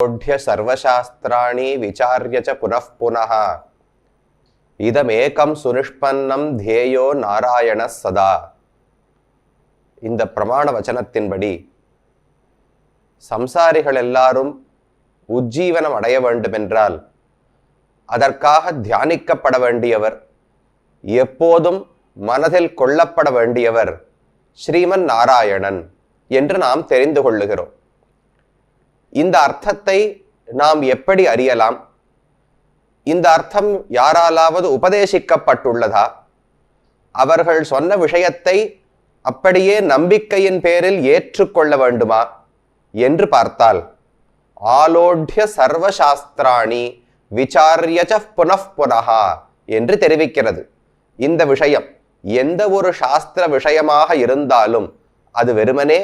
सर्वशास्त्राणि विचार्य च पुनः पुनः இதமேகம் சுனிஷ்பன்னம் தேயோ நாராயண சதா. இந்த பிரமாண வச்சனத்தின்படி சம்சாரிகள் எல்லாரும் உஜ்ஜீவனம் அடைய வேண்டுமென்றால் அதற்காக தியானிக்கப்பட வேண்டியவர், எப்போதும் மனதில் கொள்ளப்பட வேண்டியவர் ஸ்ரீமன் நாராயணன் என்று நாம் தெரிந்து கொள்ளுகிறோம். இந்த அர்த்தத்தை நாம் எப்படி அறியலாம்? இந்த அர்த்தம் யாராலாவது உபதேசிக்கப்பட்டுள்ளதா? அவர்கள் சொன்ன விஷயத்தை அப்படியே நம்பிக்கையின் பேரில் ஏற்றுக்கொள்ள வேண்டுமா என்று பார்த்தால், ஆலோட்ய சர்வசாஸ்திராணி விசாரியச்ச புனః புனः என்று தெரிவிக்கிறது. இந்த விஷயம் எந்த ஒரு சாஸ்திர விஷயமாக இருந்தாலும் அது வெறுமனே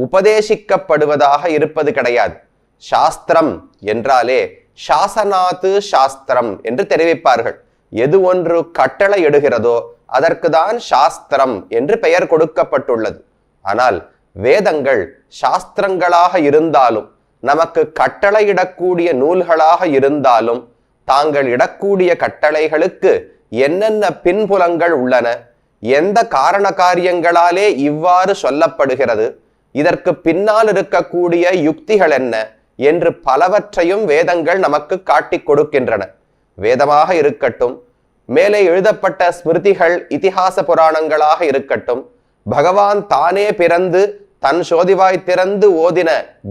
உபதேசிக்கப்படுவதாக இருப்பது கிடையாது. சாஸ்திரம் என்றாலே சாசனாத்து சாஸ்திரம் என்று தெரிவிப்பார்கள். எது ஒன்று கட்டளை இடுகிறதோ அதற்கு தான் சாஸ்திரம் என்று பெயர் கொடுக்கப்பட்டுள்ளது. ஆனால் வேதங்கள் சாஸ்திரங்களாக இருந்தாலும் நமக்கு கட்டளையிடக்கூடிய நூல்களாக இருந்தாலும் தாங்கள் இடக்கூடிய கட்டளைகளுக்கு என்னென்ன பின்புலங்கள் உள்ளன, எந்த காரண காரியங்களாலே இவ்வாறு சொல்லப்படுகிறது, இதற்கு பின்னால் இருக்கக்கூடிய யுக்திகள் என்ன என்று பலவற்றையும் வேதங்கள் நமக்கு காட்டி கொடுக்கின்றன. வேதமாக இருக்கட்டும், மேலே எழுதப்பட்ட ஸ்மிருதிகள் இதிகாச புராணங்களாக இருக்கட்டும், பகவான் தானே பிறந்து தன் சோதிவாய் திறந்து ஓதின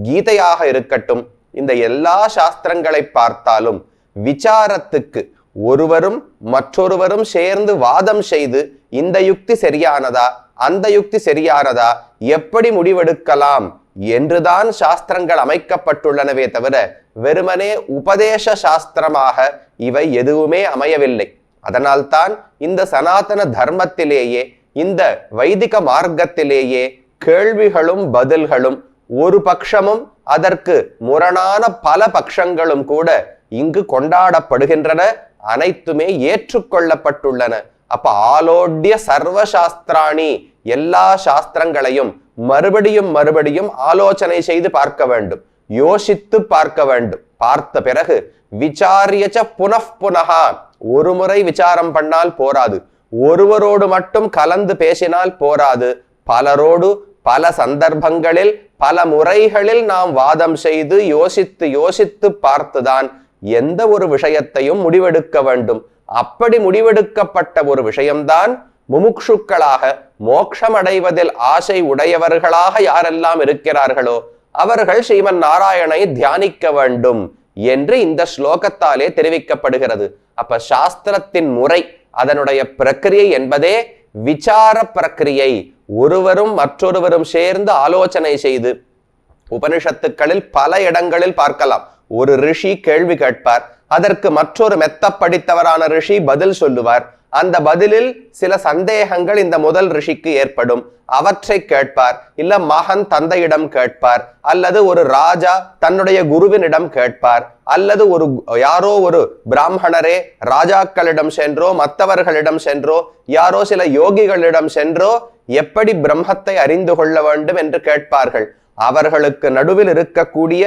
கீதையாக இருக்கட்டும், இந்த எல்லா சாஸ்திரங்களை பார்த்தாலும் விசாரத்துக்கு ஒருவரும் மற்றொருவரும் சேர்ந்து வாதம் செய்து இந்த யுக்தி சரியானதா, அந்த யுக்தி சரியானதா, எப்படி முடிவெடுக்கலாம் என்றுதான் சாஸ்திரங்கள் அமைக்கப்பட்டுள்ளனவே தவிர வெறுமனே உபதேச சாஸ்திரமாக இவை எதுவுமே அமையவில்லை. அதனால்தான் இந்த சனாதன தர்மத்திலேயே, இந்த வைதிக மார்க்கத்திலேயே கேள்விகளும் பதில்களும் ஒரு பட்சமும் அதற்கு முரணான பல பட்சங்களும் கூட இங்கு கொண்டாடப்படுகின்றன. அனைத்துமே ஏற்றுக்கொள்ளப்பட்டுள்ளன. அப்ப ஆலோட்ய சர்வசாஸ்திராணி, எல்லா சாஸ்திரங்களையும் மறுபடியும் மறுபடியும் ஆலோசனை செய்து பார்க்க வேண்டும், யோசித்து பார்க்க வேண்டும். பார்த்த பிறகு விசாரியச்ச புனః புனः, ஒரு முறை விசாரம் பண்ணால் போராது, ஒருவரோடு மட்டும் கலந்து பேசினால் போராது, பலரோடு பல சந்தர்ப்பங்களில் பல முறைகளில் நாம் வாதம் செய்து யோசித்து யோசித்து பார்த்துதான் எந்த ஒரு விஷயத்தையும் முடிவெடுக்க வேண்டும். அப்படி முடிவெடுக்கப்பட்ட ஒரு விஷயம்தான் முமுக்ஷுக்களாக மோட்சம் அடைவதில் ஆசை உடையவர்களாக யாரெல்லாம் இருக்கிறார்களோ அவர்கள் ஸ்ரீமன் நாராயணனை தியானிக்க வேண்டும் என்று இந்த ஸ்லோகத்தாலே தெரிவிக்கப்படுகிறது. அப்ப சாஸ்திரத்தின் முறை, அதனுடைய பிரக்கிரியை என்பதே விசார பிரக்கிரியை. ஒருவரும் மற்றொருவரும் சேர்ந்து ஆலோசனை செய்து, உபனிஷத்துக்களில் பல இடங்களில் பார்க்கலாம். ஒரு ரிஷி கேள்வி கேட்பார், அதற்கு மற்றொரு மெத்த படித்தவரான ரிஷி பதில் சொல்லுவார். அந்த பதிலில் சில சந்தேகங்கள் இந்த முதல் ரிஷிக்கு ஏற்படும், அவற்றை கேட்பார். இல்ல மகன் தந்தையிடம் கேட்பார், அல்லது ஒரு ராஜா தன்னுடைய குருவினிடம் கேட்பார், அல்லது யாரோ ஒரு பிராமணரே ராஜாக்களிடம் சென்றோ மற்றவர்களிடம் சென்றோ யாரோ சில யோகிகளிடம் சென்றோ எப்படி பிரம்மத்தை அறிந்து கொள்ள வேண்டும் என்று கேட்பார்கள். அவர்களுக்கு நடுவில் இருக்கக்கூடிய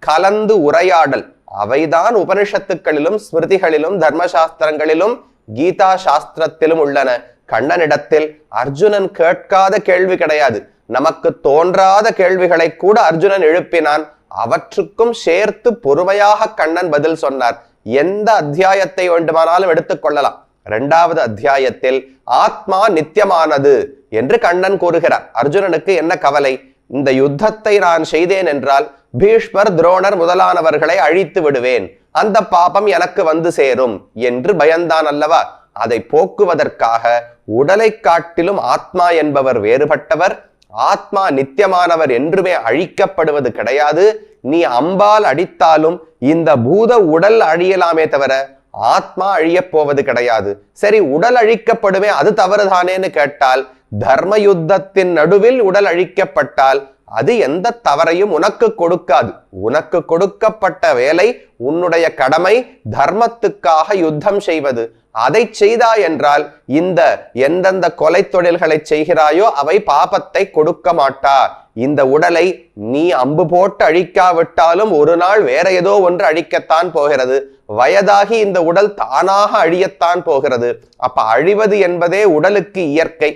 கலந்து உரையாடல், அவைதான் உபனிஷத்துக்களிலும் ஸ்மிருதிகளிலும் தர்மசாஸ்திரங்களிலும் கீதா சாஸ்திரத்திலும் உள்ளன. கண்ணனிடத்தில் அர்ஜுனன் கேட்காத கேள்வி கிடையாது. நமக்கு தோன்றாத கேள்விகளை கூட அர்ஜுனன் எழுப்பினான். அவற்றுக்கும் சேர்த்து பொறுமையாக கண்ணன் பதில் சொன்னார். எந்த அத்தியாயத்தை வேண்டுமானாலும் எடுத்துக்கொள்ளலாம். 2வது அத்தியாயத்தில் ஆத்மா நித்தியமானது என்று கண்ணன் கூறுகிறார். அர்ஜுனனுக்கு என்ன கவலை? இந்த யுத்தத்தை நான் செய்தேன் என்றால் பீஷ்மர் துரோணர் முதலானவர்களை அழித்து விடுவேன், அந்த பாபம் எனக்கு வந்து சேரும் என்று பயந்தான் அல்லவா? அதை போக்குவதற்காக உடலை காட்டிலும் ஆத்மா என்பவர் வேறுபட்டவர், ஆத்மா நித்தியமானவர், என்றுமே அழிக்கப்படுவது கிடையாது. நீ அம்பால் அடித்தாலும் இந்த பூத உடல் அழியலாமே தவிர ஆத்மா அழியப் போவது கிடையாது. சரி, உடல் அழிக்கப்படுமே, அது தவறுதானேன்னு கேட்டால், தர்ம யுத்தத்தின் நடுவில் உடல் அழிக்கப்பட்டால் அது எந்த தவறையும் உனக்கு கொடுக்காது. உனக்கு கொடுக்கப்பட்ட வேலை, உன்னுடைய கடமை தர்மத்துக்காக யுத்தம் செய்வது. அதை செய்தாய் என்றால் இந்த எந்தெந்த கொலை தொழில்களை செய்கிறாயோ அவை பாபத்தை கொடுக்க மாட்டா இந்த உடலை நீ அம்பு போட்டு அழிக்காவிட்டாலும் ஒரு நாள் வேற ஏதோ ஒன்று அழிக்கத்தான் போகிறது. வயதாகி இந்த உடல் தானாக அழியத்தான் போகிறது. அப்ப அழிவது என்பதே உடலுக்கு இயற்கை,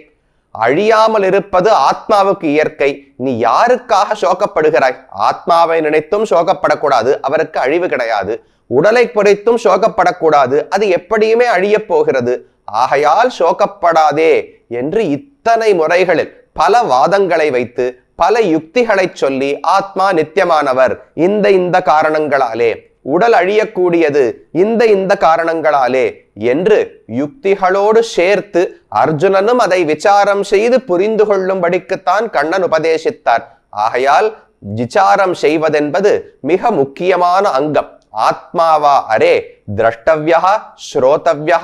அழியாமல் இருப்பது ஆத்மாவுக்கு இயற்கை. நீ யாருக்காக சோகப்படுகிறாய்? ஆத்மாவை நினைத்தும் சோகப்படக்கூடாது, அவருக்கு அழிவு கிடையாது. உடலை குறித்தும் சோகப்படக்கூடாது, அது எப்படியுமே அழிய போகிறது. ஆகையால் சோகப்படாதே என்று இத்தனை முறைகளில் பல வாதங்களை வைத்து பல யுக்திகளை சொல்லி ஆத்மா நித்தியமானவர் இந்த காரணங்களாலே, உடல் அழியக்கூடியது இந்த காரணங்களாலே என்று யுக்திகளோடு சேர்த்து அர்ஜுனனும் அதை விசாரம் செய்து புரிந்து கொள்ளும்படிக்குத்தான் கண்ணன் உபதேசித்தார். ஆகையால் விசாரம் செய்வதென்பது மிக முக்கியமான அங்கம். ஆத்மாவா அரே திரஷ்டவ்யா, ஸ்ரோதவ்யா,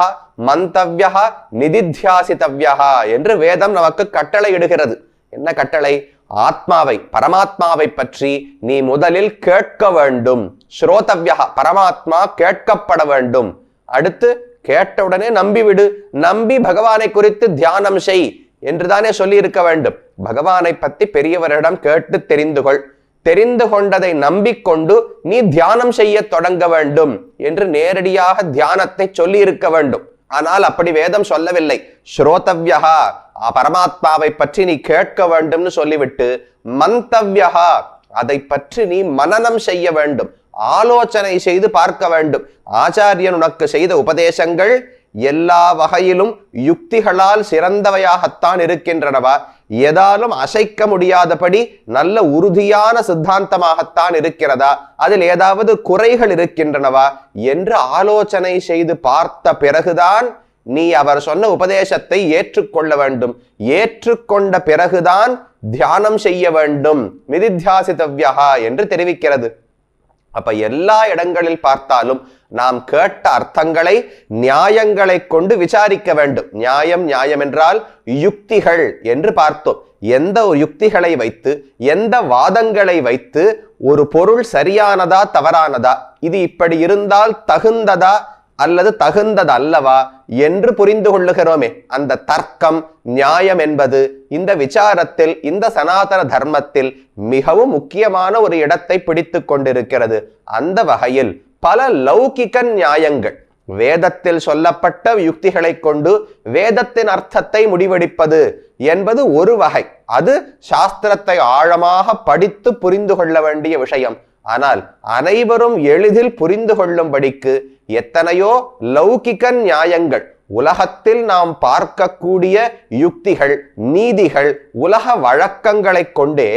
மந்தவ்யா, நிதித்தியாசித்தவ்யா என்று வேதம் நமக்கு கட்டளை இடுகிறது. என்ன கட்டளை? ஆத்மாவை, பரமாத்மாவை பற்றி நீ முதலில் கேட்க வேண்டும். ஸ்ரோதவ்யா, பரமாத்மா கேட்கப்பட வேண்டும். அடுத்து கேட்டவுடனே நம்பிவிடு, நம்பி பகவானை குறித்து தியானம் செய் என்றுதானே சொல்லி இருக்க வேண்டும். பகவானை பத்தி பெரியவரிடம் கேட்டு தெரிந்து கொள், தெரிந்து கொண்டதை நம்பிக்கொண்டு நீ தியானம் செய்ய தொடங்க வேண்டும் என்று நேரடியாக தியானத்தை சொல்லி இருக்க வேண்டும். ஆனால் அப்படி வேதம் சொல்லவில்லை. ஸ்ரோதவ்யா, பரமாத்மாவை பற்றி நீ கேட்க வேண்டும்னு சொல்லிவிட்டு, மந்தவ்யா, அதை பற்றி நீ மனனம் செய்ய வேண்டும், ஆலோசனை செய்து பார்க்க வேண்டும். ஆச்சாரியன் உனக்கு செய்த உபதேசங்கள் எல்லா வகையிலும் யுக்திகளால் சிறந்தவையாகத்தான் இருக்கின்றனவா, எதாலும் அசைக்க முடியாதபடி நல்ல உறுதியான சித்தாந்தமாகத்தான் இருக்கிறதா, அதில் ஏதாவது குறைகள் இருக்கின்றனவா என்று ஆலோசனை செய்து பார்த்த பிறகுதான் நீ அவர் சொன்ன உபதேசத்தை ஏற்றுக்கொள்ள வேண்டும். ஏற்றுக்கொண்ட பிறகுதான் தியானம் செய்ய வேண்டும். நிதித்தியாசித்தவ்யா என்று தெரிவிக்கிறது. அப்ப எல்லா இடங்களில் பார்த்தாலும் நாம் கேட்ட அர்த்தங்களை நியாயங்களை கொண்டு விசாரிக்க வேண்டும். நியாயம், நியாயம் என்றால் யுக்திகள் என்று பார்த்தோம். எந்த யுக்திகளை வைத்து, எந்த வாதங்களை வைத்து ஒரு பொருள் சரியானதா தவறானதா, இது இப்படி இருந்தால் தகுந்ததா அல்லது தகுந்தது அல்லவா என்று புரிந்து கொள்ளுகிறோமே, அந்த தர்க்கம், நியாயம் என்பது இந்த விசாரத்தில், இந்த சனாதன தர்மத்தில் மிகவும் முக்கியமான ஒரு இடத்தை பிடித்து கொண்டிருக்கிறது. அந்த வகையில் பல லௌகிக நியாயங்கள், வேதத்தில் சொல்லப்பட்ட யுக்திகளை கொண்டு வேதத்தின் அர்த்தத்தை முடிவெடுப்பது என்பது ஒரு வகை. அது சாஸ்திரத்தை ஆழமாக படித்து புரிந்து கொள்ள வேண்டிய விஷயம். ஆனால் அனைவரும் எளிதில் புரிந்து கொள்ளும்படிக்கு எத்தனையோ லௌகிக நியாயங்கள், உலகத்தில் நாம் பார்க்கக்கூடிய யுக்திகள், நீதிகள், உலக வழக்கங்களை கொண்டே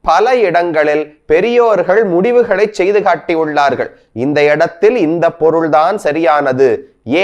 பல இடங்களில் பெரியோர்கள் முடிவுகளை செய்து காட்டியுள்ளார்கள். இந்த இடத்தில் இந்த பொருள்தான் சரியானது.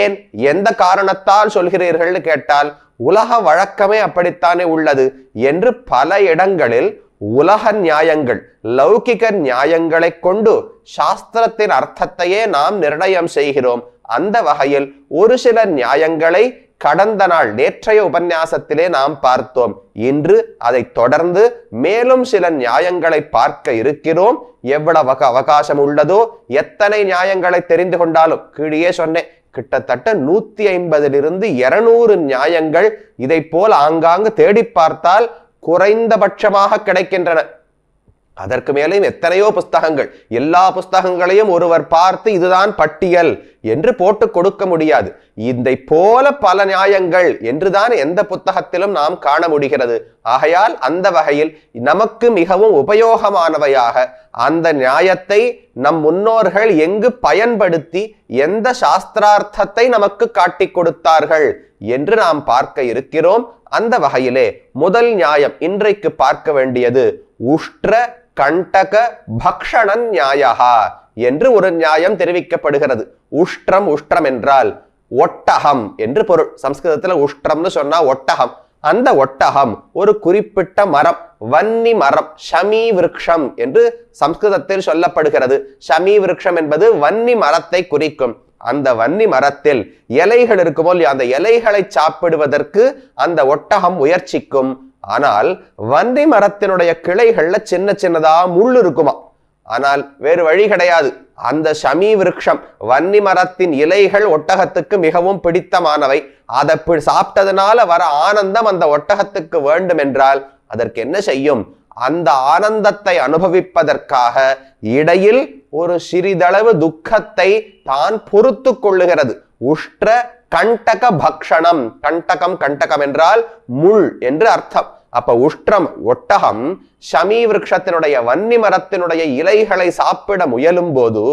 ஏன், எந்த காரணத்தால் சொல்கிறீர்கள் கேட்டால் உலக வழக்கமே அப்படித்தானே உள்ளது என்று பல இடங்களில் உலக நியாயங்கள், லௌகிக நியாயங்களை கொண்டு சாஸ்திரத்தின் அர்த்தத்தையே நாம் நிர்ணயம் செய்கிறோம். அந்த வகையில் ஒரு சில நியாயங்களை கடந்த நாள், நேற்றைய உபன்யாசத்திலே நாம் பார்த்தோம். இன்று அதை தொடர்ந்து மேலும் சில நியாயங்களை பார்க்க இருக்கிறோம். எவ்வளவு அவகாசம் உள்ளதோ, எத்தனை நியாயங்களை தெரிந்து கொண்டாலும், கீழே சொன்னேன், கிட்டத்தட்ட 150 200 நியாயங்கள் இதை போல் ஆங்காங்கு தேடி பார்த்தால் குறைந்தபட்சமாக கிடைக்கின்றன. அதற்கு மேலேயும் எத்தனையோ புஸ்தகங்கள், எல்லா புஸ்தகங்களையும் ஒருவர் பார்த்து இதுதான் பட்டியல் என்று போட்டு கொடுக்க முடியாது. இதை போல பல நியாயங்கள் என்றுதான் எந்த புத்தகத்திலும் நாம் காண முடிகிறது. ஆகையால் அந்த வகையில் நமக்கு மிகவும் உபயோகமானவையாக அந்த நியாயத்தை நம் முன்னோர்கள் எங்கு பயன்படுத்தி எந்த சாஸ்திரார்த்தத்தை நமக்கு காட்டி கொடுத்தார்கள் என்று நாம் பார்க்க இருக்கிறோம். அந்த வகையிலே முதல் நியாயம் இன்றைக்கு பார்க்க வேண்டியது உஷ்ட்ர கண்டக பக்ஷண நியாயா என்று ஒரு நியாயம் தெரிவிக்கப்படுகிறது. உஷ்ட்ரம், உஷ்ட்ரம் என்றால் ஒட்டகம் என்று பொருள். சம்ஸ்கிருதத்துல உஷ்ட்ரம்னு சொன்னா ஒட்டகம். அந்த ஒட்டகம் ஒரு குறிப்பிட்ட மரம், வன்னி மரம், ஷமி விருக்ஷம் என்று சம்ஸ்கிருதத்தில் சொல்லப்படுகிறது. ஷமி விருக்ஷம் என்பது வன்னி மரத்தை குறிக்கும். அந்த வன்னி மரத்தில் இலைகள் இருக்குமோ, அந்த இலைகளை சாப்பிடுவதற்கு அந்த ஒட்டகம் முயற்சிக்கும். ஆனால் வன்னி மரத்தினுடைய கிளைகள்ல சின்ன சின்னதா முள் இருக்குமா. ஆனால் வேறு வழி கிடையாது. அந்த ஷமி விருக்ஷம், வன்னி மரத்தின் இலைகள் ஒட்டகத்துக்கு மிகவும் பிடித்தமானவை. அதை சாப்பிட்டதுனால வர ஆனந்தம் அந்த ஒட்டகத்துக்கு வேண்டும் என்றால் அதற்கு என்ன செய்யும்? அந்த ஆனந்தத்தை அனுபவிப்பதற்காக இடையில் ஒரு சிறிதளவு துக்கத்தை தான் பொறுத்து கொள்ளுகிறது. உஷ்ட கண்டக பக்ஷணம். கண்டகம் என்றால் முள் என்று அர்த்தம். அப்ப உஷ்டம் ஒட்டகம் ஷமி விருட்சத்தினுடைய வன்னி மரத்தினுடைய இலைகளை சாப்பிட முயலும் போது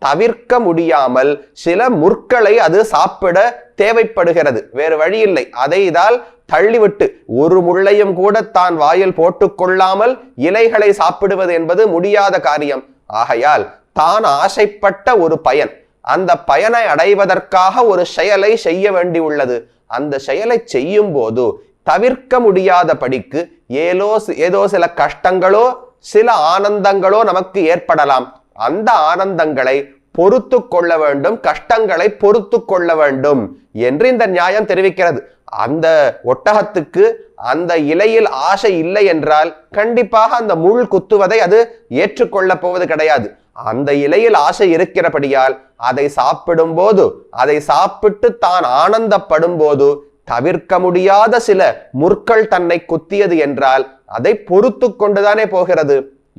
தவிர்க்க முடியாமல் சில முற்களை அது சாப்பிட தேவைப்படுகிறது. வேறு வழி இல்லை. அதை இதால் தள்ளிவிட்டு ஒரு முள்ளையும் கூட தான் வாயில் போட்டுக்கொள்ளாமல் இலைகளை சாப்பிடுவது என்பது முடியாத காரியம். ஆகையால் தான் ஆசைப்பட்ட ஒரு பயன், அந்த பயனை அடைவதற்காக ஒரு செயலை செய்ய வேண்டியுள்ளது. அந்த செயலை செய்யும் போது தவிர்க்க முடியாத படிக்கு ஏதோ சில கஷ்டங்களோ சில ஆனந்தங்களோ நமக்கு ஏற்படலாம். அந்த ஆனந்தங்களை பொறுத்து கொள்ள வேண்டும், கஷ்டங்களை பொறுத்து கொள்ள வேண்டும் என்று இந்த நியாயம் தெரிவிக்கிறது. அந்த ஒட்டகத்துக்கு அந்த இலையில் ஆசை இல்லை என்றால் கண்டிப்பாக அந்த முள் குத்துவதை அது ஏற்றுக்கொள்ள போவது கிடையாது. அந்த இலையில் ஆசை இருக்கிறபடியால் அதை சாப்பிடும் போது, அதை சாப்பிட்டு தான் ஆனந்தப்படும் போது தவிர்க்க முடியாத சில முற்கள் தன்னை குத்தியது என்றால் அதை பொறுத்து கொண்டுதானே போகிறது.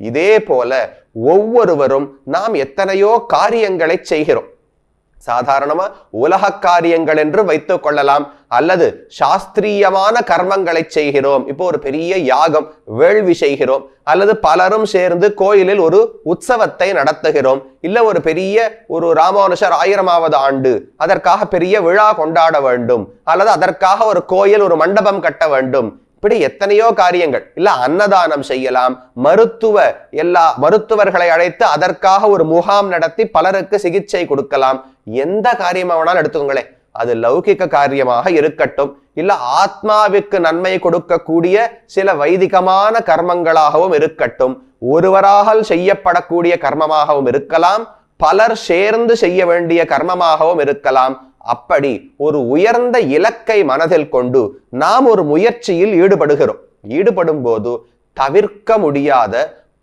இதே போல ஒவ்வொருவரும் நாம் எத்தனையோ காரியங்களை செய்கிறோம். சாதாரணமா உலக காரியங்கள் என்று வைத்துக் கொள்ளலாம், அல்லது சாஸ்திரியமான கர்மங்களை செய்கிறோம். இப்போ ஒரு பெரிய யாகம் வேள்வி செய்கிறோம், அல்லது பலரும் சேர்ந்து கோயிலில் ஒரு உற்சவத்தை நடத்துகிறோம், இல்ல ஒரு பெரிய ஒரு ராமானுஷர் 1000வது ஆண்டு அதற்காக பெரிய விழா கொண்டாட வேண்டும், அல்லது அதற்காக ஒரு கோயில் ஒரு மண்டபம் கட்ட வேண்டும். இப்படி எத்தனையோ காரியங்கள். இல்ல அன்னதானம் செய்யலாம், மருத்துவர்களை அழைத்து அதற்காக ஒரு முகாம் நடத்தி பலருக்கு சிகிச்சை கொடுக்கலாம். எந்த காரியமானாலும் எடுத்துக்கோங்களேன், அது லௌகிக காரியமாக இருக்கட்டும், இல்ல ஆத்மாவுக்கு நன்மை கொடுக்கக்கூடிய சில வைதிகமான கர்மங்களாகவும் இருக்கட்டும், ஒருவராக செய்யப்படக்கூடிய கர்மமாகவும் இருக்கலாம், பலர் சேர்ந்து செய்ய வேண்டிய கர்மமாகவும் இருக்கலாம். அப்படி ஒரு உயர்ந்த இலக்கை மனதில் கொண்டு நாம் ஒரு முயற்சியில் ஈடுபடும் போது தவிர்க்க முடியாத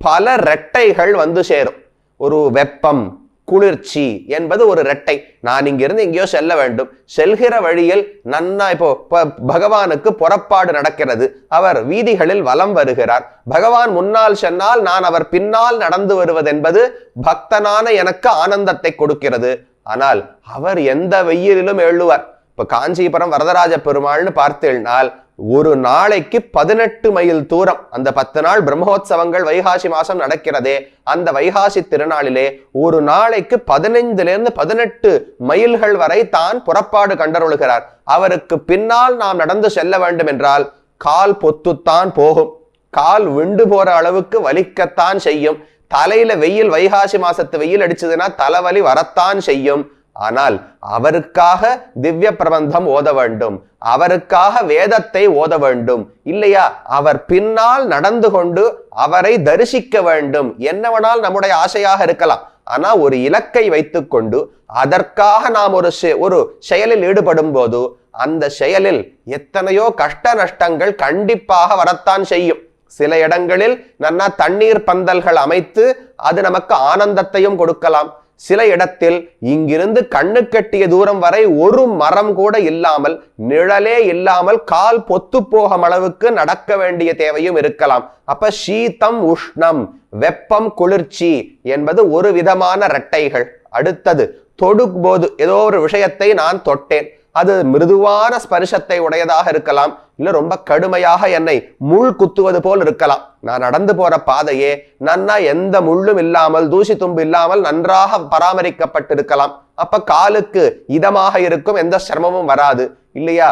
பல ரெட்டைகள் வந்து சேரும். ஒரு வெப்பம், குளிர்ச்சி என்பது ஒரு ரெட்டை. நான் இங்கிருந்து எங்கேயோ செல்ல வேண்டும், செல்கிற வழியில் நன்னா இப்போ பகவானுக்கு புறப்பாடு நடக்கிறது, அவர் வீதிகளில் வலம் வருகிறார், பகவான் முன்னால் சென்னால் நான் அவர் பின்னால் நடந்து வருவது என்பது பக்தனான எனக்கு ஆனந்தத்தை கொடுக்கிறது. ஆனால் அவர் எந்த வெயிலிலும் எழுவார். இப்ப காஞ்சிபுரம் வரதராஜ பெருமாள்னு பார்த்தேனால் ஒரு நாளைக்கு 18 மைல் தூரம், அந்த 10 நாள் பிரம்மோற்சவங்கள் வைகாசி மாசம் நடக்கிறதே, அந்த வைகாசி திருநாளிலே ஒரு நாளைக்கு 15 to 18 மைல்கள் வரை தான் புறப்பாடு கண்டருளுகிறார். அவருக்கு பின்னால் நாம் நடந்து செல்ல வேண்டும் என்றால் கால் பொத்துத்தான் போகும், கால் விண்டு போற அளவுக்கு வலிக்கத்தான் செய்யும். தலையில வெயில், வைகாசி மாசத்து வெயில் அடிச்சதுன்னா தலைவலி வரத்தான் செய்யும். ஆனால் அவருக்காக திவ்ய பிரபந்தம் ஓத வேண்டும், அவருக்காக வேதத்தை ஓத வேண்டும், இல்லையா அவர் பின்னால் நடந்து கொண்டு அவரை தரிசிக்க வேண்டும். என்னவனால் நம்முடைய ஆசையாக இருக்கலாம். ஆனா ஒரு இலக்கை வைத்துக்கொண்டு அதற்காக நாம் ஒரு செயலில் ஈடுபடும் போது அந்த செயலில் எத்தனையோ கஷ்ட நஷ்டங்கள் கண்டிப்பாக வரத்தான் செய்யும். சில இடங்களில் நன்னா தண்ணீர் பந்தல்கள் அமைத்து அது நமக்கு ஆனந்தத்தையும் கொடுக்கலாம். சில இடத்தில் இங்கிருந்து கண்ணு கட்டிய தூரம் வரை ஒரு மரம் கூட இல்லாமல், நிழலே இல்லாமல் கால் பொத்து போகும் அளவுக்கு நடக்க வேண்டிய தேவையும் இருக்கலாம். அப்ப சீதம் உஷ்ணம், வெப்பம் குளிர்ச்சி என்பது ஒரு விதமான இரட்டைகள். அடுத்தது தொடும் போது ஏதோ ஒரு விஷயத்தை நான் தொட்டேன், அது மிருதுவான ஸ்பர்சத்தை உடையதாக இருக்கலாம், இல்ல ரொம்ப கடுமையாக என்னை முள் குத்துவது போல் இருக்கலாம். நான் நடந்து போற பாதையே நன்னா எந்த முள்ளும் இல்லாமல் தூசி தும்பு இல்லாமல் நன்றாக பராமரிக்கப்பட்டிருக்கலாம். அப்ப காலுக்கு இதமாக இருக்கும், எந்த சிரமமும் வராது, இல்லையா?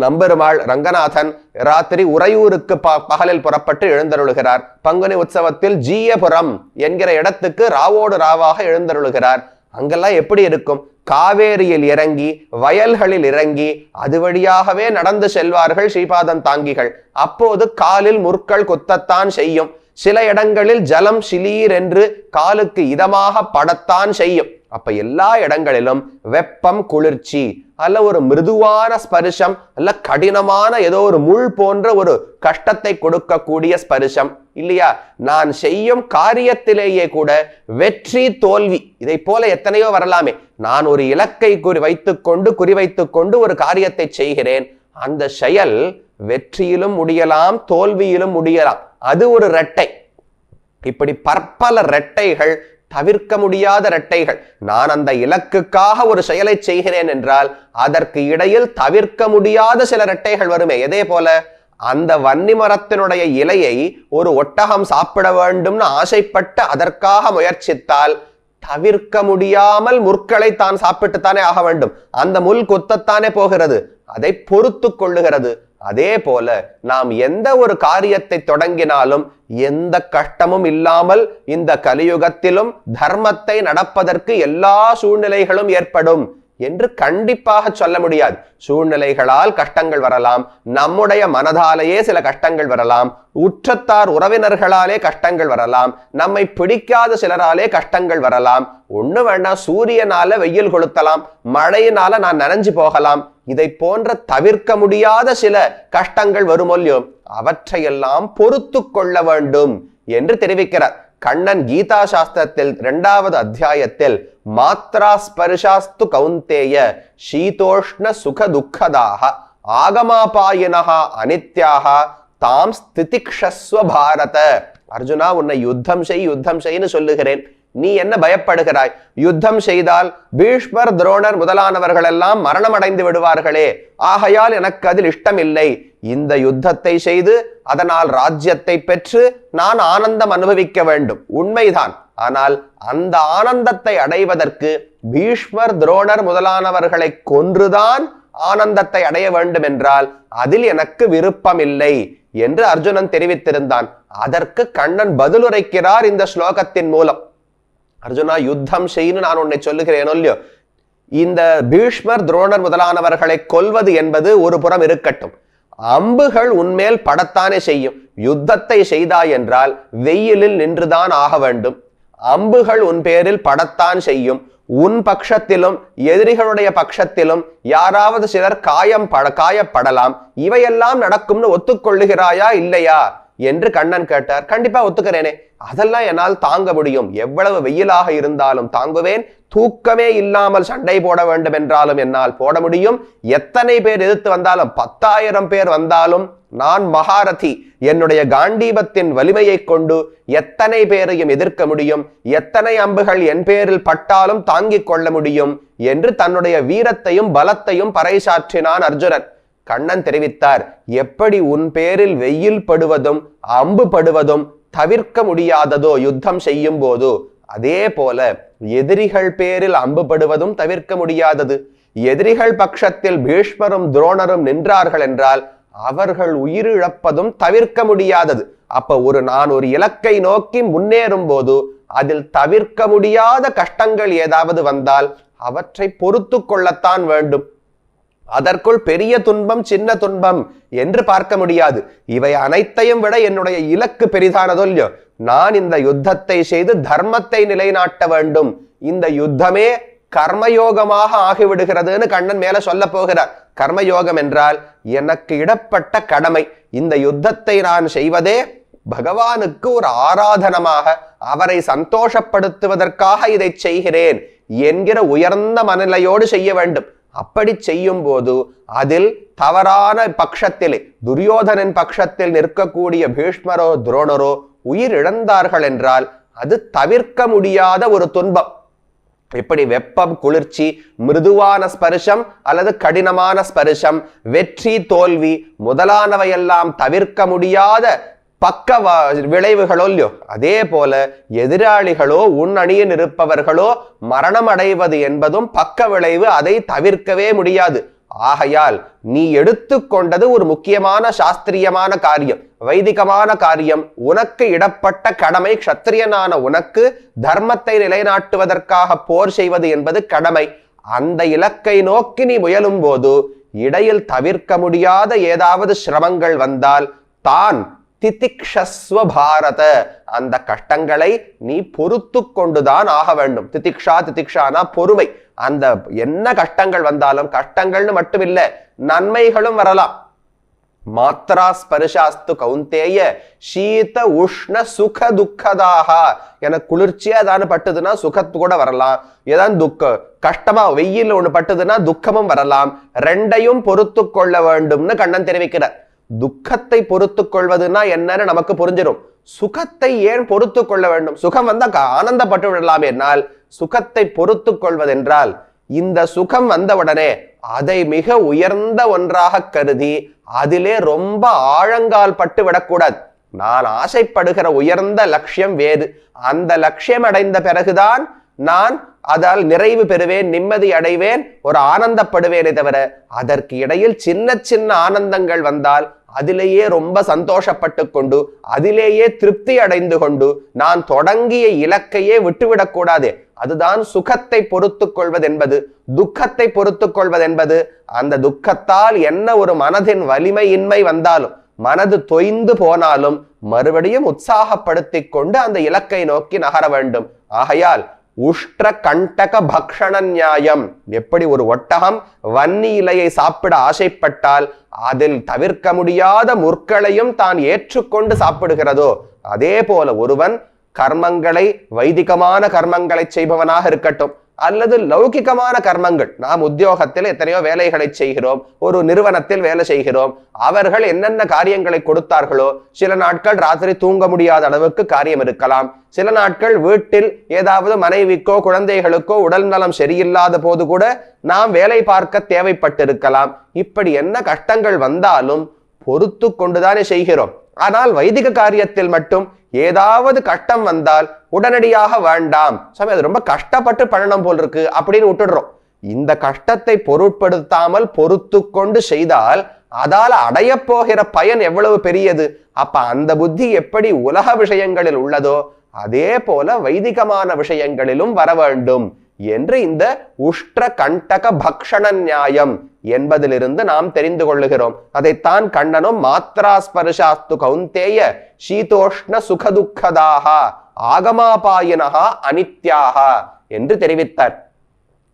நம்பெருமாள் ரங்கநாதன் ராத்திரி உறையூருக்கு பகலில் புறப்பட்டு எழுந்தருளுகிறார். பங்குனி உற்சவத்தில் ஜீயபுரம் என்கிற இடத்துக்கு ராவோடு ராவாக எழுந்தருளுகிறார். அங்கெல்லாம் எப்படி இருக்கும்? காவேரியில் இறங்கி வயல்களில் இறங்கி அது வழியாகவே நடந்து செல்வார்கள் ஸ்ரீபாதம் தாங்கிகள். அப்போது காலில் முற்கள் குத்தத்தான் செய்யும். சில இடங்களில் ஜலம் சிலீர் என்று காலுக்கு இதமாக படத்தான் செய்யும். அப்ப எல்லா இடங்களிலும் வெப்பம் குளிர்ச்சி, அல்ல ஒரு மிருதுவான ஸ்பர்சம், அல்ல கடினமான ஏதோ ஒரு முள் போன்ற ஒரு கஷ்டத்தை கொடுக்கக்கூடிய ஸ்பர்சம், இல்லையா? நான் செய்யும் காரியத்திலேயே கூட வெற்றி தோல்வி இதை போல எத்தனையோ வரலாமே. நான் ஒரு இலக்கை குறிவைத்துக் கொண்டு ஒரு காரியத்தை செய்கிறேன். அந்த செயல் வெற்றியிலும் முடியலாம், தோல்வியிலும் முடியலாம். அது ஒரு ரெட்டை. இப்படி பற்பல ரெட்டைகள், தவிர்க்க முடியாத ரெட்டைகள். நான் அந்த இலக்குக்காக ஒரு செயலை செய்கிறேன் என்றால் அதற்கு இடையில் தவிர்க்க முடியாத சில ரெட்டைகள் வருமே. எதே போல அந்த வன்னி மரத்தினுடைய இலையை ஒரு ஒட்டகம் சாப்பிட வேண்டும்னு ஆசைப்பட்டு அதற்காக முயற்சித்தால் தவிர்க்க முடியாமல் முற்களை தான் சாப்பிட்டுத்தானே ஆக வேண்டும். அந்த முள் கொத்தத்தானே போகிறது, அதை பொறுத்து கொள்ளுகிறது. அதே போல நாம் எந்த ஒரு காரியத்தை தொடங்கினாலும் எந்த கஷ்டமும் இல்லாமல் இந்த கலியுகத்திலும் தர்மத்தை நடப்பதற்கு எல்லா சூழ்நிலைகளும் ஏற்படும் என்று கண்டிப்பாக சொல்ல முடியாது. சூழ்நிலைகளால் கஷ்டங்கள் வரலாம், நம்முடைய மனதாலேயே சில கஷ்டங்கள் வரலாம், உற்றத்தார் உறவினர்களாலே கஷ்டங்கள் வரலாம், நம்மை பிடிக்காத சிலராலே கஷ்டங்கள் வரலாம். ஒண்ணு வேண்டாம், சூரியனால வெயில் கொளுத்தலாம், மழையினால நான் நனைஞ்சு போகலாம். இதை போன்ற தவிர்க்க முடியாத சில கஷ்டங்கள் வருமொல்லியோ, அவற்றையெல்லாம் பொறுத்து கொள்ள வேண்டும் என்று தெரிவிக்கிறார் கண்ணன். கீதா சாஸ்திரத்தில் 2வது அத்தியாயத்தில் மாத்ரா ஸ்பர்ஷாஸ்து கௌந்தேய சீதோஷ்ண சுக துக்கதாக ஆகமாபாயினஹ அனித்யாக தாம் ஸ்திதிக்ஷஸ்வ பாரத. அர்ஜுனா, உன்னை யுத்தம் செய்ன்னு சொல்லுகிறேன், நீ என்ன பயப்படுகிறாய்? யுத்தம் செய்தால் பீஷ்மர் துரோணர் முதலானவர்கள் எல்லாம் மரணம் அடைந்து விடுவார்களே, ஆகையால் எனக்கு அதில் இஷ்டம் இல்லை. இந்த யுத்தத்தை செய்து அதனால் ராஜ்யத்தை பெற்று நான் ஆனந்தம் அனுபவிக்க வேண்டும், உண்மைதான். ஆனால் அந்த ஆனந்தத்தை அடைவதற்கு பீஷ்மர் துரோணர் முதலானவர்களை கொன்றுதான் ஆனந்தத்தை அடைய வேண்டும் என்றால் அதில் எனக்கு விருப்பமில்லை என்று அர்ஜுனன் தெரிவித்திருந்தான். அதற்கு கண்ணன் பதிலுரைக்கிறார் இந்த ஸ்லோகத்தின் மூலம். அர்ஜுனா, யுத்தம் செய்யு நான் உன்னை சொல்லுகிறேனோ இல்லையோ, இந்த பீஷ்மர் துரோணர் முதலானவர்களை கொல்வது என்பது ஒரு புறம் இருக்கட்டும், அம்புகள் உன்மேல் படத்தானே செய்யும். யுத்தத்தை செய்தாய் என்றால் வெயிலில் நின்றுதான் ஆக வேண்டும். அம்புகள் உன் பேரில் படத்தான் செய்யும். உன் பட்சத்திலும் எதிரிகளுடைய பட்சத்திலும் யாராவது சிலர் காயப்படலாம். இவையெல்லாம் நடக்கும்னு ஒத்துக்கொள்ளுகிறாயா இல்லையா என்று கண்ணன் கேட்டார். கண்டிப்பா ஒத்துக்கிறேனே, அதெல்லாம் என்னால் தாங்க முடியும். எவ்வளவு வெயிலாக இருந்தாலும் தாங்குவேன். தூக்கமே இல்லாமல் சண்டை போட வேண்டும் என்றாலும் என்னால் போட முடியும். எத்தனை பேர் எதிர்த்து வந்தாலும், 10,000 பேர் வந்தாலும் நான் மகாரதி. என்னுடைய காண்டீபத்தின் வலிமையை கொண்டு எத்தனை பேரையும் எதிர்க்க முடியும். எத்தனை அம்புகள் என் பேரில் பட்டாலும் தாங்கிக் கொள்ள முடியும் என்று தன்னுடைய வீரத்தையும் பலத்தையும் பறைசாற்றினான் அர்ஜுனன். கண்ணன் தெரிவித்தார், எப்படி உன் பேரில் வெயில் படுவதும் அம்பு படுவதும் தவிர்க்க முடியாததோ யுத்தம் செய்யும் போது, அதே போல எதிரிகள் பேரில் அம்பு படுவதும் தவிர்க்க முடியாதது. எதிரிகள் பட்சத்தில் பீஷ்மரும் துரோணரும் நின்றார்கள் என்றால் அவர்கள் உயிரிழப்பதும் தவிர்க்க முடியாதது. அப்ப நான் ஒரு இலக்கை நோக்கி முன்னேறும் போது அதில் தவிர்க்க முடியாத கஷ்டங்கள் ஏதாவது வந்தால் அவற்றை பொறுத்து கொள்ளத்தான் வேண்டும். அதற்குள் பெரிய துன்பம் சின்ன துன்பம் என்று பார்க்க முடியாது. இவை அனைத்தையும் விட என்னுடைய இலக்கு பெரிதானதோ இல்லையோ, நான் இந்த யுத்தத்தை செய்து தர்மத்தை நிலைநாட்ட வேண்டும். இந்த யுத்தமே கர்மயோகமாக ஆகிவிடுகிறதுன்னு கண்ணன் மேல சொல்ல போகிறார். கர்மயோகம் என்றால் எனக்கு இடப்பட்ட கடமை. இந்த யுத்தத்தை நான் செய்வதே பகவானுக்கு ஒரு ஆராதனமாக, அவரை சந்தோஷப்படுத்துவதற்காக இதை செய்கிறேன் என்கிற உயர்ந்த மனநிலையோடு செய்ய வேண்டும். அப்படி செய்யும் போது அதில் தவறான பட்சத்திலே, துரியோதனின் பட்சத்தில் நிற்கக்கூடிய பீஷ்மரோ துரோணரோ உயிர் இழந்தார்கள் என்றால் அது தவிர்க்க முடியாத ஒரு துன்பம். எப்படி வெப்பம் குளிர்ச்சி, மிருதுவான ஸ்பர்ஷம் அல்லது கடினமான ஸ்பர்ஷம், வெற்றி தோல்வி முதலானவையெல்லாம் தவிர்க்க முடியாத பக்க விளைவுகளோ இல்லையோ, அதே போல எதிராளிகளோ உன் அணியில் இருப்பவர்களோ மரணம் அடைவது என்பதும் பக்க விளைவு, அதை தவிர்க்கவே முடியாது. ஆகையால் நீ எடுத்துக்கொண்டது ஒரு முக்கியமான சாஸ்திரியமான காரியம், வைதிகமான காரியம். உனக்கு இடப்பட்ட கடமை, க்ஷத்திரியனான உனக்கு தர்மத்தை நிலைநாட்டுவதற்காக போர் செய்வது என்பது கடமை. அந்த இலக்கை நோக்கி நீ முயலும் போது இடையில் தவிர்க்க முடியாத ஏதாவது சிரமங்கள் வந்தால் தான் திதிக்ஷஸ்வ பாரத, அந்த கஷ்டங்களை நீ பொறுத்து கொண்டுதான் ஆக வேண்டும். திதிக்ஷானா பொறுமை. அந்த என்ன கஷ்டங்கள் வந்தாலும், கஷ்டங்கள்னு மட்டும் இல்ல நன்மைகளும் வரலாம். மாத்ரா ஸ்பர்ஷாஸ்து கௌந்தேய சீத உஷ்ண சுக துக்கதாக. எனக்கு குளிர்ச்சியா ஏதாவது பட்டுதுன்னா சுகத்து கூட வரலாம். ஏதாவது கஷ்டமா வெயில் ஒண்ணு பட்டுதுன்னா துக்கமும் வரலாம். ரெண்டையும் பொறுத்து கொள்ள வேண்டும்னு கண்ணன் தெரிவிக்கிறார். துக்கத்தை பொறுத்து கொள்வதுன்னா என்னன்னு நமக்கு புரிஞ்சிடும். சுகத்தை ஏன் பொறுத்து கொள்ள வேண்டும்? சுகம் வந்தா ஆனந்தப்பட்டு விடலாம். என்னால் சுகத்தை பொறுத்து கொள்வதென்றால் இந்த சுகம் வந்தவுடனே அதை மிக உயர்ந்த ஒன்றாக கருதி அதிலே ரொம்ப ஆழங்கால் பட்டு விடக்கூடாது. நான் ஆசைப்படுகிற உயர்ந்த லட்சியம் வேறு. அந்த லட்சியம் அடைந்த பிறகுதான் நான் அதால் நிறைவு பெறுவேன், நிம்மதி அடைவேன், ஒரு ஆனந்தப்படுவேனே தவிர அதற்கு இடையில் சின்ன சின்ன ஆனந்தங்கள் வந்தால் அதிலேயே ரொம்ப சந்தோஷப்பட்டு கொண்டு அதிலேயே திருப்தி அடைந்து கொண்டு நான் தொடங்கிய இலக்கையே விட்டுவிடக்கூடாது. அதுதான் சுகத்தை பொறுத்து கொள்வது என்பது. துக்கத்தை பொறுத்து கொள்வது என்பது அந்த துக்கத்தால் என்ன ஒரு மனதின் வலிமையின்மை வந்தாலும், மனது தொய்ந்து போனாலும் மறுபடியும் உற்சாகப்படுத்தி கொண்டு அந்த இலக்கை நோக்கி நகர வேண்டும். ஆகையால் உஷ்ட்ர கண்டக பக்ஷண நியாயம். எப்படி ஒரு ஒட்டகம் வன்னி இலையை சாப்பிட ஆசைப்பட்டால் அதில் தவிர்க்க முடியாத முற்களையும் தான் ஏற்றுக்கொண்டு சாப்பிடுகிறதோ, அதே போல ஒருவன் கர்மங்களை, வைதிகமான கர்மங்களை செய்பவனாக இருக்கட்டும் அல்லது லௌகிகமான கர்மங்கள், நாம் உத்தியோகத்தில் எத்தனையோ வேலைகளை செய்கிறோம், ஒரு நிறுவனத்தில் வேலை செய்கிறோம், அவர்கள் என்னென்ன காரியங்களை கொடுத்தார்களோ, சில நாட்கள் ராத்திரி தூங்க முடியாத அளவுக்கு காரியம் இருக்கலாம், சில நாட்கள் வீட்டில் ஏதாவது மனைவிக்கோ குழந்தைகளுக்கோ உடல் நலம் சரியில்லாத போது கூட நாம் வேலை பார்க்க தேவைப்பட்டிருக்கலாம். இப்படி என்ன கஷ்டங்கள் வந்தாலும் பொறுத்து கொண்டுதானே செய்கிறோம். ஆனால் வைதிக காரியத்தில் மட்டும் ஏதாவது கஷ்டம் வந்தால் உடனடியாக வேண்டாம் சாமி, அது ரொம்ப கஷ்டப்பட்டு பண்ணணும் போல் இருக்கு அப்படின்னு விட்டுடுறோம். இந்த கஷ்டத்தை பொருட்படுத்தாமல் பொறுத்து கொண்டு செய்தால் அதால் அடைய போகிற பயன் எவ்வளவு பெரியது. அப்ப அந்த புத்தி எப்படி உலக விஷயங்களில் உள்ளதோ அதே போல வைதிகமான விஷயங்களிலும் வர வேண்டும் என்று இந்த உஷ்ட்ர கண்டக பக்ஷண நியாயம் என்பதிலிருந்து நாம் தெரிந்து கொள்ளுகிறோம். அதைத்தான் கண்ணனும் மாத்ராஸ்பர்ஷாஸ்து கௌந்தேய சீதோஷ்ண சுகதுக்கதாக ஆகமாபாயினஹா அனித்யாக என்று தெரிவித்தார்.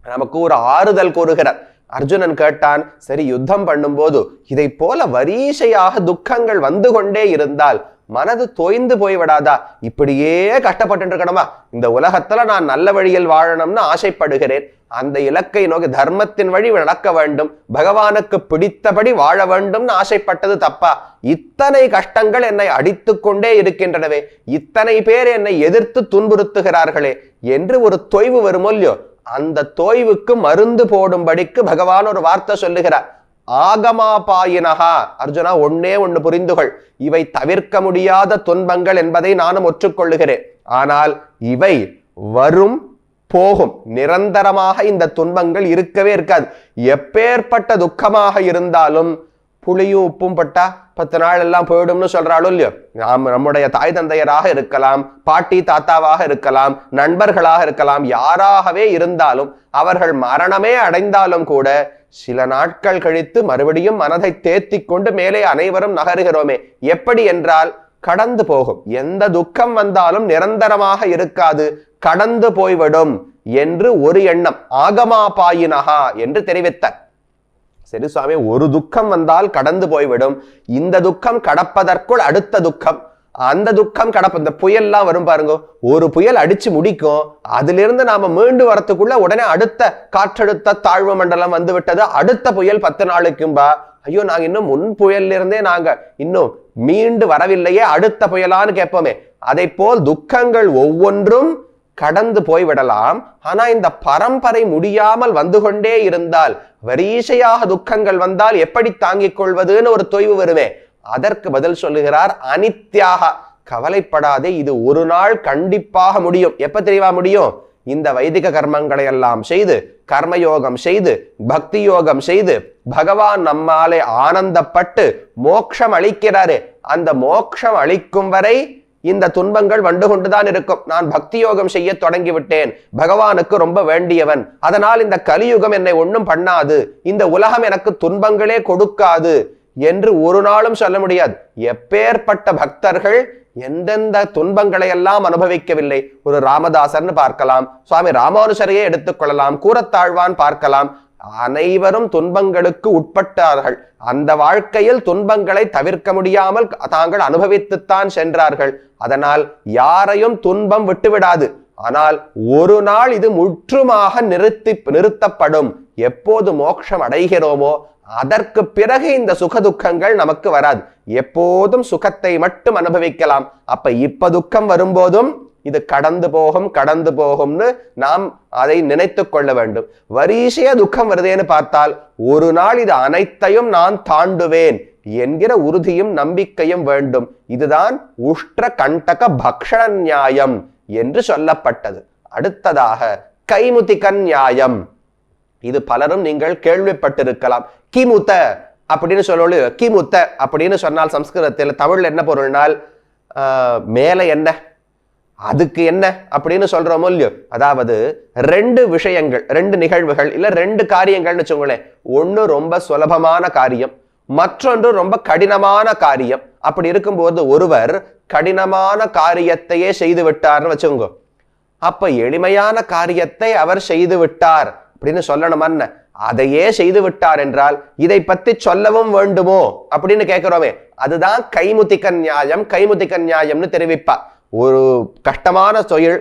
நமக்கு ஒரு ஆறுதல் கூறுகிறார். அர்ஜுனன் கேட்டான், சரி யுத்தம் பண்ணும்போது இதை போல வரிசையாக துக்கங்கள் வந்து கொண்டே இருந்தால் மனது தோய்ந்து போய்விடாதா? இப்படியே கஷ்டப்பட்டு இருக்கணுமா? இந்த உலகத்துல நான் நல்ல வழியில் வாழணும்னு ஆசைப்படுகிறேன். அந்த இலக்கை நோக்கி தர்மத்தின் வழி நடக்க வேண்டும், பகவானுக்கு பிடித்தபடி வாழ வேண்டும்னு ஆசைப்பட்டது தப்பா? இத்தனை கஷ்டங்கள் என்னை அடித்து கொண்டே இருக்கின்றனவே, இத்தனை பேர் என்னை எதிர்த்து துன்புறுத்துகிறார்களே என்று ஒரு தொய்வு வருமோல்லையோ, அந்த தொய்வுக்கு மருந்து போடும்படிக்கு பகவான் ஒரு வார்த்தை சொல்லுகிறார். ஆகமாபாயினஹா. அர்ஜுனா, ஒன்னே ஒன்னு புரிந்துகொள், இவை தவிர்க்க முடியாத துன்பங்கள் என்பதை நானும் ஒற்றுக்கொள்ளுகிறேன். ஆனால் இவை வரும் போகும், நிரந்தரமாக இந்த துன்பங்கள் இருக்கவே இருக்காது. எப்பேற்பட்ட துக்கமாக இருந்தாலும் புளியும் உப்பும் பட்டா 10 நாள் எல்லாம் போயிடும்னு சொல்றாலும் இல்லையோ, நம்முடைய தாய் தந்தையராக இருக்கலாம், பாட்டி தாத்தாவாக இருக்கலாம், நண்பர்களாக இருக்கலாம், யாராகவே இருந்தாலும் அவர்கள் மரணமே அடைந்தாலும் கூட சில நாட்கள் கழித்து மறுபடியும் மனதை தேத்தி கொண்டு மேலே அனைவரும் நகருகிறோமே. எப்படி என்றால் கடந்து போகும். எந்த துக்கம் வந்தாலும் நிரந்தரமாக இருக்காது, கடந்து போய்விடும் என்று ஒரு எண்ணம். ஆகமாபாயினஹா என்று தெரிவித்தார். சரி சுவாமி, ஒரு துக்கம் வந்தால் கடந்து போய்விடும், இந்த துக்கம் கடப்பதற்குள் அடுத்த துக்கம், அந்த துக்கம் கடப்ப, இந்த புயல்லாம் வரும் பாருங்க, ஒரு புயல் அடிச்சு முடிக்கும், அதிலிருந்து நாம மீண்டு வரத்துக்குள்ள உடனே அடுத்த காற்றழுத்த தாழ்வு மண்டலம் வந்து விட்டது, அடுத்த புயல் 10 நாளுக்கும்பா. ஐயோ, நாங்க இன்னும் முன் புயல்ல இருந்தே நாங்க இன்னும் மீண்டு வரவில்லையே, அடுத்த புயலான்னு கேட்போமே. அதை போல் துக்கங்கள் ஒவ்வொன்றும் கடந்து போய்விடலாம். ஆனா இந்த பரம்பரை முடியாமல் வந்து கொண்டே இருந்தால், வரிசையாக துக்கங்கள் வந்தால் எப்படி தாங்கிக் கொள்வதுன்னு ஒரு தொய்வு வருமே. அதற்கு பதில் சொல்லுகிறார், அனித்யாக. கவலைப்படாதே, இது ஒரு நாள் கண்டிப்பாக முடியும். எப்ப தெரியவா முடியும்? இந்த வைதிக கர்மங்களை எல்லாம் செய்து, கர்மயோகம் செய்து, பக்தி யோகம் செய்து, பகவான் நம்மாலே ஆனந்தப்பட்டு மோட்சம் அளிக்கிறாரே, அந்த மோட்சம் அளிக்கும் வரை இந்த துன்பங்கள் வந்து கொண்டுதான் இருக்கும். நான் பக்தி யோகம் செய்ய தொடங்கி விட்டேன், பகவானுக்கு ரொம்ப வேண்டியவன், அதனால் இந்த கலியுகம் என்னை ஒன்றும் பண்ணாது, இந்த உலகம் எனக்கு துன்பங்களே கொடுக்காது என்று ஒரு நாளும் சொல்ல முடியாது. எப்பேற்பட்ட பக்தர்கள் எந்தெந்த துன்பங்களை எல்லாம் அனுபவிக்கவில்லை. ஒரு ராமதாசர்னு பார்க்கலாம், சுவாமி ராமானுஜரையே எடுத்துக்கொள்ளலாம், கூரத்தாழ்வான் பார்க்கலாம். அனைவரும் துன்பங்களுக்கு உட்பட்டார்கள். அந்த வாழ்க்கையில் துன்பங்களை தவிர்க்க முடியாமல் தாங்கள் அனுபவித்துத்தான் சென்றார்கள். அதனால் யாரையும் துன்பம் விட்டுவிடாது. ஆனால் ஒரு நாள் இது முற்றுமாக நிறுத்தப்படும். எப்போது மோட்சம் அடைகிறோமோ அதற்கு பிறகு இந்த சுகதுக்கங்கள் நமக்கு வராது. எப்போதும் சுகத்தை மட்டும் அனுபவிக்கலாம். அப்ப இப்ப துக்கம் வரும்போதும் இது கடந்து போகும்னு நாம் அதை நினைத்து கொள்ள வேண்டும். வரிசையா துக்கம் வருதேன்னு பார்த்தால் ஒரு நாள் இது அனைத்தையும் நான் தாண்டுவேன் என்கிற உறுதியும் நம்பிக்கையும் வேண்டும். இதுதான் உஷ்ட்ர கண்டக பக்ஷண நியாயம் என்று சொல்லப்பட்டது. அடுத்ததாக கைமுதிக நியாயம். இது பலரும் நீங்கள் கேள்விப்பட்டிருக்கலாம். கிமுத்த அப்படின்னு சொல்லி, கிமுத்த அப்படின்னு சொன்னால் சம்ஸ்கிருதத்தில், தமிழ் என்ன பொருள்னால் மேல என்ன அதுக்கு என்ன அப்படின்னு சொல்றோமோ இல்லையோ. அதாவது ரெண்டு விஷயங்கள், ரெண்டு நிகழ்வுகள், இல்ல ரெண்டு காரியங்கள்னு வச்சுக்கோங்களேன். ஒண்ணு ரொம்ப சுலபமான காரியம், மற்றொன்று ரொம்ப கடினமான காரியம். அப்படி இருக்கும்போது ஒருவர் கடினமான காரியத்தையே செய்து விட்டார்னு வச்சுக்கோங்க. அப்ப எளிமையான காரியத்தை அவர் செய்து விட்டார் அப்படின்னு சொல்லணுமான்னு, அதையே செய்து விட்டார் என்றால் இதை பத்தி சொல்லவும் வேண்டுமோ அப்படின்னு கேட்கிறோமே. அதுதான் கைமுதிக நியாயம். கைமுதிக நியாயம்னு தெரிவிப்பா. ஒரு கஷ்டமான தொழில்,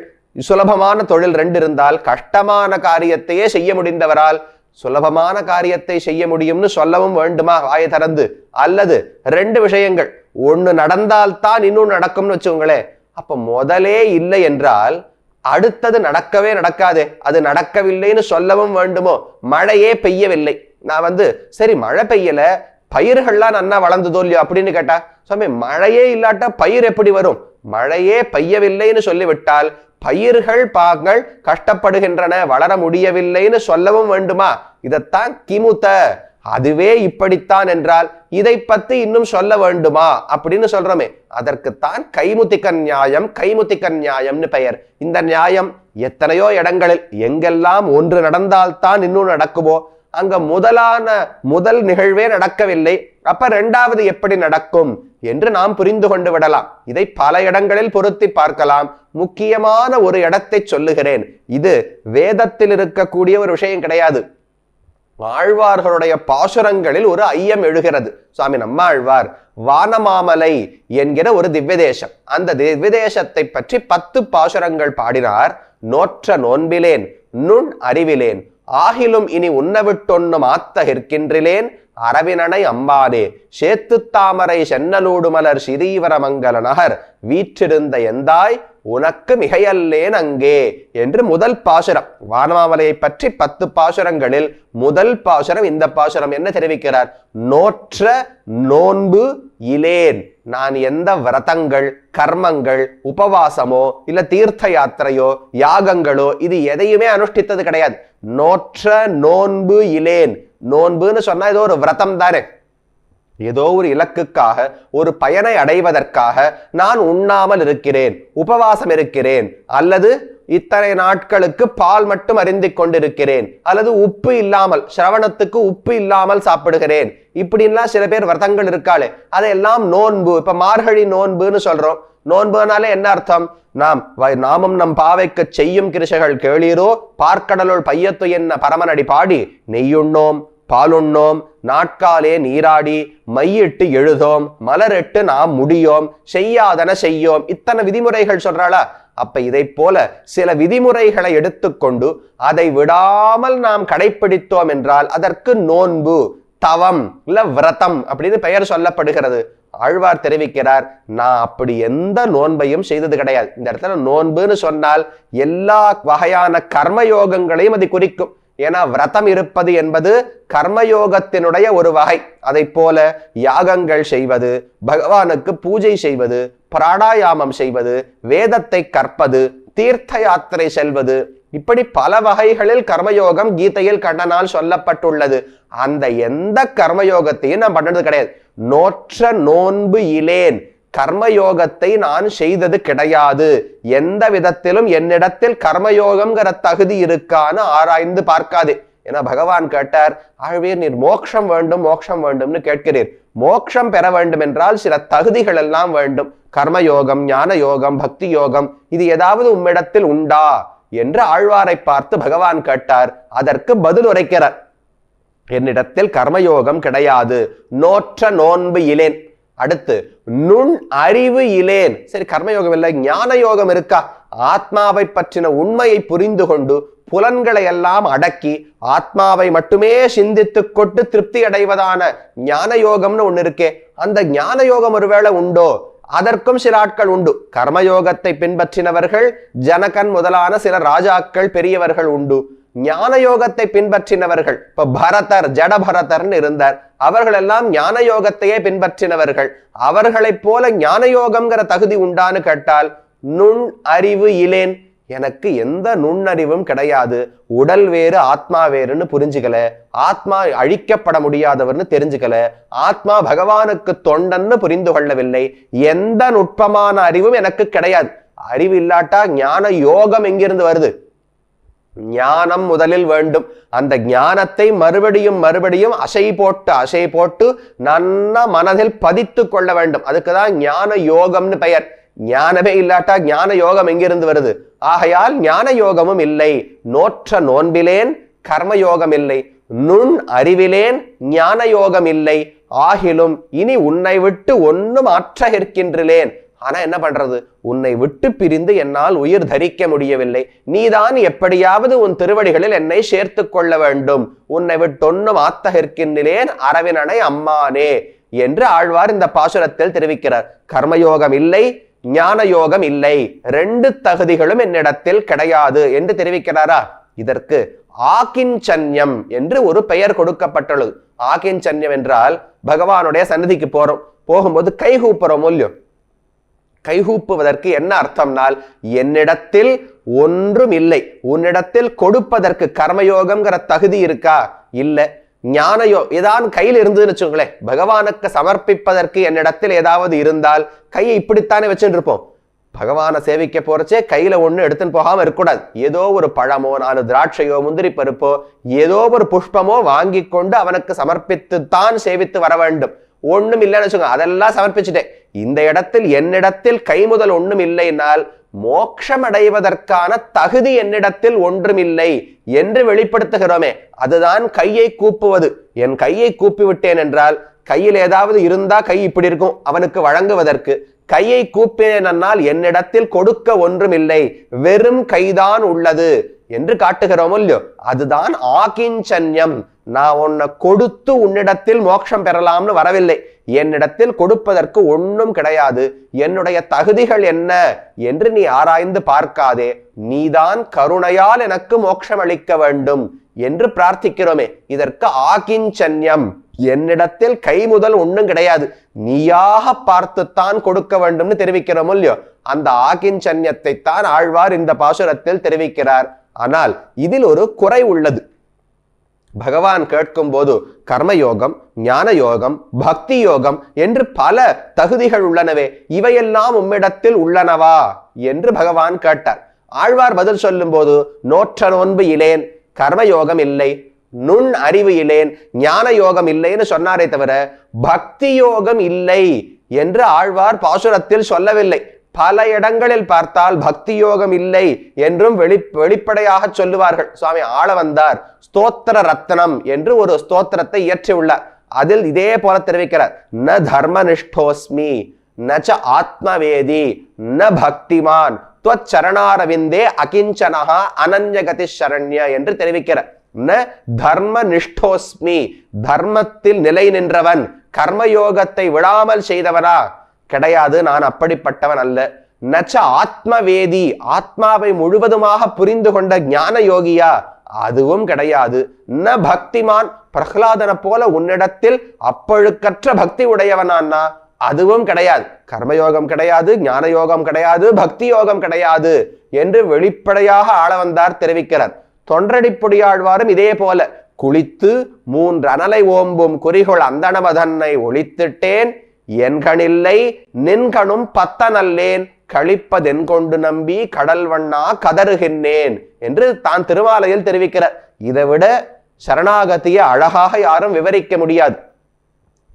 சுலபமான தொழில் ரெண்டு இருந்தால் கஷ்டமான காரியத்தையே செய்ய முடிந்தவரால் சுலபமான காரியத்தை செய்ய முடியும்னு சொல்லவும் வேண்டுமா வாயை திறந்து? அல்லது ரெண்டு விஷயங்கள், ஒண்ணு நடந்தால்தான் இன்னொன்னு நடக்கும்னு வச்சுக்கோங்களேன். அப்ப முதலே இல்லை என்றால் அடுத்தது நடக்கவே நடக்காதே. அது நடக்கவில்லைன்னு சொல்லவும் வேண்டுமோ? மழையே பெய்யவில்லை, நான் சரி மழை பெய்யல, பயிர்கள்லாம் நன்னா வளர்ந்ததோ இல்லையோ அப்படின்னு கேட்டா, சுவாமி மழையே இல்லாட்டா பயிர் எப்படி வரும்? மழையே பெய்யவில்லைன்னு சொல்லிவிட்டால் பயிர்கள் பாங்கள் கஷ்டப்படுகின்றன, வளர முடியவில்லைன்னு சொல்லவும் வேண்டுமா? இதைத்தான் கிமுத்த, அதுவே இப்படித்தான் என்றால் இதை பத்தி இன்னும் சொல்ல வேண்டுமா அப்படின்னு சொல்றோமே. அதற்குத்தான் கைமுதிக நியாயம். கைமுதிக நியாயம்னு பெயர். இந்த நியாயம் எத்தனையோ இடங்களில், எங்கெல்லாம் ஒன்று நடந்தால்தான் இன்னும் நடக்குமோ அங்க முதல் நிகழ்வே நடக்கவில்லை, அப்ப இரண்டாவது எப்படி நடக்கும் என்று நாம் புரிந்து கொண்டு விடலாம். இதை பல இடங்களில் பொருத்தி பார்க்கலாம். முக்கியமான ஒரு இடத்தை சொல்லுகிறேன். இது வேதத்தில் இருக்கக்கூடிய ஒரு விஷயம் கிடையாது. ஆழ்வார்களுடைய பாசுரங்களில் ஒரு ஐயம் எழுகிறது. சுவாமி நம்மாழ்வார் வானமாமலை என்கிற ஒரு திவ்யதேசம், அந்த திவ்யதேசத்தை பற்றி 10 பாசுரங்கள் பாடினார். நோற்ற நோன்பிலேன் நுண் அறிவிலேன், ஆகிலும் இனி உண்ணவிட்டொன்னு மாத்தகிற்கின்றிலேன், அரவினனை அம்பானே சேத்து தாமரை சென்னலூடு மலர் சிறீவரமங்கல நகர் வீற்றிருந்த எந்தாய் உனக்கு மிகையல்லேன் அங்கே என்று முதல் பாசுரம். வானமாமலையை பற்றி 10 பாசுரங்களில் முதல் பாசுரம் இந்த பாசுரம். என்ன தெரிவிக்கிறார்? நோற்ற நோன்பு இலேன், நான் எந்த விரதங்கள், கர்மங்கள், உபவாசமோ இல்ல தீர்த்த யாத்திரையோ யாகங்களோ இது எதையுமே அனுஷ்டித்தது கிடையாது. நோற்ற நோன்பு இலேன். நோன்புன்னு சொன்னா ஏதோ ஒரு விரதம் தானே, ஏதோ ஒரு இலக்குக்காக, ஒரு பயனை அடைவதற்காக நான் உண்ணாமல் இருக்கிறேன், உபவாசம் இருக்கிறேன், அல்லது இத்தனை நாட்களுக்கு பால் மட்டும் அருந்திக் கொண்டிருக்கிறேன், அல்லது உப்பு இல்லாமல், சிரவணத்துக்கு உப்பு இல்லாமல் சாப்பிடுகிறேன், இப்படின்லாம் சில பேர் விரதங்கள் இருக்காளே, அதையெல்லாம் நோன்பு. இப்ப மார்கழி நோன்புன்னு சொல்றோம். நோன்புனாலே என்ன அர்த்தம்? நாமும் நம் பாவைக்கு செய்யும் கிருஷைகள் கேளீரோ, பார்க்கடலுள் பையத்து என்ன பரமனடி பாடி நெய்யுண்ணோம் பாலுண்ணோம் நாட்காலே நீராடி மையிட்டு எழுதோம் மலரிட்டு நாம் முடியோம் செய்யாதன செய்யோம், இத்தனை விதிமுறைகள் சொல்றாளா? அப்ப இதை போல சில விதிமுறைகளை எடுத்துக்கொண்டு அதை விடாமல் நாம் கடைபிடித்தோம் என்றால் அதற்கு நோன்பு, தவம் இல்ல விரதம் அப்படின்னு பெயர் சொல்லப்படுகிறது. ஆழ்வார் தெரிவிக்கிறார், நான் அப்படி எந்த நோன்பையும் செய்தது கிடையாது. இந்த இடத்துல நோன்புன்னு சொன்னால் எல்லா வகையான கர்மயோகங்களையும் அது குறிக்கும். ஏன்னா விரதம் இருப்பது என்பது கர்மயோகத்தினுடைய ஒரு வகை. அதை போல யாகங்கள் செய்வது, பகவானுக்கு பூஜை செய்வது, பிராணாயாமம் செய்வது, வேதத்தை கற்பது, தீர்த்த யாத்திரை செல்வது, இப்படி பல வகைகளில் கர்மயோகம் கீதையில் கண்ணனால் சொல்லப்பட்டுள்ளது. அந்த எந்த கர்மயோகத்தையும் நான் பண்ணது கிடையாது. நோற்ற நோன்பு இலேன், கர்மயோகத்தை நான் செய்தது கிடையாது. எந்த விதத்திலும் என்னிடத்தில் கர்மயோகம்ங்கிற தகுதி இருக்கான்னு ஆராய்ந்து பார்க்காதே. ஏன்னா பகவான் கேட்டார், ஆழ்வீர் நீர் மோட்சம் வேண்டும் மோட்சம் வேண்டும்னு கேட்கிறீர். மோட்சம் பெற வேண்டும் என்றால் சில தகுதிகள் எல்லாம் வேண்டும். கர்மயோகம், ஞான யோகம், பக்தி யோகம், இது ஏதாவது உம்மிடத்தில் உண்டா என்று ஆழ்வாரை பார்த்து பகவான் கேட்டார். அதற்கு பதில் உரைக்கிறார், என்னிடத்தில் கர்மயோகம் கிடையாது. நோற்ற நோன்பு இலேன், அடுத்து நுண் அறிவு இலேன். சரி, கர்மயோகம் இல்லை, ஞான யோகம் இருக்கா? ஆத்மாவை பற்றின உண்மையை புரிந்து கொண்டு புலன்களை எல்லாம் அடக்கி ஆத்மாவை மட்டுமே சிந்தித்து கொண்டு திருப்தி அடைவதான ஞான யோகம்னு ஒண்ணு இருக்கே, அந்த ஞான யோகம் ஒருவேளை உண்டோ? அதற்கும் சில ஆட்கள் உண்டு. கர்மயோகத்தை பின்பற்றினவர்கள் ஜனகன் முதலான சில ராஜாக்கள் பெரியவர்கள் உண்டு. ஞான யோகத்தை பின்பற்றினவர்கள், இப்ப பரதர், ஜட பரதர்னு இருந்தார், அவர்கள் எல்லாம் ஞான யோகத்தையே பின்பற்றினவர்கள். அவர்களைப் போல ஞான யோகம்ங்கிற தகுதி உண்டான்னு கேட்டால் நுண் அறிவு இலேன். எனக்கு எந்த நுண்ணறிவும் கிடையாது, உடல் வேறு ஆத்மா வேறுன்னு புரிஞ்சுக்கல, ஆத்மா அழிக்கப்பட முடியாதவர்னு தெரிஞ்சுக்கல, ஆத்மா பகவானுக்கு தொண்டன்னு புரிந்து கொள்ளவில்லை, எந்த நுட்பமான அறிவும் எனக்கு கிடையாது. அறிவு இல்லாட்டா ஞான யோகம் எங்கிருந்து வருது? ஞானம் முதலில் வேண்டும். அந்த ஞானத்தை மறுபடியும் அசை போட்டு நன்ன மனதில் பதித்து கொள்ள வேண்டும். அதுக்குதான் ஞான யோகம்னு பெயர். ஞானமே இல்லாட்டா ஞான யோகம் எங்கிருந்து வருது? ஆகையால் ஞான யோகமும் இல்லை. நோற்ற நோன்பிலேன் கர்மயோகம் இல்லை, நுண் அறிவிலேன் ஞான யோகம் இல்லை. ஆகிலும் இனி உன்னை விட்டு ஒன்னும் ஆற்றகிற்கின்றேன். ஆனா என்ன பண்றது? உன்னை விட்டு பிரிந்து என்னால் உயிர் தரிக்க முடியவில்லை. நீதான் எப்படியாவது உன் திருவடிகளில் என்னை சேர்த்து கொள்ள வேண்டும். உன்னை விட்டொன்னும் ஆத்தகிற்கின்றேன் அரவினனை அம்மானே என்று ஆழ்வார் இந்த பாசுரத்தில் தெரிவிக்கிறார். கர்மயோகம் இல்லை, ஞான யோகம் இல்லை, ரெண்டு தகுதிகளும் என்னிடத்தில் கிடையாது என்று தெரிவிக்கிறாரா? இதற்கு ஆகிஞ்சன்யம் என்று ஒரு பெயர் கொடுக்கப்பட்டுள்ளது. ஆகிஞ்சன்யம் என்றால் பகவானுடைய சன்னதிக்கு போகும்போது கைகூப்புறோம் இல்லையோ, கைகூப்புவதற்கு என்ன அர்த்தம்னால் என்னிடத்தில் ஒன்றும் இல்லை, உன்னிடத்தில் கொடுப்பதற்கு கர்மயோகம்ங்கிற தகுதி இருக்கா? இல்லை. ஞானயோ ஏதாவது கையில் இருந்ததுன்னு வச்சுங்களேன், பகவானுக்கு சமர்ப்பிப்பதற்கு என்னிடத்தில் ஏதாவது இருந்தால் கையை இப்படித்தானே வச்சுட்டு இருப்போம். பகவானை சேவிக்க போறச்சே கையில ஒண்ணு எடுத்துன்னு போகாம இருக்கக்கூடாது. ஏதோ ஒரு பழமோ 4 திராட்சையோ முந்திரி பருப்போ ஏதோ ஒரு புஷ்பமோ வாங்கி கொண்டு அவனுக்கு சமர்ப்பித்துத்தான் சேவித்து வர வேண்டும். ஒண்ணும் இல்லைன்னு வச்சுக்கோங்க, அதெல்லாம் சமர்ப்பிச்சுட்டேன், இந்த இடத்தில் என்னிடத்தில் கைமுதல் ஒண்ணும் இல்லைனால் மோட்சம் அடைவதற்கான தகுதி என்னிடத்தில் ஒன்றுமில்லை என்று வெளிப்படுத்துகிறோமே, அதுதான் கையை கூப்புவது. என் கையை கூப்பி விட்டேன் என்றால் கையில் ஏதாவது இருந்தா கை இப்படி இருக்கும் அவனுக்கு வழங்குவதற்கு. கையை கூப்பினால் என்னிடத்தில் கொடுக்க ஒன்றுமில்லை, வெறும் கைதான் உள்ளது என்று காட்டுகிறோம் இல்லையோ, அதுதான் ஆகிஞ்சன்யம். நான் உன்னை கொடுத்து உன்னிடத்தில் மோட்சம் பெறலாம்னு வரவில்லை, என்னிடத்தில் கொடுப்பதற்கு ஒன்றும் கிடையாது, என்னுடைய தகுதிகள் என்ன என்று நீ ஆராய்ந்து பார்க்காதே, நீதான் கருணையால் எனக்கு மோட்சம் அளிக்க வேண்டும் என்று பிரார்த்திக்கிறோமே, இதற்கு ஆகிஞ்சன்யம். என்னிடத்தில் கை முதல் ஒன்றும் கிடையாது, நீயாக பார்த்துத்தான் கொடுக்க வேண்டும்னு தெரிவிக்கிறோம் இல்லையோ, அந்த ஆகிஞ்சன்யத்தை தான் ஆழ்வார் இந்த பாசுரத்தில் தெரிவிக்கிறார். ஆனால் இதில் ஒரு குறை உள்ளது. பகவான் கேட்கும் போது கர்மயோகம், ஞான யோகம், பக்தி யோகம் என்று பல தகுதிகள் உள்ளனவே, இவையெல்லாம் உம்மிடத்தில் உள்ளனவா என்று பகவான் கேட்டார். ஆழ்வார் பதில் சொல்லும் போது நோற்ற நோன்பு இலேன், கர்மயோகம் இல்லை, நுண் அறிவு இலேன், ஞான யோகம் இல்லைன்னு சொன்னாரே தவிர பக்தி யோகம் இல்லை என்று ஆழ்வார் பாசுரத்தில் சொல்லவில்லை. பல இடங்களில் பார்த்தால் பக்தி யோகம் இல்லை என்றும் வெளிப்படையாக சொல்லுவார்கள். சுவாமி ஆளவந்தார் ஸ்தோத்திர ரத்னம் என்று ஒரு ஸ்தோத்திரத்தை இயற்றியுள்ளார். அதில் இதே போல தெரிவிக்கிறார், ந தர்மனிஷ்டோஸ்மி நச்ச ஆத்மவேதி ந பக்திமான் துவச்சரணாரவிந்தே அகிஞ்சனஹா அனன்யகதி சரண்ய என்று தெரிவிக்கிறார். ந தர்மனிஷ்டோஸ்மி, தர்மத்தில் நிலை நின்றவன், கர்மயோகத்தை விடாமல் செய்தவனா கிடையாது, நான் அப்படிப்பட்டவன் அல்ல. நச்ச ஆத்மவேதி, ஆத்மாவை முழுவதுமாக புரிந்து கொண்ட ஞான யோகியா, அதுவும் கிடையாது. ந பக்திமான், பிரகலாதனை போல உன்னிடத்தில் அப்பழுக்கற்ற பக்தி உடையவனான்னா அதுவும் கிடையாது. கர்மயோகம் கிடையாது, ஞான யோகம் கிடையாது, பக்தி யோகம் கிடையாது என்று வெளிப்படையாக ஆளவந்தார் தெரிவிக்கிறார். தொன்றடிப்பொடியாழ்வாரும் இதே போல குளித்து 3 அனலை ஓம்பும் குறிகொள் அந்தணமதன்னை ஒளித்திட்டேன், என்கணில்லை நின்கணும் பத்தனல்லேன், கழிப்பதென் கொண்டு நம்பி கடல் வண்ணா கதறுகின்றேன் என்று தான் திருமாலையில் தெரிவிக்கிறார். இதை விட சரணாகதியை அழகாக யாரும் விவரிக்க முடியாது.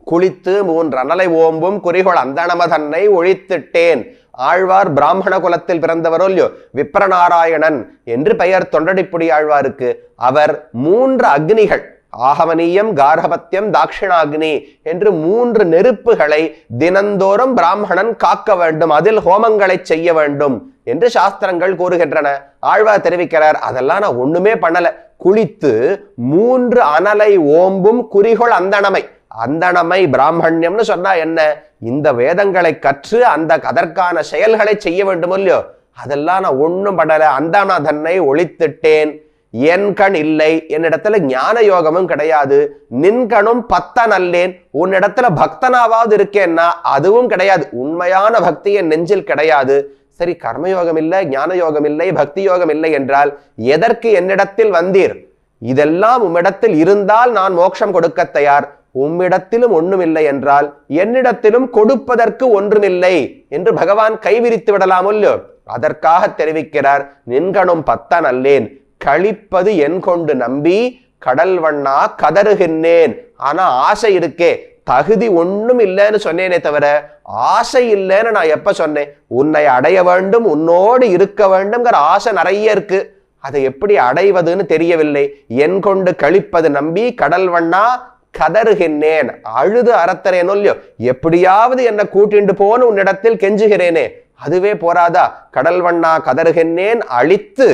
குளித்து 3 அனலை ஓம்பும் குறிகொள் அந்தணமதன்னை ஒழித்திட்டேன். ஆழ்வார் பிராமண குலத்தில் பிறந்தவரோ இல்லையோ, விப்ரநாராயணன் என்று பெயர் தொண்டடிப்புடி ஆழ்வாருக்கு. அவர் 3 அக்னிகள், ஆகமனியம், கார்ஹபத்தியம், தாட்சிணாக்னி என்று 3 நெருப்புகளை தினந்தோறும் பிராமணன் காக்க வேண்டும், அதில் ஹோமங்களை செய்ய வேண்டும் என்று சாஸ்திரங்கள் கூறுகின்றன. ஆழ்வார் தெரிவிக்கிறார், அதெல்லாம் நான் ஒண்ணுமே பண்ணல. குளித்து 3 அனலை ஓம்பும் குறிகோள் அந்தணமை. அந்தணமை பிராமணியம்னு சொன்னா என்ன? இந்த வேதங்களை கற்று அதற்கான செயல்களை செய்ய வேண்டும் இல்லையோ, அதெல்லாம் நான் ஒண்ணும் பண்ணல. அந்தண தன்னை ஒழித்துட்டேன். என் கண் இல்லை, என்னிடத்துல ஞான யோகமும் கிடையாது. நின்கணும் பத்தன் அல்லேன், உன்னிடத்துல பக்தனாவது இருக்கேன்னா அதுவும் கிடையாது. உண்மையான பக்தி என் நெஞ்சில் கிடையாது. சரி, கர்மயோகம் இல்லை, ஞான யோகம் இல்லை, பக்தி யோகம் இல்லை என்றால் எதற்கு என்னிடத்தில் வந்தீர்? இதெல்லாம் உம்மிடத்தில் இருந்தால் நான் மோட்சம் கொடுக்க தயார். உம்மிடத்திலும் ஒண்ணுமில்லை என்றால் என்னிடத்திலும் கொடுப்பதற்கு ஒன்றுமில்லை என்று பகவான் கைவிரித்து விடலாம் இல்லையோ. அதற்காக தெரிவிக்கிறார், நின்கணும் பத்தன் அல்லேன், கழிப்பது என் கொண்டு நம்பி கடல் வண்ணா கதறுகின்றேன். ஆனா ஆசை இருக்கே, தகுதி ஒண்ணும் இல்லைன்னு சொன்னேனே தவிர ஆசை இல்லைன்னு நான் எப்ப சொன்னேன்? உன்னை அடைய வேண்டும், உன்னோடு இருக்க வேண்டும்ங்கிற ஆசை நிறைய இருக்கு. அதை எப்படி அடைவதுன்னு தெரியவில்லை. என் கொண்டு கழிப்பது நம்பி கடல் வண்ணா கதறுகின்றேன். அழுது அறத்தரேனோ இல்லையோ, எப்படியாவது என்ன கூட்டிண்டு போன்னு உன்னிடத்தில் கெஞ்சுகிறேனே, அதுவே போராதா? கடல் வண்ணா கதறுகின்றேன், அழித்து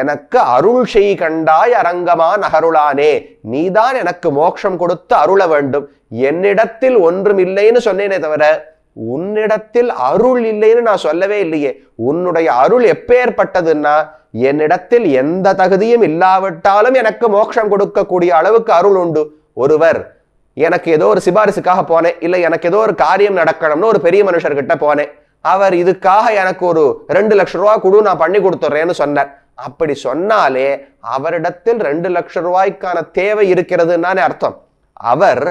எனக்கு அருள் செய் கண்டாய் அரங்கமா நகருளானே. நீதான் எனக்கு மோட்சம் கொடுத்து அருள வேண்டும். என்னிடத்தில் ஒன்றும் இல்லைன்னு சொன்னேனே தவிர உன்னிடத்தில் அருள் இல்லைன்னு நான் சொல்லவே இல்லையே. உன்னுடைய அருள் எப்பேற்பட்டதுன்னா, என்னிடத்தில் எந்த தகுதியும் இல்லாவிட்டாலும் எனக்கு மோட்சம் கொடுக்கக்கூடிய அளவுக்கு அருள் உண்டு. ஒருவர் எனக்கு ஏதோ ஒரு சிபாரிசுக்காக போனேன், இல்லை எனக்கு ஏதோ ஒரு காரியம் நடக்கணும்னு ஒரு பெரிய மனுஷர்கிட்ட போனேன். அவர் இதுக்காக எனக்கு ஒரு 2 லட்சம் ரூபாய் கொடு, நான் பண்ணி கொடுத்துட்றேன்னு சொன்னார். அப்படி சொன்னாலே அவரிடத்தில் 2 லட்சம் ரூபாய்க்கான தேவை இருக்கிறதுன்னு அர்த்தம். அவர்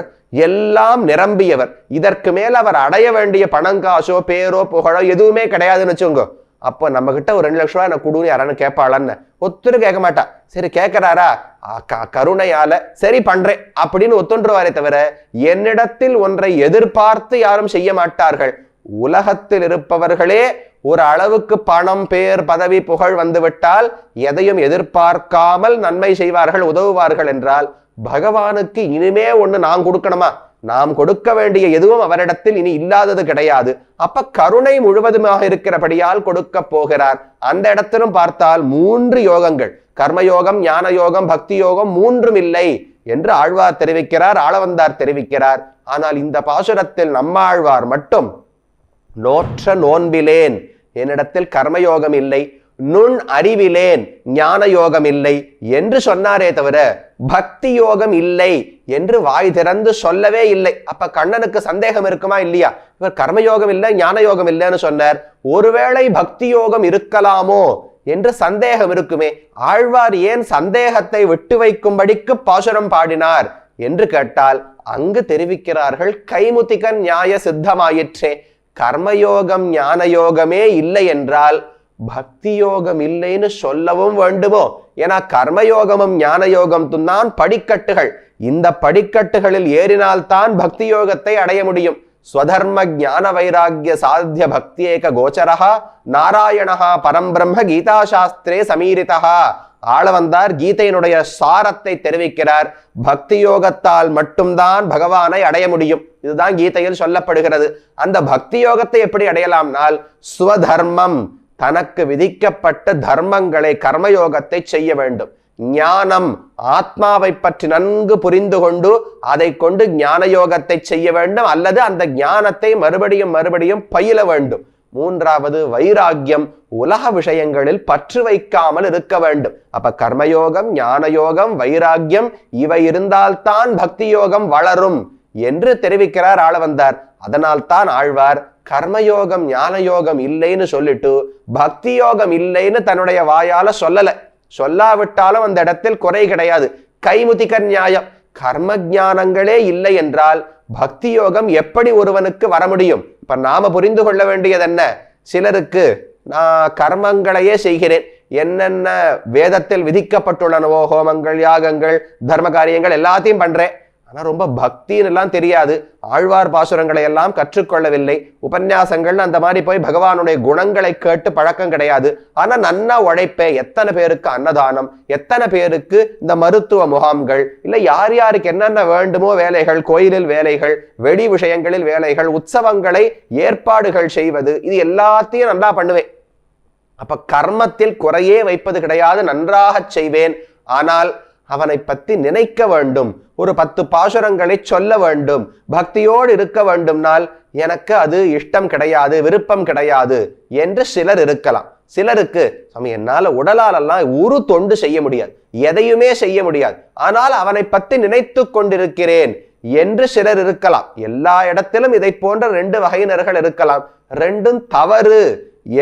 எல்லாம் நிரம்பியவர். இதற்கு மேல் அவர் அடைய வேண்டிய பணங்காசோ பேரோ புகழோ எதுவுமே கிடையாதுன்னு வச்சுக்கோங்க. அப்போ நம்ம கிட்ட ஒரு 2 லட்சம் ரூபாய் எனக்கு கொடுன்னு யாரானு கேட்பாளன்னு ஒத்துரு கேட்க மாட்டா. சரி கேட்கிறாரா, கருணையால சரி பண்றேன் அப்படின்னு ஒத்துன்றுவாரே தவிர என்னிடத்தில் ஒன்றை எதிர்பார்த்து யாரும் செய்ய மாட்டார்கள். உலகத்தில் இருப்பவர்களே ஒரு அளவுக்கு பணம், பேர், பதவி, புகழ் வந்துவிட்டால் எதையும் எதிர்பார்க்காமல் நன்மை செய்வார்கள், உதவுவார்கள் என்றால் பகவானுக்கு இனிமே ஒண்ணு நாம் கொடுக்கணுமா? நாம் கொடுக்க வேண்டிய எதுவும் அவரிடத்தில் இனி இல்லாதது கிடையாது. அப்ப கருணை முழுவதுமாக இருக்கிறபடியால் கொடுக்க போகிறார். அந்த இடத்திலும் பார்த்தால் 3 யோகங்கள், கர்மயோகம், ஞான யோகம், பக்தி யோகம் 3ம் இல்லை என்று ஆழ்வார் தெரிவிக்கிறார், ஆளவந்தார் தெரிவிக்கிறார். ஆனால் இந்த பாசுரத்தில் நம்மாழ்வார் மட்டும் நோற்ற நோன்பிலேன், என்னிடத்தில் கர்மயோகம் இல்லை, நுண் அறிவிலேன், ஞான யோகம் இல்லை என்று சொன்னாரே தவிர பக்தி யோகம் இல்லை என்று வாய் திறந்து சொல்லவே இல்லை. அப்ப கண்ணனுக்கு சந்தேகம் இருக்குமா இல்லையா? இவர் கர்மயோகம் இல்லை, ஞான யோகம் இல்லைன்னு சொன்னார், ஒருவேளை பக்தி யோகம் இருக்கலாமோ என்று சந்தேகம் இருக்குமே. ஆழ்வார் ஏன் சந்தேகத்தை விட்டு வைக்கும்படிக்கு பாசுரம் பாடினார் என்று கேட்டால் அங்கு தெரிவிக்கிறார்கள், கைமுத்திகன் நியாய சித்தமாயிற்றே. கர்மயோகம் ஞான யோகமே இல்லை என்றால் பக்தி யோகம் இல்லைன்னு சொல்லவும் வேண்டுமோ? ஏன்னா கர்மயோகமும் ஞான யோகம் தான் படிக்கட்டுகள். இந்த படிக்கட்டுகளில் ஏறினால்தான் பக்தி யோகத்தை அடைய முடியும். ஸ்வதர்ம ஞான வைராகிய சாத்திய பக்தியேக கோச்சரஹா நாராயணஹா பரம்பிரம்ம கீதா சாஸ்திரே சமீரிதஹா. ஆளவந்தார் கீதையினுடைய சாரத்தை தெரிவிக்கிறார். பக்தி யோகத்தால் மட்டும்தான் பகவானை அடைய முடியும். இதுதான் கீதையில் சொல்லப்படுகிறது. அந்த பக்தி யோகத்தை எப்படி அடையலாம்னால், ஸ்வதர்மம், தனக்கு விதிக்கப்பட்ட தர்மங்களை, கர்மயோகத்தை செய்ய வேண்டும். ஞானம், ஆத்மாவை பற்றி நன்கு புரிந்து கொண்டு அதை கொண்டு ஞான யோகத்தை செய்ய வேண்டும், அல்லது அந்த ஞானத்தை மறுபடியும் மறுபடியும் பயில வேண்டும். 3வது வைராக்கியம், உலக விஷயங்களில் பற்று வைக்காமல் இருக்க வேண்டும். அப்ப கர்மயோகம், ஞான யோகம், வைராக்கியம் இவை இருந்தால்தான் பக்தி யோகம் வளரும் என்று தெரிவிக்கிறார் ஆளவந்தார். அதனால் தான் ஆழ்வார் கர்மயோகம் ஞான யோகம் இல்லைன்னு சொல்லிட்டு பக்தி யோகம் இல்லைன்னு தன்னுடைய வாயால சொல்லல. சொல்லாவிட்டாலும் அந்த இடத்தில் குறை கிடையாது. கைமுத்திக நியாயம். கர்ம ஞானங்களே இல்லை என்றால் பக்தி யோகம் எப்படி ஒருவனுக்கு வர முடியும்? இப்ப நாம புரிந்து கொள்ள வேண்டியது என்ன? சிலருக்கு நான் கர்மங்களையே செய்கிறேன், என்னென்ன வேதத்தில் விதிக்கப்பட்டுள்ளனவோ ஹோமங்கள், யாகங்கள், தர்ம காரியங்கள் எல்லாத்தையும் பண்றேன், ஆனா ரொம்ப பக்தின்னு எல்லாம் தெரியாது, ஆழ்வார் பாசுரங்களை எல்லாம் கற்றுக்கொள்ளவில்லை, உபன்யாசங்கள் அந்த மாதிரி போய் பகவானுடைய குணங்களை கேட்டு பழக்கம் கிடையாது. ஆனா நன்னா உழைப்பேன், எத்தனை பேருக்கு அன்னதானம், எத்தனை பேருக்கு இந்த மருத்துவ முகாம்கள், இல்ல யார் யாருக்கு என்னென்ன வேண்டுமோ வேலைகள், கோயிலில் வேலைகள், வெடி விஷயங்களில் வேலைகள், உற்சவங்களை ஏற்பாடுகள் செய்வது, இது எல்லாத்தையும் நல்லா பண்ணுவேன். அப்ப கர்மத்தில் குறையே வைப்பது கிடையாது, நன்றாக செய்வேன். ஆனால் அவனை பத்தி நினைக்க வேண்டும், ஒரு 10 பாசுரங்களை சொல்ல வேண்டும், பக்தியோடு இருக்க வேண்டும்னால் எனக்கு அது இஷ்டம் கிடையாது, விருப்பம் கிடையாது என்று சிலர் இருக்கலாம். சிலருக்கு சாமி என்னால உடலாலெல்லாம் ஒரு தொண்டு செய்ய முடியாது, எதையுமே செய்ய முடியாது, ஆனால் அவனை பத்தி நினைத்து கொண்டிருக்கிறேன் என்று சிலர் இருக்கலாம். எல்லா இடத்திலும் இதை போன்ற 2 வகையினர்கள் இருக்கலாம். ரெண்டும் தவறு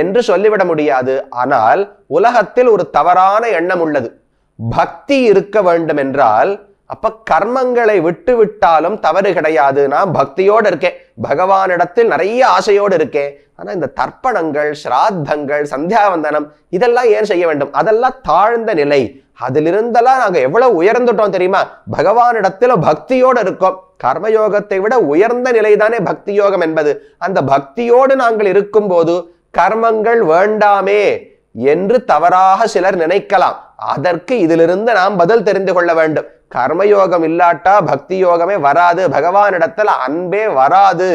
என்று சொல்லிவிட முடியாது. ஆனால் உலகத்தில் ஒரு தவறான எண்ணம் உள்ளது. பக்தி இருக்க வேண்டும் என்றால் அப்ப கர்மங்களை விட்டு விட்டாலும் தவறு கிடையாது, நான் பக்தியோடு இருக்கேன், பகவானிடத்தில் நிறைய ஆசையோடு இருக்கேன், ஆனா இந்த தர்ப்பணங்கள், ஸ்ராத்தங்கள், சந்தியாவந்தனம் இதெல்லாம் ஏன் செய்ய வேண்டும்? அதெல்லாம் தாழ்ந்த நிலை. அதிலிருந்தெல்லாம் நாங்க எவ்வளவு உயர்ந்துட்டோம் தெரியுமா? பகவானிடத்துல பக்தியோடு இருக்கோம். கர்மயோகத்தை விட உயர்ந்த நிலைதானே பக்தி யோகம் என்பது. அந்த பக்தியோடு நாங்கள் இருக்கும் போது கர்மங்கள் வேண்டாமே என்று தவறாக சிலர் நினைக்கலாம். அதற்கு இதிலிருந்து நாம் பதில் தெரிந்து கொள்ள வேண்டும். கர்மயோகம் இல்லாட்டா பக்தி யோகமே வராது, பகவானிடத்துல அன்பே வராது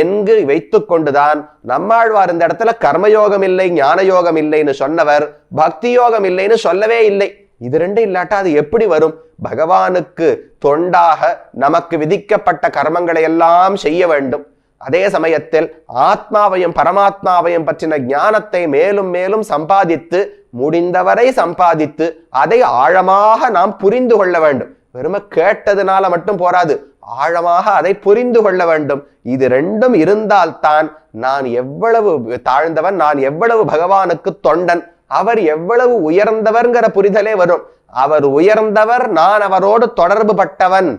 என்று வைத்து கொண்டுதான் நம்மாழ்வார் இந்த இடத்துல கர்மயோகம் இல்லை, ஞான யோகம் இல்லைன்னு சொன்னவர் பக்தி யோகம் இல்லைன்னு சொல்லவே இல்லை. இது 2 இல்லாட்டா அது எப்படி வரும்? பகவானுக்கு தொண்டாக நமக்கு விதிக்கப்பட்ட கர்மங்களை எல்லாம் செய்ய வேண்டும். அதே சமயத்தில் ஆத்மாவையும் பரமாத்மாவையும் பற்றின ஞானத்தை மேலும் மேலும் சம்பாதித்து, முடிந்தவரை சம்பாதித்து, அதை ஆழமாக நாம் புரிந்து கொள்ள வேண்டும். வெறும கேட்டதுனால மட்டும் போராது, ஆழமாக அதை புரிந்து கொள்ள வேண்டும். இது 2ம் இருந்தால்தான் நான் எவ்வளவு தாழ்ந்தவன், நான் எவ்வளவு பகவானுக்கு தொண்டன், அவர் எவ்வளவு உயர்ந்தவர்ங்கிற புரிதலே வரும். அவர் உயர்ந்தவர், நான் அவரோடு தொடர்பு பட்டவன்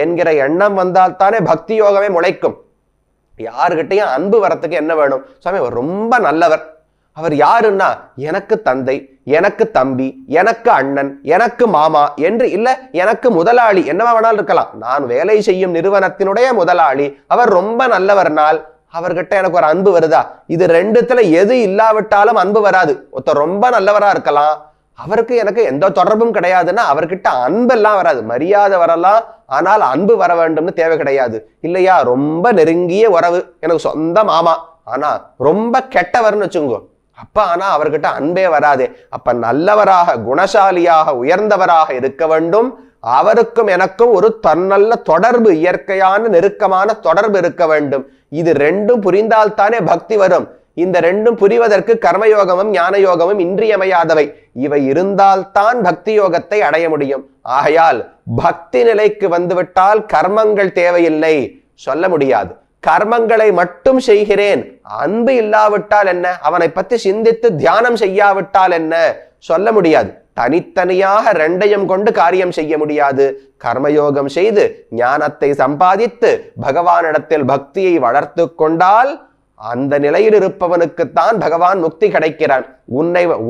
என்கிற எண்ணம் வந்தால்தானே பக்தி யோகமே முளைக்கும். யாருகிட்டையும் அன்பு வரத்துக்கு என்ன வேணும்? சுவாமி அவர் ரொம்ப நல்லவர், அவர் யாருன்னா எனக்கு தந்தை, எனக்கு தம்பி, எனக்கு அண்ணன், எனக்கு மாமா என்று இல்ல, எனக்கு முதலாளி, என்னவா வேணாலும் இருக்கலாம், நான் வேலை செய்யும் நிறுவனத்தினுடைய முதலாளி, அவர் ரொம்ப நல்லவர்னால் அவர்கிட்ட எனக்கு ஒரு அன்பு வருதா? இது 2த்துல எது இல்லாவிட்டாலும் அன்பு வராது. ஒருத்தர் ரொம்ப நல்லவரா இருக்கலாம், அவருக்கு எனக்கு எந்த தொடர்பும் கிடையாதுன்னா அவர்கிட்ட அன்பெல்லாம் வராது, மரியாதை வரலாம், ஆனால் அன்பு வர வேண்டும்னு தேவை கிடையாது இல்லையா? ரொம்ப நெருங்கிய உறவு, எனக்கு சொந்த மாமா, ஆனா ரொம்ப கெட்டவர்னு வச்சுங்கோ, அப்ப ஆனா அவர்கிட்ட அன்பே வராதே. அப்ப நல்லவராக, குணசாலியாக, உயர்ந்தவராக இருக்க வேண்டும். அவருக்கும் எனக்கும் ஒரு தன்னல்ல தொடர்பு, இயற்கையான நெருக்கமான தொடர்பு இருக்க வேண்டும். இது 2ம் புரிந்தால்தானே பக்தி வரும். இந்த 2ம் புரிவதற்கு கர்மயோகமும் ஞான யோகமும் இன்றியமையாதவை. இவை இருந்தால்தான் பக்தி யோகத்தை அடைய முடியும். ஆகையால் பக்தி நிலைக்கு வந்துவிட்டால் கர்மங்கள் தேவையில்லை சொல்ல முடியாது. கர்மங்களை மட்டும் செய்கிறேன், அன்பு இல்லாவிட்டால் என்ன, அவனை பற்றி சிந்தித்து தியானம் செய்யாவிட்டால் என்ன சொல்ல முடியாது. தனித்தனியாக 2ஐயும் கொண்டு காரியம் செய்ய முடியாது. கர்மயோகம் செய்து ஞானத்தை சம்பாதித்து பகவானிடத்தில் பக்தியை வளர்த்து கொண்டால் அந்த நிலையில் இருப்பவனுக்குத்தான் பகவான் முக்தி கிடைக்கிறான்.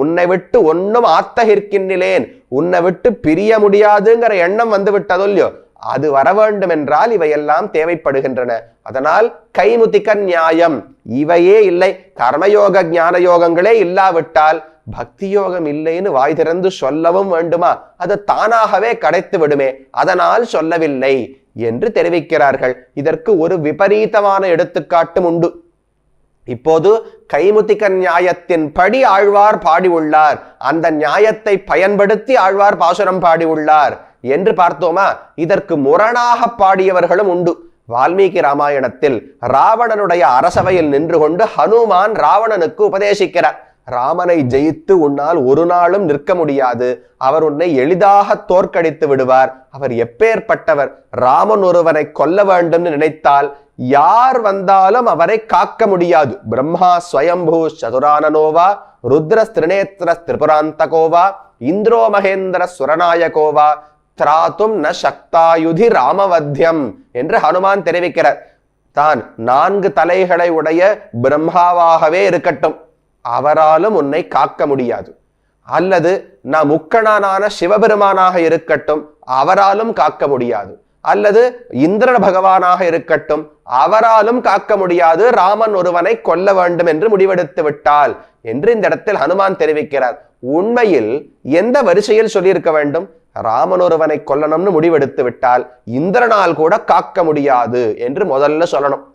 உன்னை விட்டு ஒன்னும் ஆத்தகிற்கின்றேன், உன்னை விட்டு பிரிய முடியாதுங்கிற எண்ணம் வந்து விட்டதோ இல்லையோ, அது வர வேண்டும் என்றால் இவையெல்லாம் தேவைப்படுகின்றன. அதனால் கைமுத்திக நியாயம் இவையே இல்லை. கர்மயோக ஞான யோகங்களே இல்லாவிட்டால் பக்தி யோகம் இல்லைன்னு வாய் திறந்து சொல்லவும் வேண்டுமா? அது தானாகவே கிடைத்து விடுமே, அதனால் சொல்லவில்லை என்று தெரிவிக்கிறார்கள். இதற்கு ஒரு விபரீதமான எடுத்துக்காட்டும் உண்டு. இப்போது கைமுத்திக நியாயத்தின் படி ஆழ்வார் பாடி உள்ளார், அந்த நியாயத்தை பயன்படுத்தி ஆழ்வார் பாசுரம் பாடி உள்ளார் என்று பார்த்தோமா? இதற்கு முரணாக பாடியவர்களும் உண்டு. வால்மீகி ராமாயணத்தில் ராவணனுடைய அரசவையில் நின்று கொண்டு ஹனுமான் ராவணனுக்கு உபதேசிக்கிறார். ராமனை ஜெயித்து உன்னால் ஒரு நாளும் நிற்க முடியாது, அவர் உன்னை எளிதாக தோற்கடித்து விடுவார், அவர் எப்பேற்பட்டவர், ராமன் ஒருவனை கொல்ல வேண்டும் நினைத்தால் யார் வந்தாலும் அவரை காக்க முடியாது. பிரம்மா ஸ்வயம்பூ சதுரானனோவா, ருத்ர திரிநேத்திர திரிபுராந்தகோவா, இந்திரோ மகேந்திர சுரநாயகோவா, திராத்தும் ந சக்தாயுதி ராமவத்தியம் என்று ஹனுமான் தெரிவிக்கிறார். தான் 4 தலைகளை உடைய பிரம்மாவாகவே இருக்கட்டும், அவராலும் உன்னை காக்க முடியாது. அல்லது நான் முக்கணனான சிவபெருமானாக இருக்கட்டும், அவராலும் காக்க முடியாது. அல்லது இந்திர பகவானாக இருக்கட்டும், அவராலும் காக்க முடியாது, ராமன் ஒருவனை கொல்ல வேண்டும் என்று முடிவெடுத்து விட்டால் என்று இந்த இடத்தில் ஹனுமான் தெரிவிக்கிறார். உண்மையில் எந்த வரிசையில் சொல்லியிருக்க வேண்டும்? ராமன் ஒருவனை கொல்லணும்னு முடிவெடுத்து விட்டால் இந்திரனால் கூட காக்க முடியாது என்று முதல்ல சொல்லணும்.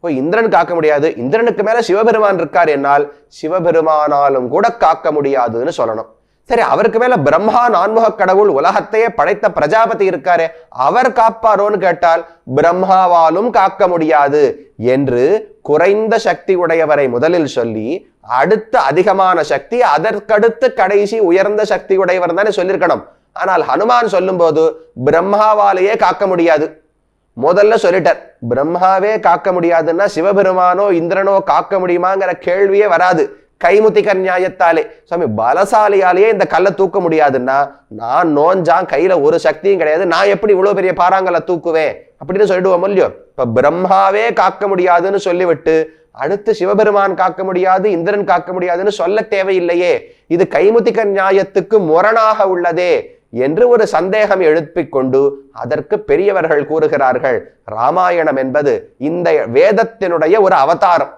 இந்திரன் காக்க முடியாது, இந்திரனுக்கு மேல சிவபெருமான் இருக்கார் என்னால் சிவபெருமானாலும் கூட காக்க முடியாதுன்னு சொல்லணும். சரி, அவருக்கு மேல பிரம்மா நான்முக கடவுள் உலகத்தையே படைத்த பிரஜாபதி இருக்காரே, அவர் காப்பாரோன்னு கேட்டால் பிரம்மாவாலும் காக்க முடியாது என்று குறைந்த சக்தி உடையவரை முதலில் சொல்லி அடுத்த அதிகமான சக்தி, அதற்கடுத்து கடைசி உயர்ந்த சக்தி உடையவர் தானே சொல்லியிருக்கணும். ஆனால் ஹனுமான் சொல்லும் போது பிரம்மாவாலேயே காக்க முடியாது முதல்ல சொல்லிட்டார். பிரம்மாவே காக்க முடியாதுன்னா சிவபெருமானோ இந்திரனோ காக்க முடியுமாங்கிற கேள்வியே வராது. கைமுத்திக நியாயத்தாலே சுவாமி பலசாலியாலேயே இந்த கல்லை தூக்க முடியாதுன்னா நான் நோஞ்சான், கையில ஒரு சக்தியும் கிடையாது, நான் எப்படி இவ்வளவு பெரிய பாறாங்கல்லை தூக்குவேன் அப்படின்னு சொல்லிடுவோம் இல்லையோ. இப்ப பிரம்மாவே காக்க முடியாதுன்னு சொல்லிவிட்டு அடுத்து சிவபெருமான் காக்க முடியாது, இந்திரன் காக்க முடியாதுன்னு சொல்ல தேவையில்லையே, இது கைமுத்திக நியாயத்துக்கு முரணாக உள்ளதே என்று ஒரு சந்தேகம் எழுப்பிக் கொண்டு அதற்கு பெரியவர்கள் கூறுகிறார்கள், ராமாயணம் என்பது இந்த வேதத்தினுடைய ஒரு அவதாரம்.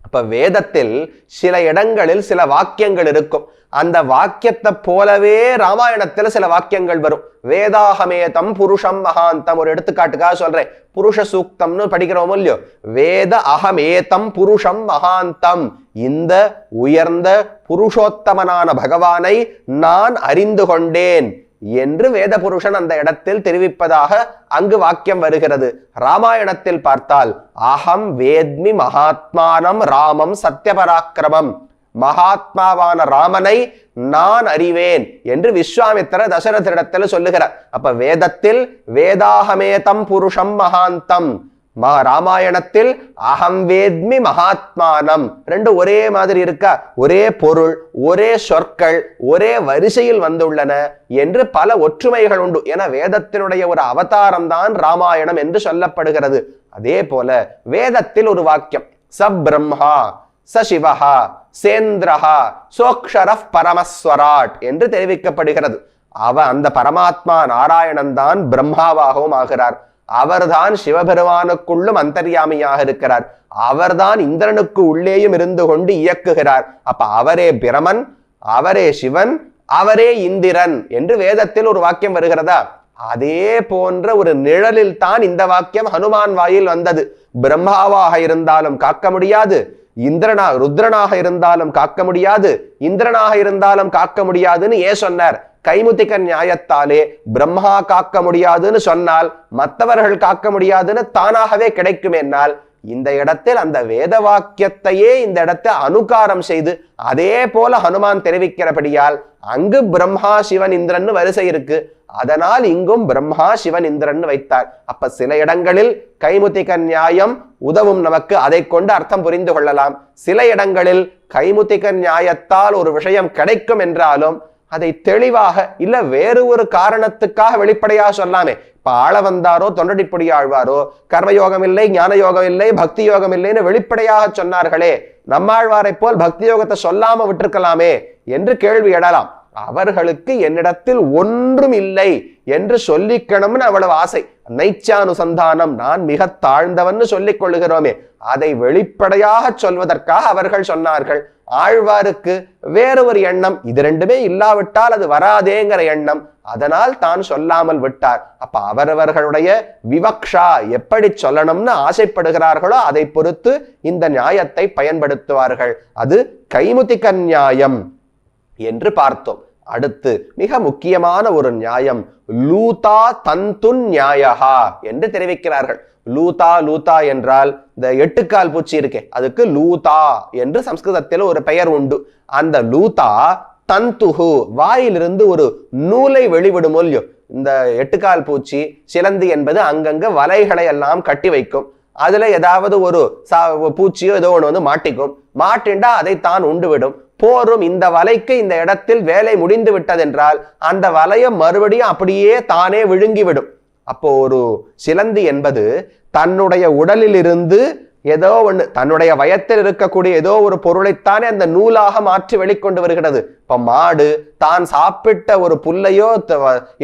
அப்ப வேதத்தில் சில இடங்களில் சில வாக்கியங்கள் இருக்கும், அந்த வாக்கியத்தை போலவே ராமாயணத்துல சில வாக்கியங்கள் வரும். வேதாகமேதம் புருஷம் மகாந்தம், ஒரு எடுத்துக்காட்டுக்காக சொல்றேன், புருஷ சூக்தம்னு படிக்கிறோம் இல்லையோ, வேத அகமேதம் புருஷம் மகாந்தம், இந்த உயர்ந்த புருஷோத்தமனான பகவானை நான் அறிந்து கொண்டேன் என்று வேத புருஷன் அந்த இடத்தில் தெரிவிப்பதாக அங்கு வாக்கியம் வருகிறது. ராமாயணத்தில் பார்த்தால் அகம் வேத்மி மகாத்மானம் ராமம் சத்யபராக்கிரமம், மகாத்மாவான ராமனை நான் அறிவேன் என்று விஸ்வாமித்திர தசரதரிடத்தில் சொல்லுகிறார். அப்ப வேதத்தில் வேதாகமேதம் புருஷம் மகாந்தம், ராமாயணத்தில் அகம் வேத்மி மகாத்மானம், ரெண்டு ஒரே மாதிரி இருக்கா, ஒரே பொருள், ஒரே சொற்கள், ஒரே வரிசையில் வந்துள்ளன என்று பல ஒற்றுமைகள் உண்டு. என வேதத்தினுடைய ஒரு அவதாரம் தான் ராமாயணம் என்று சொல்லப்படுகிறது. அதே போல வேதத்தில் ஒரு வாக்கியம் சப்ரம்ஹா சசிவஹா சேந்திரஹா சோக்ஷரஃப் பரமஸ்வராட் என்று தெரிவிக்கப்படுகிறது. அந்த பரமாத்மா நாராயணன் தான் பிரம்மாவாகவும் ஆகிறார், அவர்தான் சிவபெருமானுக்குள்ளும் அந்தர்யாமியாக இருக்கிறார், அவர்தான் இந்திரனுக்கு உள்ளேயும் இருந்து கொண்டு இயக்குகிறார். அப்ப அவரே பிரமன், அவரே சிவன், அவரே இந்திரன் என்று வேதத்தில் ஒரு வாக்கியம் வருகிறதா? அதே போன்ற ஒரு நிழலில் தான் இந்த வாக்கியம் ஹனுமான் வாயில் வந்தது. பிரம்மாவாக இருந்தாலும் காக்க முடியாது, ருத்ரனாக இருந்தாலும் காக்க முடியாது, இந்திரனாக இருந்தாலும் காக்க முடியாதுன்னு ஏன் சொன்னார்? கைமுத்திக நியாயத்தாலே பிரம்மா காக்க முடியாதுன்னு சொன்னால் மற்றவர்கள் காக்க முடியாதுன்னு தானாகவே கிடைக்கும். என்னால் இந்த இடத்தில் அந்த வேத வாக்கியத்தையே இந்த இடத்தில் அனுகாரம் செய்து அதே போல ஹனுமான் தெரிவிக்கிறபடியால் அங்கு பிரம்மா சிவன் இந்திரன் வரிசை இருக்கு, அதனால் இங்கும் பிரம்மா சிவன் இந்திரன் வைத்தார். அப்ப சில இடங்களில் கைமுத்திக நியாயம் உதவும் நமக்கு, அதை கொண்டு அர்த்தம் புரிந்து கொள்ளலாம். சில இடங்களில் கைமுத்திக நியாயத்தால் ஒரு விஷயம் கிடைக்கும் என்றாலும் அதை தெளிவாக இல்ல வேறு ஒரு காரணத்துக்காக வெளிப்படையாக சொல்லாமே. இப்ப ஆள வந்தாரோ தொண்டடிப்பொடி ஆழ்வாரோ கர்மயோகம் இல்லை, ஞான யோகம் இல்லை, பக்தி யோகம் இல்லைன்னு வெளிப்படையாக சொன்னார்களே, நம்மாழ்வாரை போல் பக்தி யோகத்தை சொல்லாம விட்டுருக்கலாமே என்று கேள்வி எழலாம். அவர்களுக்கு என்னிடத்தில் ஒன்றும் இல்லை என்று சொல்லிக்கணும்னு அவ்வளவு ஆசை. நைச்சானுசந்தானம், நான் மிக தாழ்ந்தவன்னு சொல்லிக் கொள்ளுகிறோமே, அதை வெளிப்படையாக சொல்வதற்காக அவர்கள் சொன்னார்கள். ஆழ்வாருக்கு வேறு ஒரு எண்ணம், இது ரெண்டுமே இல்லாவிட்டால் அது வராதேங்கிற எண்ணம், அதனால் தான் சொல்லாமல் விட்டார். அப்ப அவரவர்களுடைய விவக்ஷா எப்படி சொல்லணும்னு ஆசைப்படுகிறார்களோ அதை பொறுத்து இந்த நியாயத்தை பயன்படுத்துவார்கள். அது கைமுத்திக நியாயம் என்று பார்த்தோம். அடுத்து மிக முக்கியமான ஒரு நியாயம் லூதா தந்து நியாயஹா என்று தெரிவிக்கிறார்கள். லூதா லூதா என்றால் இந்த எட்டுக்கால் பூச்சி இருக்கே, அதுக்கு லூதா என்று சம்ஸ்கிருதத்தில் ஒரு பெயர் உண்டு. அந்த லூதா தந்துஹு, வாயிலிருந்து ஒரு நூலை வெளிவிடும் இல்லையோ. இந்த எட்டுக்கால் பூச்சி சிலந்தி என்பது அங்கங்க வலைகளை எல்லாம் கட்டி வைக்கும், அதுல ஏதாவது ஒரு பூச்சியோ ஏதோ ஒண்ணு மாட்டிக்கும், மாட்டிண்டா அதை தான் உண்டு விடும். போரும் இந்த வலைக்கு இந்த இடத்தில் வேலை முடிந்து விட்டதென்றால் அந்த வலையை மறுபடியும் அப்படியே தானே விழுங்கிவிடும். அப்போ ஒரு சிலந்தி என்பது தன்னுடைய உடலிலிருந்து ஏதோ ஒண்ணு தன்னுடைய வயத்தில் இருக்கக்கூடிய ஏதோ ஒரு பொருளைத்தானே அந்த நூலாக மாற்றி வெளிக்கொண்டு வருகிறது. இப்ப மாடு தான் சாப்பிட்ட ஒரு புல்லையோ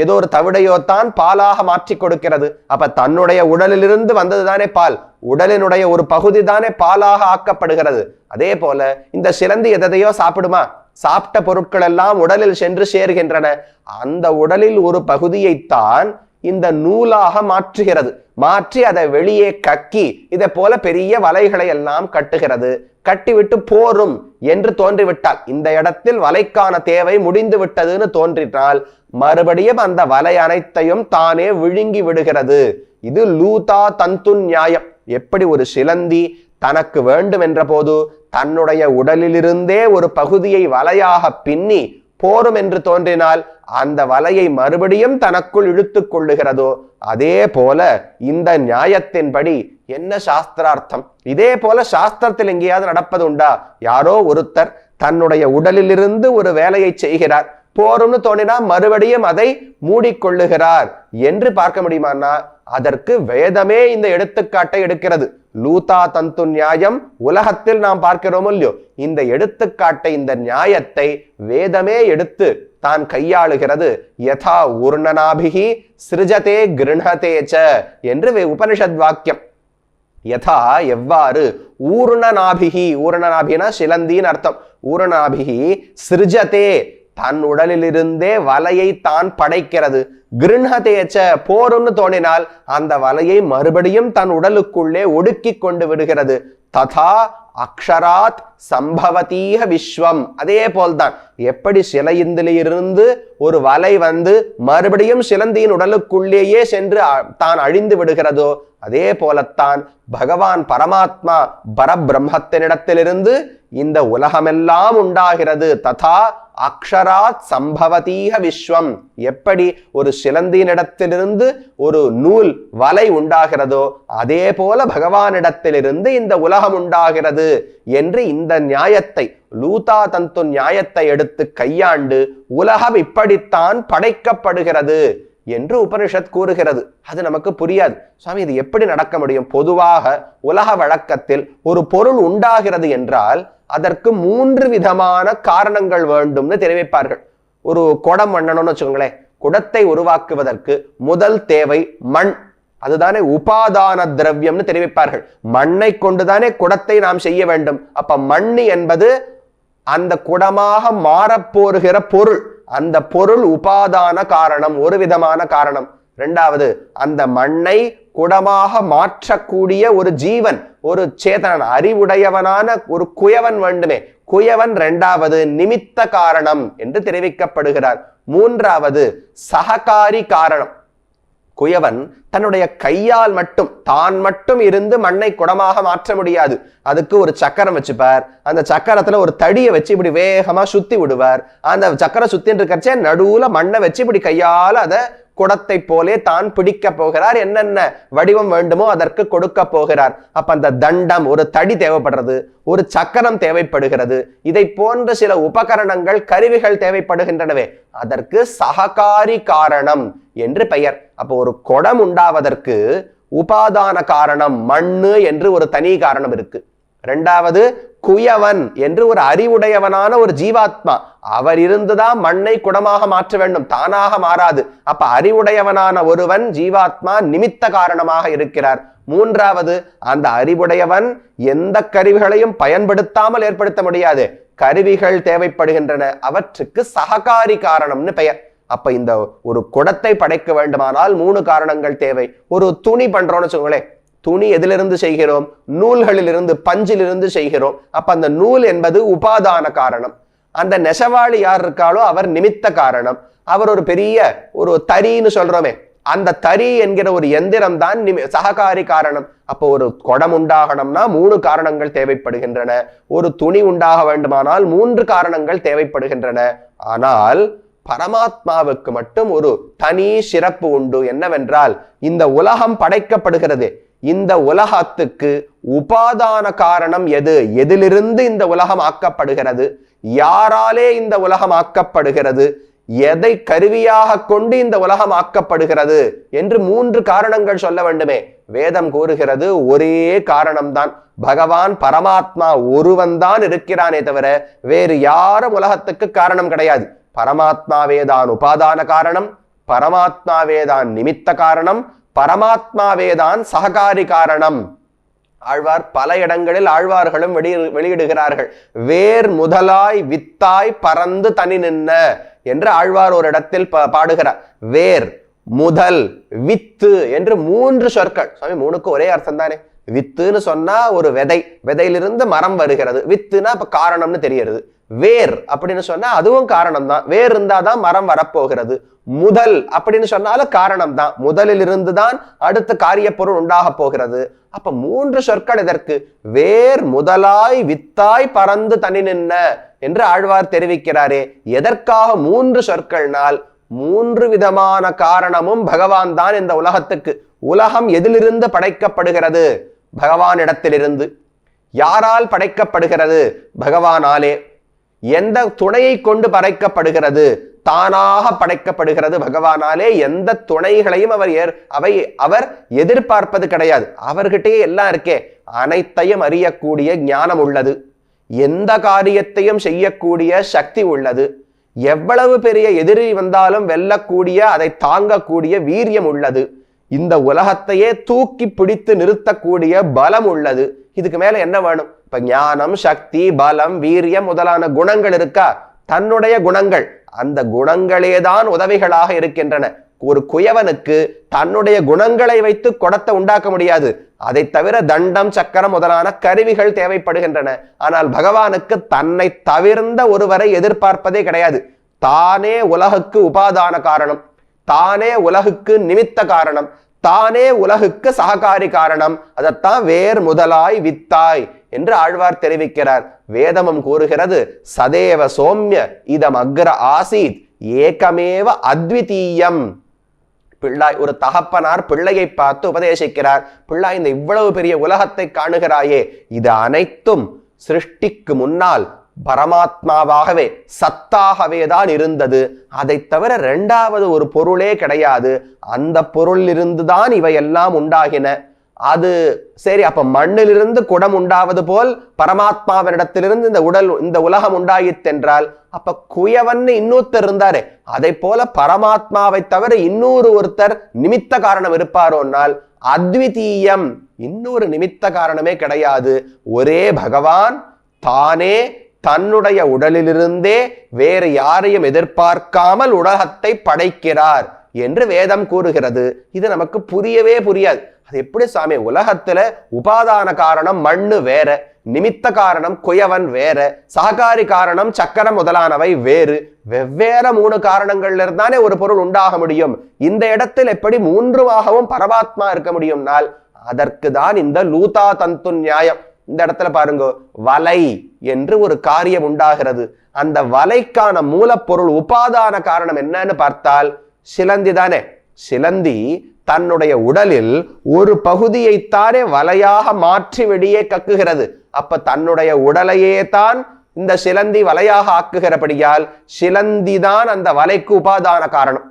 ஏதோ ஒரு தவிடையோ தான் பாலாக மாற்றி கொடுக்கிறது. அப்ப தன்னுடைய உடலிலிருந்து வந்ததுதானே பால், உடலினுடைய ஒரு பகுதி தானே பாலாக ஆக்கப்படுகிறது. அதே போல இந்த சிலந்தி எதையோ சாப்பிடுமா? சாப்பிட்ட பொருட்கள் எல்லாம் உடலில் சென்று சேர்கின்றன. அந்த உடலில் ஒரு பகுதியைத்தான் இந்த நூலாக மாற்றுகிறது. மாற்றி அதை வெளியே கக்கி இதை போல பெரிய வலைகளை எல்லாம் கட்டுகிறது. கட்டிவிட்டு போரும் என்று தோன்றிவிட்டால், இந்த இடத்தில் வலைக்கான தேவை முடிந்து விட்டதுன்னு தோன்றினால் மறுபடியும் அந்த வலை அனைத்தையும் தானே விழுங்கி விடுகிறது. இது லூதா தந்து நியாயம். எப்படி ஒரு சிலந்தி தனக்கு வேண்டும் என்ற போது தன்னுடைய உடலிலிருந்தே ஒரு பகுதியை வலையாக பின்னி போரும் என்று தோன்றினால் அந்த வலையை மறுபடியும் தனக்குள் இழுத்து கொள்ளுகிறதோ, அதே போல இந்த நியாயத்தின்படி என்ன சாஸ்திரார்த்தம்? இதே போல சாஸ்திரத்தில் எங்கேயாவது நடப்பது உண்டா? யாரோ ஒருத்தர் தன்னுடைய உடலிலிருந்து ஒரு வேலையை செய்கிறார், போரும்னு தோணினா மறுபடியும் அதை மூடிக்கொள்ளுகிறார் என்று பார்க்க முடியுமானா அதற்கு வேதமே இந்த எடுத்துக்காட்டை எடுக்கிறது. லூதா தந்து நியாயம் உலகத்தில் நாம் பார்க்கிறோம் இல்லையோ, இந்த எடுத்துக்காட்டை இந்த நியாயத்தை வேதமே எடுத்து தான் கையாளுகிறது. யதா ஊர்ணநாபிகி சிருஜதே கிருணதேச்ச என்று உபனிஷத் வாக்கியம். யதா எவ்வாறு, ஊர்ணநாபிகி, ஊர்ணநாபினா சிலந்தின்னு அர்த்தம். ஊர்ணநாபிகி சிருஜதே தன் உடலிலிருந்தே வலையை தான் படைக்கிறது. கிருணதேச்ச போரும்னு தோணினால் அந்த வலையை மறுபடியும் தன் உடலுக்குள்ளே ஒடுக்கி கொண்டு விடுகிறது. ததா அக்ஷராத் சம்பவதீக விஸ்வம். அதே போல்தான் எப்படி சிலையிலிருந்து ஒரு வலை வந்து மறுபடியும் சிலந்தியின் உடலுக்குள்ளேயே சென்று தான் அழிந்து விடுகிறதோ, அதே போலத்தான் பகவான் பரமாத்மா பரபிரம்மத்தினிடத்திலிருந்து இந்த உலகமெல்லாம் உண்டாகிறது. ததா அக்ஷராத் சம்பவதீக விஸ்வம். எப்படி ஒரு சிலந்தியினிடத்திலிருந்து ஒரு நூல் வலை உண்டாகிறதோ அதே போல பகவானிடத்திலிருந்து இந்த உலகம் உண்டாகிறது என்று இந்த நியாயத்தை, லூதா தந்து நியாயத்தை எடுத்து கையாண்டு உலகம் இப்படித்தான் படைக்கப்படுகிறது என்று உபனிஷத் கூறுகிறது. அது நமக்கு புரியாது. சுவாமி இது எப்படி நடக்க முடியும்? பொதுவாக உலக வழக்கத்தில் ஒரு பொருள் உண்டாகிறது என்றால் அதற்கு 3 விதமான காரணங்கள் வேண்டும்னு தெரிவிப்பார்கள். ஒரு குடம் பண்ணணும்னு வச்சுக்கோங்களேன், குடத்தை உருவாக்குவதற்கு முதல் தேவை மண். அதுதானே உபாதான திரவியம்னு தெரிவிப்பார்கள். மண்ணை கொண்டுதானே குடத்தை நாம் செய்ய வேண்டும். அப்ப மண் என்பது அந்த குடமாக மாறப்போருகிற பொருள். அந்த பொருள் உபாதான காரணம், ஒரு விதமான காரணம். இரண்டாவது, அந்த மண்ணை குடமாக மாற்றக்கூடிய ஒரு ஜீவன், ஒரு சேதனன், அறிவுடையவனான ஒரு குயவன் வேண்டுமே. குயவன் இரண்டாவது நிமித்த காரணம் என்று தெரிவிக்கப்படுகிறார். மூன்றாவது சககாரி காரணம். குயவன் தன்னுடைய கையால் மட்டும் தான் மட்டும் இருந்து மண்ணை குடமாக மாற்ற முடியாது. அதுக்கு ஒரு சக்கரம் வச்சுப்பார். அந்த சக்கரத்துல ஒரு தடியை வச்சு இப்படி வேகமா சுத்தி விடுவார். அந்த சக்கரம் சுத்தின்னு இருக்கச்சே நடுவுல மண்ணை வச்சு இப்படி கையால் அதை குடத்தை போலே தான் பிடிக்க போகிறார். என்னென்ன வடிவம் வேண்டுமோ அதற்கு கொடுக்க போகிறார். அப்ப அந்த தண்டம், ஒரு தடி தேவைப்படுறது, ஒரு சக்கரம் தேவைப்படுகிறது. இதை போன்ற சில உபகரணங்கள், கருவிகள் தேவைப்படுகின்றனவே, அதற்கு சககாரி காரணம் என்று பெயர். அப்போ ஒரு குடம் உண்டாவதற்கு உபாதான காரணம் மண்ணு என்று ஒரு தனி காரணம் இருக்கு. இரண்டாவது குயவன் என்று ஒரு அறிவுடையவனான ஒரு ஜீவாத்மா, அவர் இருந்துதான் மண்ணை குடமாக மாற்ற வேண்டும், தானாக மாறாது. அப்ப அறிவுடையவனான ஒருவன் ஜீவாத்மா நிமித்த காரணமாக இருக்கிறார். மூன்றாவது, அந்த அறிவுடையவன் எந்த கருவிகளையும் பயன்படுத்தாமல் ஏற்படுத்த முடியாது, கருவிகள் தேவைப்படுகின்றன, அவற்றுக்கு சககாரி காரணம்னு பெயர். அப்ப இந்த ஒரு குடத்தை படைக்க வேண்டுமானால் 3 காரணங்கள் தேவை. ஒரு துணி பண்றோம்னு வச்சுக்கோங்களேன், துணி எதிலிருந்து செய்கிறோம்? நூல்களிலிருந்து, பஞ்சிலிருந்து செய்கிறோம். அப்ப அந்த நூல் என்பது உபாதான காரணம். அந்த நெசவாளி யார் இருக்காளோ அவர் நிமித்த காரணம். அவர் ஒரு பெரிய ஒரு தறின்னு சொல்றோமே, அந்த தறி என்கிற ஒரு எந்திரம் தான் சககாரி காரணம். அப்போ ஒரு குடம் உண்டாகணும்னா 3 காரணங்கள் தேவைப்படுகின்றன. ஒரு துணி உண்டாக வேண்டுமானால் 3 காரணங்கள் தேவைப்படுகின்றன. ஆனால் பரமாத்மாவுக்கு மட்டும் ஒரு தனி சிறப்பு உண்டு. என்னவென்றால், இந்த உலகம் படைக்கப்படுகிறது, இந்த உலகத்துக்கு உபாதான காரணம் எது? எதிலிருந்து இந்த உலகம் ஆக்கப்படுகிறது? யாராலே இந்த உலகம் ஆக்கப்படுகிறது? எதை கருவியாக கொண்டு இந்த உலகம் ஆக்கப்படுகிறது என்று 3 காரணங்கள் சொல்ல வேண்டுமே. வேதம் கூறுகிறது ஒரே காரணம்தான். பகவான் பரமாத்மா ஒருவன் தான் இருக்கிறானே தவிர வேறு யாரும் உலகத்துக்கு காரணம் கிடையாது. பரமாத்மாவேதான் உபாதான காரணம், பரமாத்மாவேதான் நிமித்த காரணம், பரமாத்மாவேதான் சககாரி காரணம். ஆழ்வார் பல இடங்களில் ஆழ்வார்களும் வெளியிடுகிறார்கள். வேர் முதலாய் வித்தாய் பறந்து தனி நின்ன என்று ஆழ்வார் ஒரு இடத்தில் பாடுகிறார். வேர், முதல், வித்து என்று 3 சொற்கள். சுவாமி 3க்கு ஒரே அர்த்தம் தானே. வித்துன்னு சொன்னா ஒரு விதை, விதையிலிருந்து மரம் வருகிறது. வித்துனா இப்ப காரணம்னு தெரிகிறது. வேர் அப்படின்னு சொன்னா அதுவும் காரணம் தான். வேர் இருந்தாதான் மரம் வரப்போகிறது. முதல் அப்படின்னு சொன்னாலும் காரணம் தான். முதலில் இருந்துதான் அடுத்த காரிய பொருள் உண்டாக போகிறது. அப்ப 3 சொற்கள் இதற்கு. வேர் முதலாய் வித்தாய் பறந்து தனி நின்ன என்று ஆழ்வார் தெரிவிக்கிறாரே. எதற்காக 3 சொற்கள்னால் 3 விதமான காரணமும் பகவான் தான் இந்த உலகத்துக்கு. உலகம் எதிலிருந்து படைக்கப்படுகிறது? பகவானிடத்திலிருந்து. யாரால் படைக்கப்படுகிறது? பகவானாலே. எந்த துணையை கொண்டு படைக்கப்படுகிறது? தானாக படைக்கப்படுகிறது பகவானாலே. எந்த துணைகளையும் அவர் எதிர்பார்ப்பது கிடையாது. அவர்கிட்டயே எல்லாம் இருக்கே. அனைத்தையும் அறியக்கூடிய ஞானம் உள்ளது. எந்த காரியத்தையும் செய்யக்கூடிய சக்தி உள்ளது. எவ்வளவு பெரிய எதிரி வந்தாலும் வெல்லக்கூடிய, அதை தாங்கக்கூடிய வீரியம் உள்ளது. இந்த உலகத்தையே தூக்கி பிடித்து நிறுத்தக்கூடிய பலம் உள்ளது. இதுக்கு மேல என்ன வேணும்? இப்ப ஞானம், சக்தி, பலம், வீரியம் முதலான குணங்கள் இருக்கா? தன்னுடைய குணங்கள், அந்த குணங்களேதான் உதவிகளாக இருக்கின்றன. ஒரு குயவனுக்கு தன்னுடைய குணங்களை வைத்து குடத்தை உண்டாக்க முடியாது. அதை தவிர தண்டம், சக்கரம் முதலான கருவிகள் தேவைப்படுகின்றன. ஆனால் பகவானுக்கு தன்னை தவிர்ந்த ஒருவரை எதிர்பார்ப்பதே கிடையாது. தானே உலகுக்கு உபாதான காரணம், தானே உலகுக்கு நிமித்த காரணம், தானே உலகுக்கு சககாரி காரணம். அதைத்தான் வேர் முதலாய் வித்தாய் என்று ஆழ்வார் தெரிவிக்கிறார். வேதமும் கூறுகிறது சதேவ சோம்ய இதம் அக்ர ஆசீத் ஏகமேவ அத்விதீயம். பிள்ளாய், ஒரு தகப்பனார் பிள்ளையை பார்த்து உபதேசிக்கிறார். பிள்ளாய், இந்த இவ்வளவு பெரிய உலகத்தை காணுகிறாயே, இது அனைத்தும் சிருஷ்டிக்கு முன்னால் பரமாத்மாவாகவே சத்தாகவே தான் இருந்தது. அதை தவிர 2வது ஒரு பொருளே கிடையாது. அந்த பொருளிலிருந்து தான் இவையெல்லாம் உண்டாகின. அது சரி, அப்ப மண்ணிலிருந்து குடம் உண்டாவது போல் பரமாத்மாவினிடத்திலிருந்து இந்த உலகம் உண்டாயித்தென்றால், அப்ப குயவன் இன்னொருத்தர் இருந்தாரே, அதை போல பரமாத்மாவை தவிர ஒருத்தர் நிமித்த காரணம் இருப்பாரோன்னால் அத்விதீயம், இன்னொரு நிமித்த காரணமே கிடையாது. ஒரே பகவான் தானே தன்னுடைய உடலிலிருந்தே வேறு யாரையும் எதிர்பார்க்காமல் உலகத்தை படைக்கிறார் என்று வேதம் கூறுகிறது. இது நமக்கு புரியவே புரியாது. அது எப்படி சாமி? உலகத்துல உபாதான காரணம் மண்ணு வேற, நிமித்த காரணம் குயவன் வேற, சககாரி காரணம் சக்கரம் முதலானவை வேறு. வெவ்வேறு 3 காரணங்கள்ல இருந்தானே ஒரு பொருள் உண்டாக முடியும். இந்த இடத்தில் எப்படி 3ஆகவும் பரமாத்மா இருக்க முடியும்னால் அதற்கு தான் இந்த லூதா தந்து நியாயம். இந்த இடத்துல பாருங்க, வலை என்று ஒரு காரியம் உண்டாகிறது. அந்த வலைக்கான மூலப்பொருள் உபாதான காரணம் என்னன்னு பார்த்தால் சிலந்தி தானே. சிலந்தி தன்னுடைய உடலில் ஒரு பகுதியைத்தானே வலையாக மாற்றி வெளியே கக்குகிறது. அப்ப தன்னுடைய உடலையே தான் இந்த சிலந்தி வலையாக ஆக்குகிறபடியால் சிலந்தி தான் அந்த வலைக்கு உபாதான காரணம்.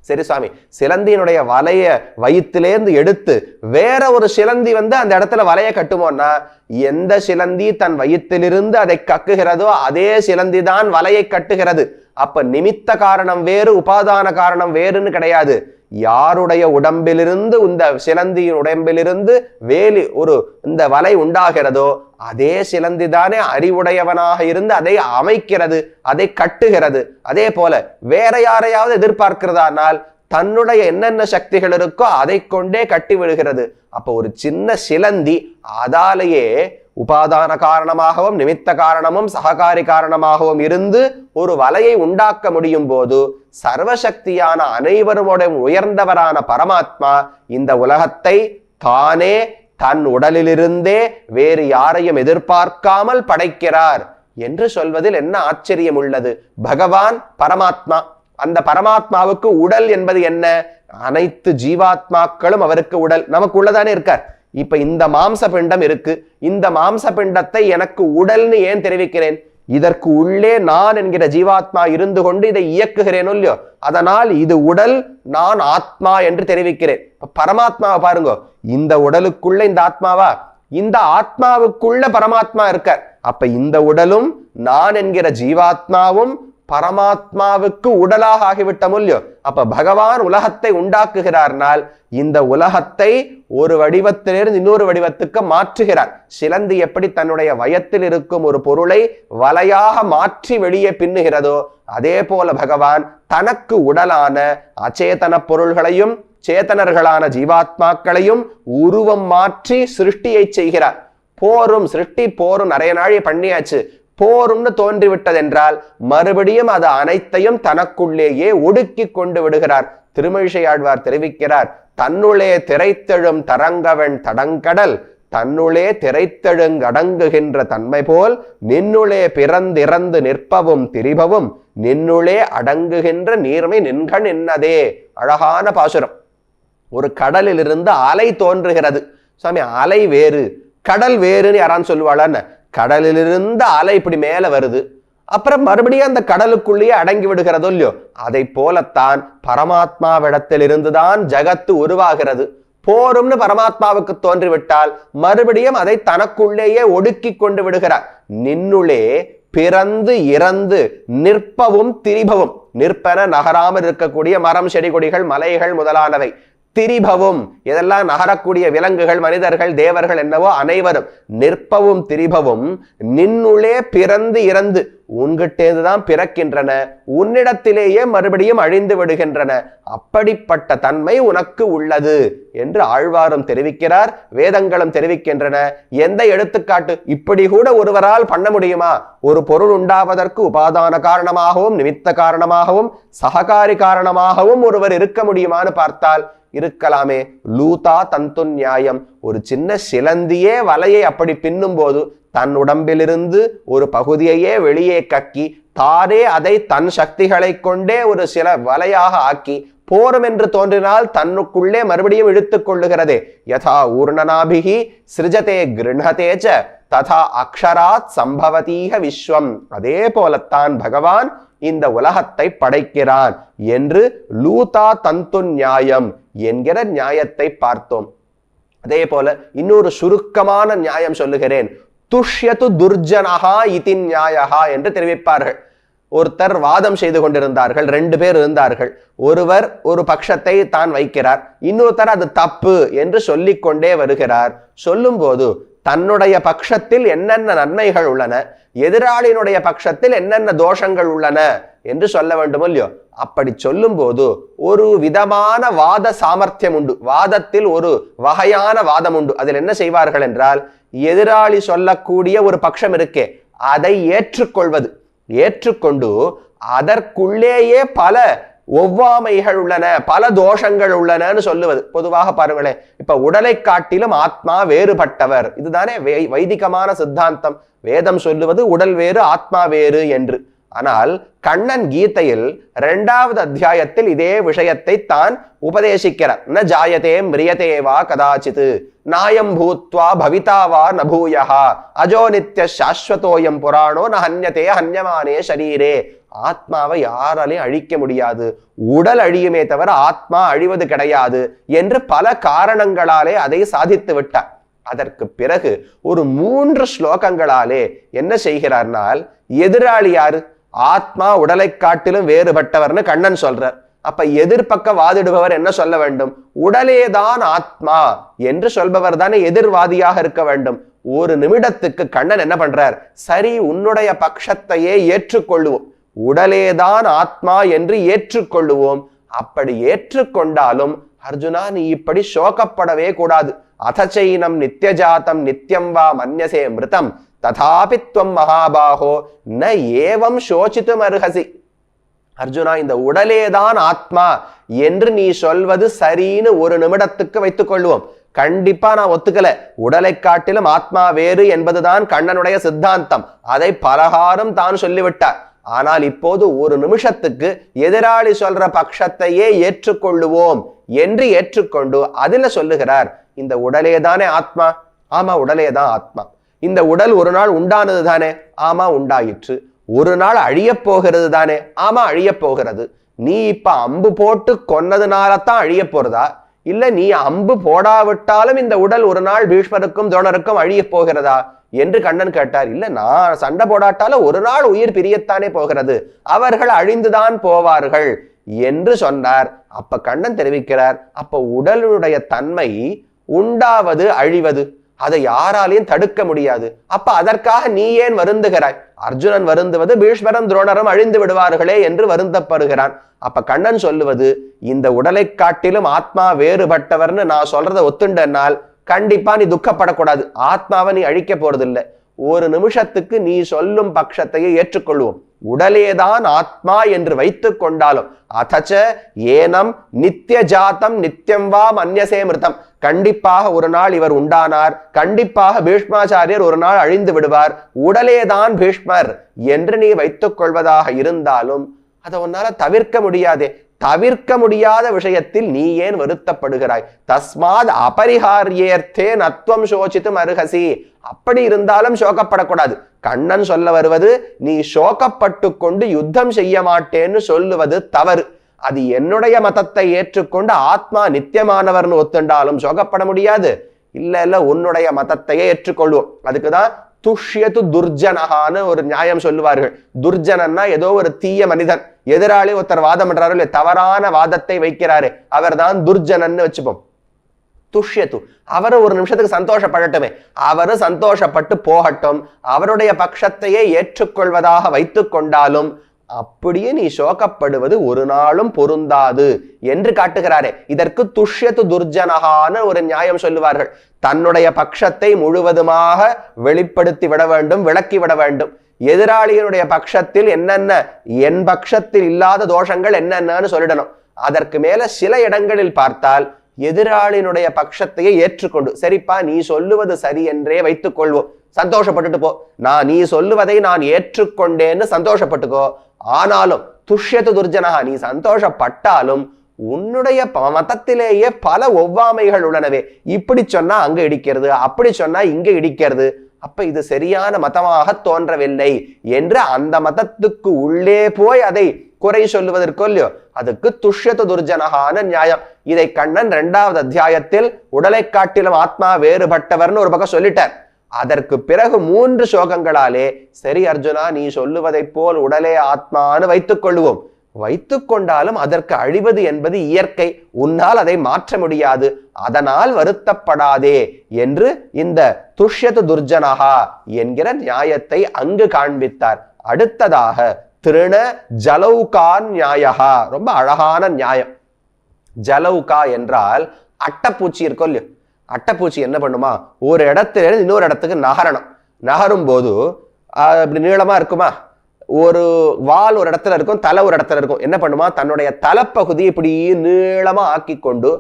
சரி சாமி, சிலந்தியினுடைய வலைய வயிற்றிலேருந்து எடுத்து வேற ஒரு சிலந்தி அந்த இடத்துல வலைய கட்டுமோன்னா, எந்த சிலந்தி தன் வயிற்றிலிருந்து அதை கக்குகிறதோ அதே சிலந்தி தான் வலையை கட்டுகிறது. அப்ப நிமித்த காரணம் வேறு, உபாதான காரணம் வேறுன்னு கிடையாது. யாருடைய உடம்பிலிருந்து இந்த சிலந்தியின் உடம்பிலிருந்து இந்த வலை உண்டாகிறதோ அதே சிலந்தி தானே அறிவுடையவனாக இருந்து அதை அமைக்கிறது, அதை கட்டுகிறது. அதே போல வேற யாரையாவது எதிர்பார்க்கிறதானால் தன்னுடைய என்னென்ன சக்திகள் இருக்கோ அதை கொண்டே கட்டி விடுகிறது. அப்போ ஒரு சின்ன சிலந்தி அதாலேயே உபாதான காரணமாகவும் நிமித்த காரணமும் சககாரி காரணமாகவும் இருந்து ஒரு வலையை உண்டாக்க முடியும் போது, சர்வசக்தியான அனைவருடைய உயர்ந்தவரான பரமாத்மா இந்த உலகத்தை தானே தன் உடலிலிருந்தே வேறு யாரையும் எதிர்பார்க்காமல் படைக்கிறார் என்று சொல்வதில் என்ன ஆச்சரியம் உள்ளது? பகவான் பரமாத்மா, அந்த பரமாத்மாவுக்கு உடல் என்பது என்ன? அனைத்து ஜீவாத்மாக்களும் அவருக்கு உடல். நமக்கு உள்ளதானே இருக்கார். இப்ப இந்த மாம்ச பிண்டம் இருக்கு. இந்த மாம்ச பிண்டத்தை எனக்கு உடல்னு ஏன் தெரிவிக்கிறேன்? இதற்கு உள்ளே நான் என்கிற ஜீவாத்மா இருந்து கொண்டு இதை இயக்குகிறேனோ இல்லையோ, அதனால் இது உடல், நான் ஆத்மா என்று தெரிவிக்கிறேன். பரமாத்மாவை பாருங்க, இந்த உடலுக்குள்ள இந்த ஆத்மாவா, இந்த ஆத்மாவுக்குள்ள பரமாத்மா இருக்கார். அப்ப இந்த உடலும் நான் என்கிற ஜீவாத்மாவும் பரமாத்மாவுக்கு உடலாக ஆகிவிட்டமோ இல்லையோ. அப்ப பகவான் உலகத்தை உண்டாக்குகிறார்னால் இந்த உலகத்தை ஒரு வடிவத்திலிருந்து இன்னொரு வடிவத்துக்கு மாற்றுகிறார். சிலந்தி எப்படி தன்னுடைய வயத்தில் இருக்கும் ஒரு பொருளை வலையாக மாற்றி வெளியே பின்னுகிறதோ, அதே போல பகவான் தனக்கு உடலான அச்சேதன பொருள்களையும் சேத்தனர்களான ஜீவாத்மாக்களையும் உருவம் மாற்றி சிருஷ்டியை செய்கிறார். போரும் சிருஷ்டி போரும் நிறைய நாள் பண்ணியாச்சு, போரும்னு தோன்றிவிட்டதென்றால் மறுபடியும் அது அனைத்தையும் தனக்குள்ளேயே ஒடுக்கி கொண்டு விடுகிறார். திருமழிசை ஆழ்வார் தெரிவிக்கிறார், தன்னுளே திரைத்தெழும் தரங்கவன் தடங்கடல் தன்னுளே திரைத்தெழுங்கடங்குகின்ற தன்மை போல் நின்னுளே பிறந்திறந்து நிற்பவும் திரிபவும் நின்னுளே அடங்குகின்ற நீர்மை நின்கண் என்னதே. அழகான பாசுரம். ஒரு கடலில் இருந்து அலை தோன்றுகிறது. சாமி, அலை வேறு கடல் வேறுன்னு யாரான்னு சொல்லுவாளான்னு? கடலிலிருந்து அலை இப்படி மேல வருது, அப்புறம் மறுபடியும் அந்த கடலுக்குள்ளேயே அடங்கி விடுகிறதோ இல்லையோ. அதை போலத்தான் பரமாத்மாவிடத்தில் இருந்துதான் ஜகத்து உருவாகிறது. போரும்னு பரமாத்மாவுக்கு தோன்றிவிட்டால் மறுபடியும் அதை தனக்குள்ளேயே ஒடுக்கி கொண்டு விடுகிறார். நின்னுளே பிறந்து இறந்து நிற்பவும் திரிபவும், நிற்பன நகராமல் இருக்கக்கூடிய மரம் செடி கொடிகள் மலைகள் முதலானவை, திரிபவும் இதெல்லாம் நகரக்கூடிய விலங்குகள் மனிதர்கள் தேவர்கள் என்னவோ அனைவரும், நிற்பவும் திரிபவும் நின்னுளே பிறந்து இறந்து, உன்கிட்டேந்துதான் பிறக்கின்றன, உன்னிடத்திலேயே மறுபடியும் அழிந்து விடுகின்றன, அப்படிப்பட்ட தன்மை உனக்கு உள்ளது என்று ஆழ்வாரும் தெரிவிக்கிறார், வேதங்களும் தெரிவிக்கின்றன. எந்த எடுத்துக்காட்டு? இப்படி கூட ஒருவரால் பண்ண முடியுமா? ஒரு பொருள் உண்டாவதற்கு உபாதான காரணமாகவும் நிமித்த காரணமாகவும் சககாரி காரணமாகவும் ஒருவர் இருக்க முடியுமான்னு பார்த்தால் இருக்கலாமே. லூதா தந்து நியாயம். ஒரு சின்ன சிலந்தியே வலையை அப்படி பின்னும் போது தன் உடம்பிலிருந்து ஒரு பகுதியையே வெளியே கக்கி தானே அதை தன் சக்திகளை கொண்டே ஒரு சில வலையாக ஆக்கி போரும் என்று தோன்றினால் தன்னுக்குள்ளே மறுபடியும் இழுத்துக் கொள்ளுகிறதே. யதா ஊர்ணனாபிகி சிருஜதே கிருணதேச்ச ததா அக்ஷராத் சம்பவதீக விஸ்வம். அதே போலத்தான் பகவான் இந்த உலகத்தை படைக்கிறான் என்று லூதா தந்து நியாயம் என்கிற நியாயத்தை பார்த்தோம். அதே போல இன்னொரு சுருக்கமான நியாயம் சொல்லுகிறேன். துஷ்யது துர்ஜனஹா இதி நியாயஹா என்று தெரிவிப்பார்கள். ஒருத்தர் வாதம் செய்து கொண்டிருந்தார்கள், 2 பேர் இருந்தார்கள். ஒருவர் ஒரு பட்சத்தை தான் வைக்கிறார், இன்னொருத்தர் அது தப்பு என்று சொல்லிக் கொண்டே வருகிறார். சொல்லும் போது தன்னுடைய பட்சத்தில் என்னென்ன நன்மைகள் உள்ளன, எதிராளியினுடைய பட்சத்தில் என்னென்ன தோஷங்கள் உள்ளன என்று சொல்ல வேண்டுமோ இல்லையோ. அப்படி சொல்லும் போது ஒரு விதமான வாத சாமர்த்தியம் உண்டு, வாதத்தில் ஒரு வகையான வாதம் உண்டு. அதில் என்ன செய்வார்கள் என்றால், எதிராளி சொல்லக்கூடிய ஒரு பட்சம் இருக்கே அதை ஏற்றுக்கொள்வது, ஏற்றுக்கொண்டு அதற்குள்ளேயே பல ஒவ்வாமைகள் உள்ளன, பல தோஷங்கள் உள்ளனன்னு சொல்லுவது. பொதுவாக பாருங்களேன், இப்ப உடலை காட்டிலும் ஆத்மா வேறுபட்டவர், இதுதானே வைதிகமான சித்தாந்தம். வேதம் சொல்லுவது உடல் வேறு ஆத்மா வேறு என்று. ஆனால் கண்ணன் கீதையில் 2வது அத்தியாயத்தில் இதே விஷயத்தை தான் உபதேசிக்கிறார். ந ஜாயதே மிரியதேவா கதாச்சித் நாயம் பூத்வா பவிதாவா நபூயஹா அஜோ நித்ய சாஸ்வதோயம் புராணோ ந ஹன்யதே ஹன்யமானே ஷரீரே. ஆத்மாவை யாராலையும் அழிக்க முடியாது, உடல் அழியுமே தவிர ஆத்மா அழிவது கிடையாது என்று பல காரணங்களாலே அதை சாதித்து விட்டார். அதற்கு பிறகு ஒரு 3 ஸ்லோகங்களாலே என்ன செய்கிறார்னால், எதிராளி யாரு? ஆத்மா உடலை காட்டிலும் வேறுபட்டவர்னு கண்ணன் சொல்றார். அப்ப எதிர்பக்க வாதிடுபவர் என்ன சொல்ல வேண்டும்? உடலேதான் ஆத்மா என்று சொல்பவர் தானே எதிர்வாதியாக இருக்க வேண்டும். ஒரு நிமிடத்துக்கு கண்ணன் என்ன பண்றார்? சரி, உன்னுடைய பட்சத்தையே ஏற்றுக்கொள்ளுவோம், உடலேதான் ஆத்மா என்று ஏற்றுக்கொள்ளுவோம். அப்படி ஏற்றுக்கொண்டாலும் அர்ஜுனா, நீ இப்படி சோகப்படவே கூடாது. அதச்சைனம் நித்யஜாத்தம் நித்யம் வா மன்யசே மிருதம் ததாபி த்வம் மகாபாகோ ந ஏவம் சோசித்தும் அர்ஹசி. அர்ஜுனா, இந்த உடலேதான் ஆத்மா என்று நீ சொல்வது சரின்னு ஒரு நிமிடத்துக்கு வைத்துக் கொள்வோம். கண்டிப்பா நான் ஒத்துக்கல. உடலை காட்டிலும் ஆத்மா வேறு என்பதுதான் கண்ணனுடைய சித்தாந்தம். அதை பலகாரம் தான் சொல்லிவிட்டார். ஆனால் இப்போது ஒரு நிமிஷத்துக்கு எதிராளி சொல்ற பட்சத்தையே ஏற்றுக்கொள்ளுவோம் என்று ஏற்றுக்கொண்டு அதுல சொல்லுகிறார், இந்த உடலேதானே ஆத்மா. ஆமா, உடலேதான் ஆத்மா. இந்த உடல் ஒரு நாள் உண்டானது தானே? ஆமா உண்டாயிற்று. ஒரு நாள் அழிய போகிறது தானே? ஆமா அழிய போகிறது. நீ இப்ப அம்பு போட்டு கொன்னதுனாலதான் அழிய போறதா, இல்ல நீ அம்பு போடாவிட்டாலும் இந்த உடல் ஒரு நாள் பீஷ்மருக்கும் துரோணருக்கும் அழிய போகிறதா என்று கண்ணன் கேட்டார். இல்ல நான் சண்டை போடாட்டாலும் ஒரு நாள் உயிர் பிரியத்தானே போகிறது, அவர்கள் அழிந்துதான் போவார்கள் என்று சொன்னார். அப்ப கண்ணன் தெரிவிக்கிறார், அப்ப உடலுடைய தன்மை உண்டாவது அழிவது அதை யாராலையும் தடுக்க முடியாது. அப்ப அதற்காக நீ ஏன் வருந்துகிறாய்? அர்ஜுனன் வருந்துவது பீஷ்மரும் துரோணரும் அழிந்து விடுவார்களே என்று வருந்தப்படுகிறான். அப்ப கண்ணன் சொல்லுவது, இந்த உடலை காட்டிலும் ஆத்மா வேறுபட்டவர்னு நான் சொல்றதை ஒத்துண்டனால் கண்டிப்பா நீ துக்கப்படக்கூடாது. ஆத்மாவை நீ அழிக்க போறதில்லை. ஒரு நிமிஷத்துக்கு நீ சொல்லும் பட்சத்தையே ஏற்றுக்கொள்வோம். உடலேதான் ஆத்மா என்று வைத்துக் கொண்டாலும் அதச்ச ஏனம் நித்திய ஜாத்தம் நித்தியம் வா மன்யசே மிருதம், கண்டிப்பாக ஒரு நாள் இவர் உண்டானார், கண்டிப்பாக பீஷ்மாச்சாரியர் ஒரு நாள் அழிந்து விடுவார், உடலேதான் பீஷ்மர் என்று நீ வைத்துக் கொள்வதாக இருந்தாலும் அதை உன்னால தவிர்க்க முடியாதே. தவிர்க்க முடியாத விஷயத்தில் நீ ஏன் வருத்தப்படுகிறாய்? தஸ்மாத் அபரிஹாரியர்த்தே நத்வம் சோசித்தும் அருகசி. அப்படி இருந்தாலும் சோகப்படக்கூடாது. கண்ணன் சொல்ல வருவது, நீ சோகப்பட்டு கொண்டு யுத்தம் செய்ய மாட்டேன்னு சொல்லுவது தவறு. அது என்னுடைய மதத்தை ஏற்றுக்கொண்டு ஆத்மா நித்தியமானவர்னு ஒத்துண்டாலும் சோகப்பட முடியாது. இல்ல உன்னுடைய மதத்தையே ஏற்றுக்கொள்வோம். அதுக்குதான் துஷ்யது துர்ஜனகான்னு ஒரு நியாயம் சொல்லுவார்கள். துர்ஜனன்னா ஏதோ ஒரு தீய மனிதன், எதிராளி ஒருத்தர் வாதம் பண்றாரு இல்ல, தவறான வாதத்தை வைக்கிறாரு, அவர் தான் துர்ஜனன்னு வச்சுப்போம். துஷ்யத்து அவரு ஒரு நிமிஷத்துக்கு சந்தோஷப்படட்டுமே, அவரு சந்தோஷப்பட்டு போகட்டும், அவருடைய பட்சத்தையே ஏற்றுக்கொள்வதாக வைத்துக் கொண்டாலும் அப்படியே நீ சோகப்படுவது ஒரு நாளும் பொருந்தாது என்று காட்டுகிறாரே. இதற்கு துஷ்யத்து துர்ஜனகான ஒரு நியாயம் சொல்லுவார்கள். தன்னுடைய பட்சத்தை முழுவதுமாக வெளிப்படுத்தி விட வேண்டும், விளக்கி விட வேண்டும். எதிராளியினுடைய பட்சத்தில் என்னென்ன, என் பட்சத்தில் இல்லாத தோஷங்கள் என்னென்னு சொல்லிடணும். அதற்கு மேல சில இடங்களில் பார்த்தால் எதிராளியினுடைய பட்சத்தையே ஏற்றுக்கொண்டு, சரிப்பா நீ சொல்லுவது சரி என்றே வைத்துக் கொள்வோம், சந்தோஷப்பட்டுட்டு போ, நீ சொல்லுவதை நான் ஏற்றுக்கொண்டேன்னு சந்தோஷப்பட்டுக்கோ. ஆனாலும் துஷ்யத்து துர்ஜனகா, நீ சந்தோஷப்பட்டாலும் உன்னுடைய மதத்திலேயே பல ஒவ்வாமைகள் உள்ளனவே. இப்படி சொன்னா அங்க இடிக்கிறது, அப்படி சொன்னா இங்க இடிக்கிறது, அப்ப இது சரியான மதமாக தோன்றவில்லை என்று அந்த மதத்துக்கு உள்ளே போய் அதை குறை சொல்லுவதற்கோ இல்லையோ, அதுக்கு துஷ்யத்து துர்ஜனகான நியாயம். இதை கண்ணன் 2வது அத்தியாயத்தில் உடலை காட்டிலும் ஆத்மா வேறுபட்டவர்னு ஒரு பக்கம் சொல்லிட்டார். அதற்கு பிறகு 3 ஸ்லோகங்களாலே, சரி அர்ஜுனா நீ சொல்லுவதை போல் உடலே ஆத்மான்னு வைத்துக் கொள்வோம், வைத்துக் கொண்டாலும் அதற்கு அழிவது என்பது இயற்கை, உன்னால் அதை மாற்ற முடியாது, அதனால் வருத்தப்படாதே என்று இந்த துஷ்யத்து துர்ஜனகா என்கிற நியாயத்தை அங்கு காண்பித்தார். அடுத்ததாக திருண ஜலௌகா நியாயகா, ரொம்ப அழகான நியாயம். ஜலௌகா என்றால் அட்டைப்பூச்சி இருக்கும் இல்லையோ, அட்டைப்பூச்சி என்ன பண்ணுமா, ஒரு இடத்துல இன்னொரு இடத்துக்கு நகரும் போது அப்படி நீளமா இருக்குமா, ஒரு வால் ஒரு இடத்துல இருக்கும், தலை ஒரு இடத்துல இருக்கும். என்ன பண்ணுமா, தன்னுடைய தலைப்பகுதி இப்படி நீளமா ஆக்கி கொண்டு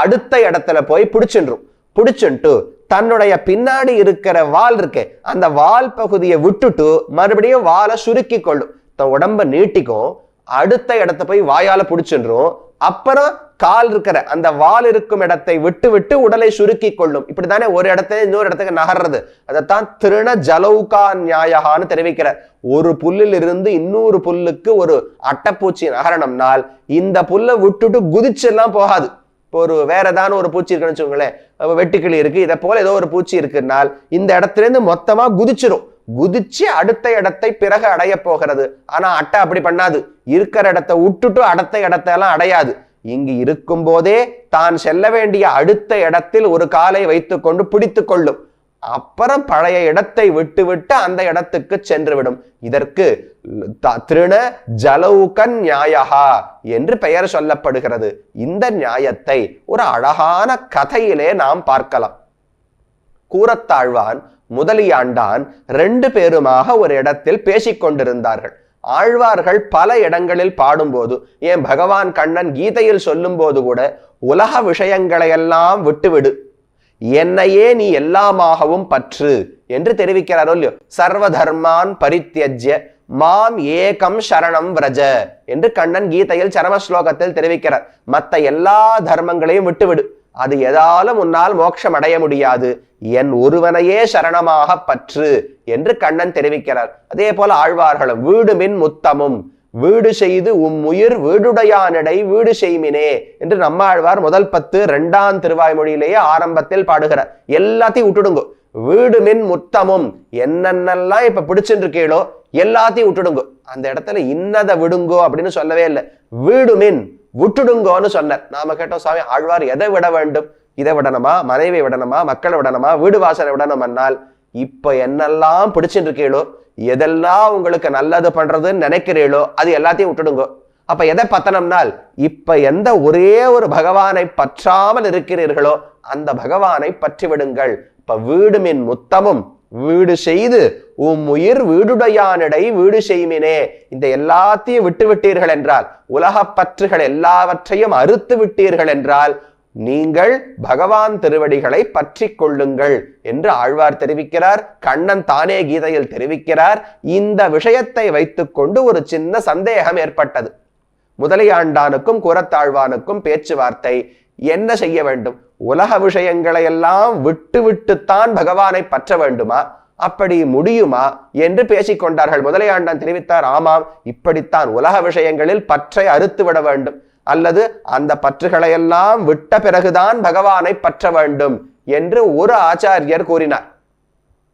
அடுத்த இடத்துல போய் பிடிச்சுட்டு தன்னுடைய பின்னாடி இருக்கிற வால் இருக்கே அந்த வால் பகுதியை விட்டுட்டு மறுபடியும் வாலை சுருக்கி கொள்ளும், தன் உடம்ப நீட்டிக்கும், அடுத்த இடத்த போய் வாயால பிடிச்சுன்றும், அப்புறம் கால் இருக்கிற அந்த வால் இருக்கும் இடத்தை விட்டு விட்டு உடலை சுருக்கி கொள்ளும். இப்படித்தானே ஒரு இடத்துல இன்னொரு இடத்துக்கு நகர்றது. அதைத்தான் திருண ஜலௌகா நியாயகான்னு தெரிவிக்கிறார். ஒரு புல்லில் இருந்து இன்னொரு புல்லுக்கு ஒரு அட்டைப்பூச்சி நகரணம்னால் இந்த புல்லை விட்டுட்டு குதிச்செல்லாம் போகாது. இப்போ ஒரு வேற ஏதாவது ஒரு பூச்சி இருக்குன்னு வச்சுக்கோங்களேன், வெட்டுக்கிளி இருக்கு, இதை போல ஏதோ ஒரு பூச்சி இருக்குனால் இந்த இடத்துல இருந்து மொத்தமா குதிச்சு அடுத்த இடத்தை பிறகு அடைய போகிறது. ஆனா அட்டை அப்படி பண்ணாது, இருக்கிற இடத்தை விட்டுட்டு அடுத்த இடத்தையெல்லாம் அடையாது. இங்கு இருக்கும் போதே தான் செல்ல வேண்டிய அடுத்த இடத்தில் ஒரு காலை வைத்துக் கொண்டு பிடித்து கொள்ளும், அப்புறம் பழைய இடத்தை விட்டு அந்த இடத்துக்கு சென்று விடும். இதற்கு திருண ஜலௌகன் நியாயகா என்று பெயர் சொல்லப்படுகிறது. இந்த நியாயத்தை ஒரு அழகான கதையிலே நாம் பார்க்கலாம். கூரத்தாழ்வான் முதலியாண்டான் 2 பேருமாக ஒரு இடத்தில் பேசிக்கொண்டிருந்தார்கள். ஆழ்வார்கள் பல இடங்களில் பாடும்போது, ஏன் பகவான் கண்ணன் கீதையில் சொல்லும் போது கூட, உலக விஷயங்களையெல்லாம் விட்டுவிடு, என்னையே நீ எல்லாமாகவும் பற்று என்று தெரிவிக்கிறாரோ இல்லையோ. சர்வ தர்மான் பரித்யஜ்ய மாம் ஏகம் சரணம் விரஜ என்று கண்ணன் கீதையில் சரம ஸ்லோகத்தில் தெரிவிக்கிறார். மற்ற எல்லா தர்மங்களையும் விட்டுவிடு, அது எதாலும் உன்னால் மோட்சம் அடைய முடியாது, என் ஒருவனையே சரணமாக பற்று என்று கண்ணன் தெரிவிக்கிறார். அதே போல ஆழ்வார்களும் வீடு மின் முத்தமும் வீடு செய்து உயிர் வீடுடையானிடை வீடு செய்மினே என்று நம்மாழ்வார் முதல் 10 2ஆம் திருவாய்மொழியிலேயே ஆரம்பத்தில் பாடுகிறார். எல்லாத்தையும் விட்டுடுங்க, வீடு மின் முத்தமும் என்னென்னலாம் இப்ப பிடிச்சுட்டு இருக்கீங்களோ எல்லாத்தையும் விட்டுடுங்க. அந்த இடத்துல இன்னதை விடுங்கோ அப்படின்னு சொல்லவே இல்லை, வீடு மின் விட்டுடுங்கோன்னு சொன்னார். நாம கேட்டோம், சுவாமி ஆழ்வார் எதை விட வேண்டும்? இதை விடணுமா, மனைவி விடணுமா, மக்களை விடணுமா, வீடு வாசனை விடணும்னால் இப்ப என்னெல்லாம் பிடிச்சுட்டு இருக்கீங்களோ, எதெல்லாம் உங்களுக்கு நல்லது பண்றதுன்னு நினைக்கிறீங்களோ அது எல்லாத்தையும் விட்டுடுங்க. அப்ப எதை பத்தனம்னால் இப்ப எந்த ஒரே ஒரு பகவானை பற்றாமல் இருக்கிறீர்களோ அந்த பகவானை பற்றி விடுங்கள். இப்ப வீடு மின் முத்தமும் வீடு செய்து உயிர் வீடுடையானிடை வீடு செய்மினே, இந்த எல்லாத்தையும் விட்டு விட்டீர்கள் என்றால், உலக பற்றுகள் எல்லாவற்றையும் அறுத்து விட்டீர்கள் என்றால் நீங்கள் பகவான் திருவடிகளை பற்றி கொள்ளுங்கள் என்று ஆழ்வார் தெரிவிக்கிறார். கண்ணன் தானே கீதையில் தெரிவிக்கிறார். இந்த விஷயத்தை வைத்துக்கொண்டு ஒரு சின்ன சந்தேகம் ஏற்பட்டது. முதலையாண்டானுக்கும் கூரத்தாழ்வானுக்கும் பேச்சுவார்த்தை. என்ன செய்ய வேண்டும்? உலக விஷயங்களை எல்லாம் விட்டு விட்டுத்தான் பகவானை பற்ற வேண்டுமா? அப்படி முடியுமா என்று பேசிக்கொண்டார்கள். முதலையாண்டான் தெரிவித்தார், ஆமாம், இப்படித்தான் உலக விஷயங்களில் பற்றை அறுத்து விட வேண்டும், அல்லது அந்த பற்றுகளை எல்லாம் விட்ட பிறகுதான் பகவானை பற்ற வேண்டும் என்று ஒரு ஆச்சாரியர் கூறினார்.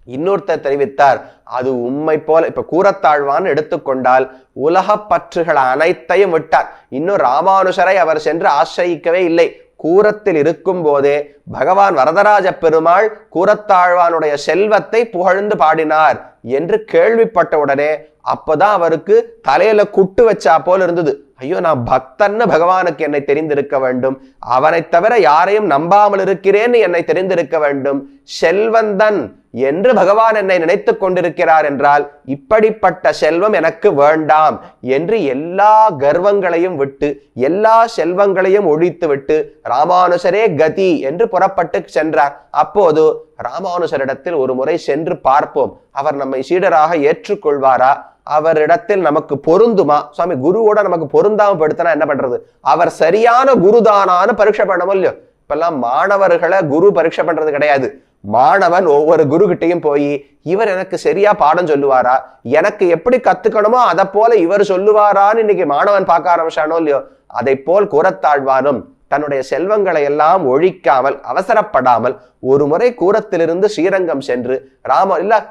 இன்னொருத்தர் தெரிவித்தார், அது உண்மை போல. இப்ப கூரத்தாழ்வான் எடுத்துக்கொண்டால் உலக பற்றுகள் அனைத்தையும் விட்டார். இன்னும் ராமானுஷரை அவர் சென்று ஆசிரியிக்கவே இல்லை. கூரத்தில் இருக்கும் போதே பகவான் வரதராஜ பெருமாள் கூரத்தாழ்வானுடைய செல்வத்தை புகழ்ந்து பாடினார் என்று கேள்விப்பட்ட உடனே அப்பதான் அவருக்கு தலையில குட்டு வச்சா போல் இருந்தது. ஐயோ, நான் பக்தன்னு பகவானுக்கு என்னை தெரிந்திருக்க வேண்டும், அவனை தவிர யாரையும் நம்பாமல் இருக்கிறேன்னு என்னை தெரிந்திருக்க வேண்டும், செல்வந்தன் என்று பகவான் என்னை நினைத்து கொண்டிருக்கிறார் என்றால் இப்படிப்பட்ட செல்வம் எனக்கு வேண்டாம் என்று எல்லா கர்வங்களையும் விட்டு எல்லா செல்வங்களையும் ஒழித்து விட்டு ராமானுஷரே கதி என்று புறப்பட்டு சென்றார். அப்போது ராமானுஷரிடத்தில் ஒரு முறை சென்று பார்ப்போம், அவர் நம்மை சீடராக ஏற்றுக்கொள்வாரா, அவரிடத்தில் நமக்கு பொருந்துமா? சுவாமி குருவோட நமக்கு பொருந்தாம படுத்தினா என்ன பண்றது? அவர் சரியான குருதானான்னு பரீட்சை பண்ணவும் இல்லையோ. இப்பெல்லாம் மாணவர்களை குரு பரீட்சை பண்றது கிடையாது. மாணவன் ஒவ்வொரு குரு கிட்டையும் போய் இவர் எனக்கு சரியா பாடம் சொல்லுவாரா, எனக்கு எப்படி கத்துக்கணுமோ அதை போல இவர் சொல்லுவாரான்னு இன்னைக்கு மாணவன் பார்க்க ஆரம்பிச்சானோ இல்லையோ. அதை போல் கூரத்தாழ்வானும் தன்னுடைய செல்வங்களை எல்லாம் ஒழிக்காமல் அவசரப்படாமல் ஒரு முறை கூரத்திலிருந்து ஸ்ரீரங்கம் சென்று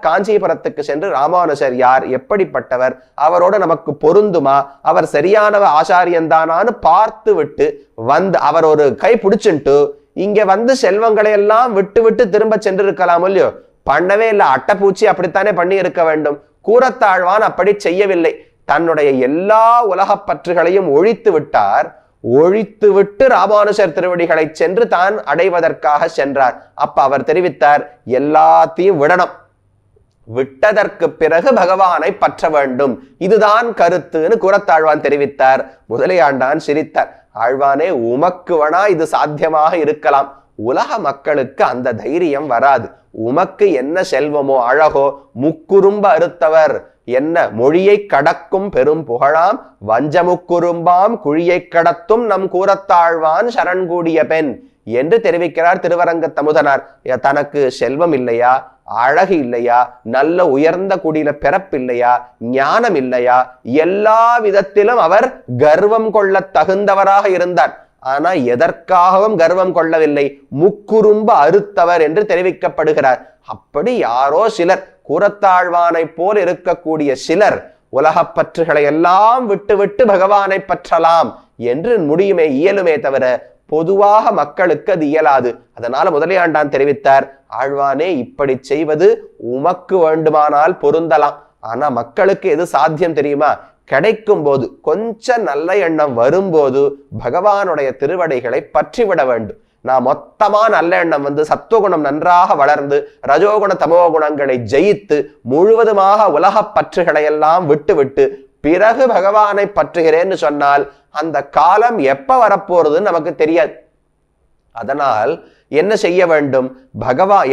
காஞ்சிபுரத்துக்கு சென்று ராமானுஜர் யார், எப்படிப்பட்டவர், அவரோட நமக்கு பொருந்துமா, அவர் சரியானவ ஆச்சாரியந்தானான்னு பார்த்து விட்டு வந்து அவர் ஒரு கை பிடிச்சுட்டு இங்க வந்து செல்வங்களை எல்லாம் விட்டு விட்டு திரும்ப சென்று இருக்கலாம் இல்லையோ. பண்ணவே இல்லை, அட்டைப்பூச்சி அப்படித்தானே பண்ணி இருக்க வேண்டும். கூரத்தாழ்வான் அப்படி செய்யவில்லை. தன்னுடைய எல்லா உலக பற்றுகளையும் ஒழித்து விட்டார். ஒழித்து விட்டு ராமானுஜர் திருவடிகளை சென்று தான் அடைவதற்காக சென்றார். அப்ப அவர் தெரிவித்தார், எல்லாத்தையும் விடணும், விட்டதற்கு பிறகு பகவானை பற்ற வேண்டும், இதுதான் கருத்துன்னு கூரத்தாழ்வான் தெரிவித்தார். முதலையாண்டான் சிரித்தார். ஆழ்வானே, உமக்கு வேணா இது சாத்தியமாக இருக்கலாம், உலக மக்களுக்கு அந்த தைரியம் வராது. உமக்கு என்ன செல்வமோ அழகோ, முக்குறும்ப அறுத்தவர் என்ன மொழியை கடக்கும் பெரும் புகழாம், வஞ்சமுக்குறும்பாம் குழியை கடத்தும் நம் கூரத்தாழ்வான் சரண் கூடிய பெண் என்று தெரிவிக்கிறார் திருவரங்க தமுதனார். தனக்கு செல்வம் இல்லையா, அழகு இல்லையா, நல்ல உயர்ந்த குடியில பிறப்பில்லையா, ஞானம் இல்லையா, எல்லா விதத்திலும் அவர் கர்வம் கொள்ள தகுந்தவராக இருந்தார். ஆனா எதற்காகவும் கர்வம் கொள்ளவில்லை, முக்குறும்ப அறுத்தவர் என்று தெரிவிக்கப்படுகிறார். அப்படி யாரோ சிலர், கூரத்தாழ்வானை போல் இருக்கக்கூடிய சிலர் உலக பற்றுகளை எல்லாம் விட்டு விட்டு பகவானை பற்றலாம் என்று முடியுமே, இயலுமே தவிர பொதுவாக மக்களுக்கு அது இயலாது. அதனால முதலையாண்டான் தெரிவித்தார், ஆழ்வானே, இப்படி செய்வது உமக்கு வேண்டுமானால் பொருந்தலாம், ஆனா மக்களுக்கு எது சாத்தியம் தெரியுமா? கிடைக்கும் போது கொஞ்சம் நல்ல எண்ணம் வரும்போது பகவானுடைய திருவடிகளை பற்றிவிட வேண்டும். நான் மொத்தமா நல்ல எண்ணம் வந்து சத்துவகுணம் நன்றாக வளர்ந்து ரஜோகுண தமோ குணங்களை ஜெயித்து முழுவதுமாக உலக பற்றுகளை எல்லாம் விட்டு விட்டு பிறகு பகவானை பற்றுகிறேன்னு சொன்னால் அந்த காலம் எப்ப வரப்போறதுன்னு நமக்கு தெரியாது. அதனால் என்ன செய்ய வேண்டும்?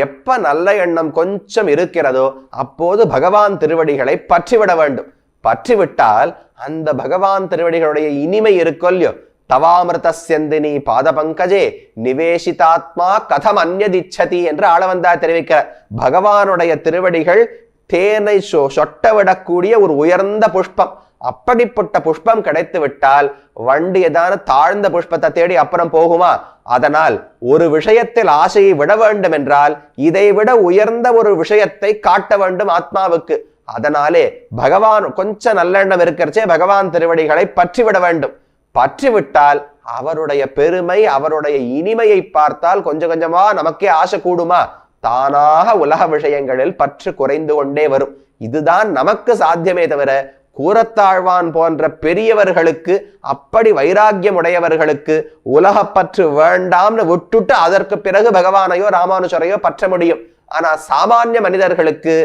எப்ப நல்ல எண்ணம் கொஞ்சம் இருக்கிறதோ அப்போது பகவான் திருவடிகளை பற்றிவிட வேண்டும். பற்றிவிட்டால் அந்த பகவான் திருவடிகளுடைய இனிமை இருக்கோ இல்லையோ, தவாமிருதஸ்யந்தினி பாத பங்கஜே நிவேசிதாத்மா கதம் அந்யதிச்சதி என்று ஆளவந்தார் தெரிவிக்கிறார். பகவானுடைய திருவடிகள் தேனை சொட்ட விடக்கூடிய ஒரு உயர்ந்த புஷ்பம். அப்படிப்பட்ட புஷ்பம் கிடைத்து விட்டால் வண்டி ஏதான தாழ்ந்த புஷ்பத்தை தேடி அப்புறம் போகுமா? அதனால் ஒரு விஷயத்தில் ஆசையை விட வேண்டும் என்றால் இதை விட உயர்ந்த ஒரு விஷயத்தை காட்ட வேண்டும் ஆத்மாவுக்கு. அதனாலே பகவான் கொஞ்சம் நல்லெண்ணம் இருக்கிறச்சே பகவான் திருவடிகளை பற்றிவிட வேண்டும். பற்றிவிட்டால் அவருடைய பெருமை, அவருடைய இனிமையை பார்த்தால் கொஞ்சம் கொஞ்சமா நமக்கே ஆசை கூடுமா? தானாக உலக விஷயங்களில் பற்று குறைந்து கொண்டே வரும். இதுதான் நமக்கு சாத்தியமே தவிர கூரத்தாழ்வான் போன்ற பெரியவர்களுக்கு, அப்படி வைராக்கியம் உடையவர்களுக்கு உலகப்பற்று வேண்டாம்னு விட்டுட்டு அதற்கு பிறகு பகவானையோ ராமானுஜரையோ பற்ற முடியும். ஆனா சாமானிய மனிதர்களுக்கு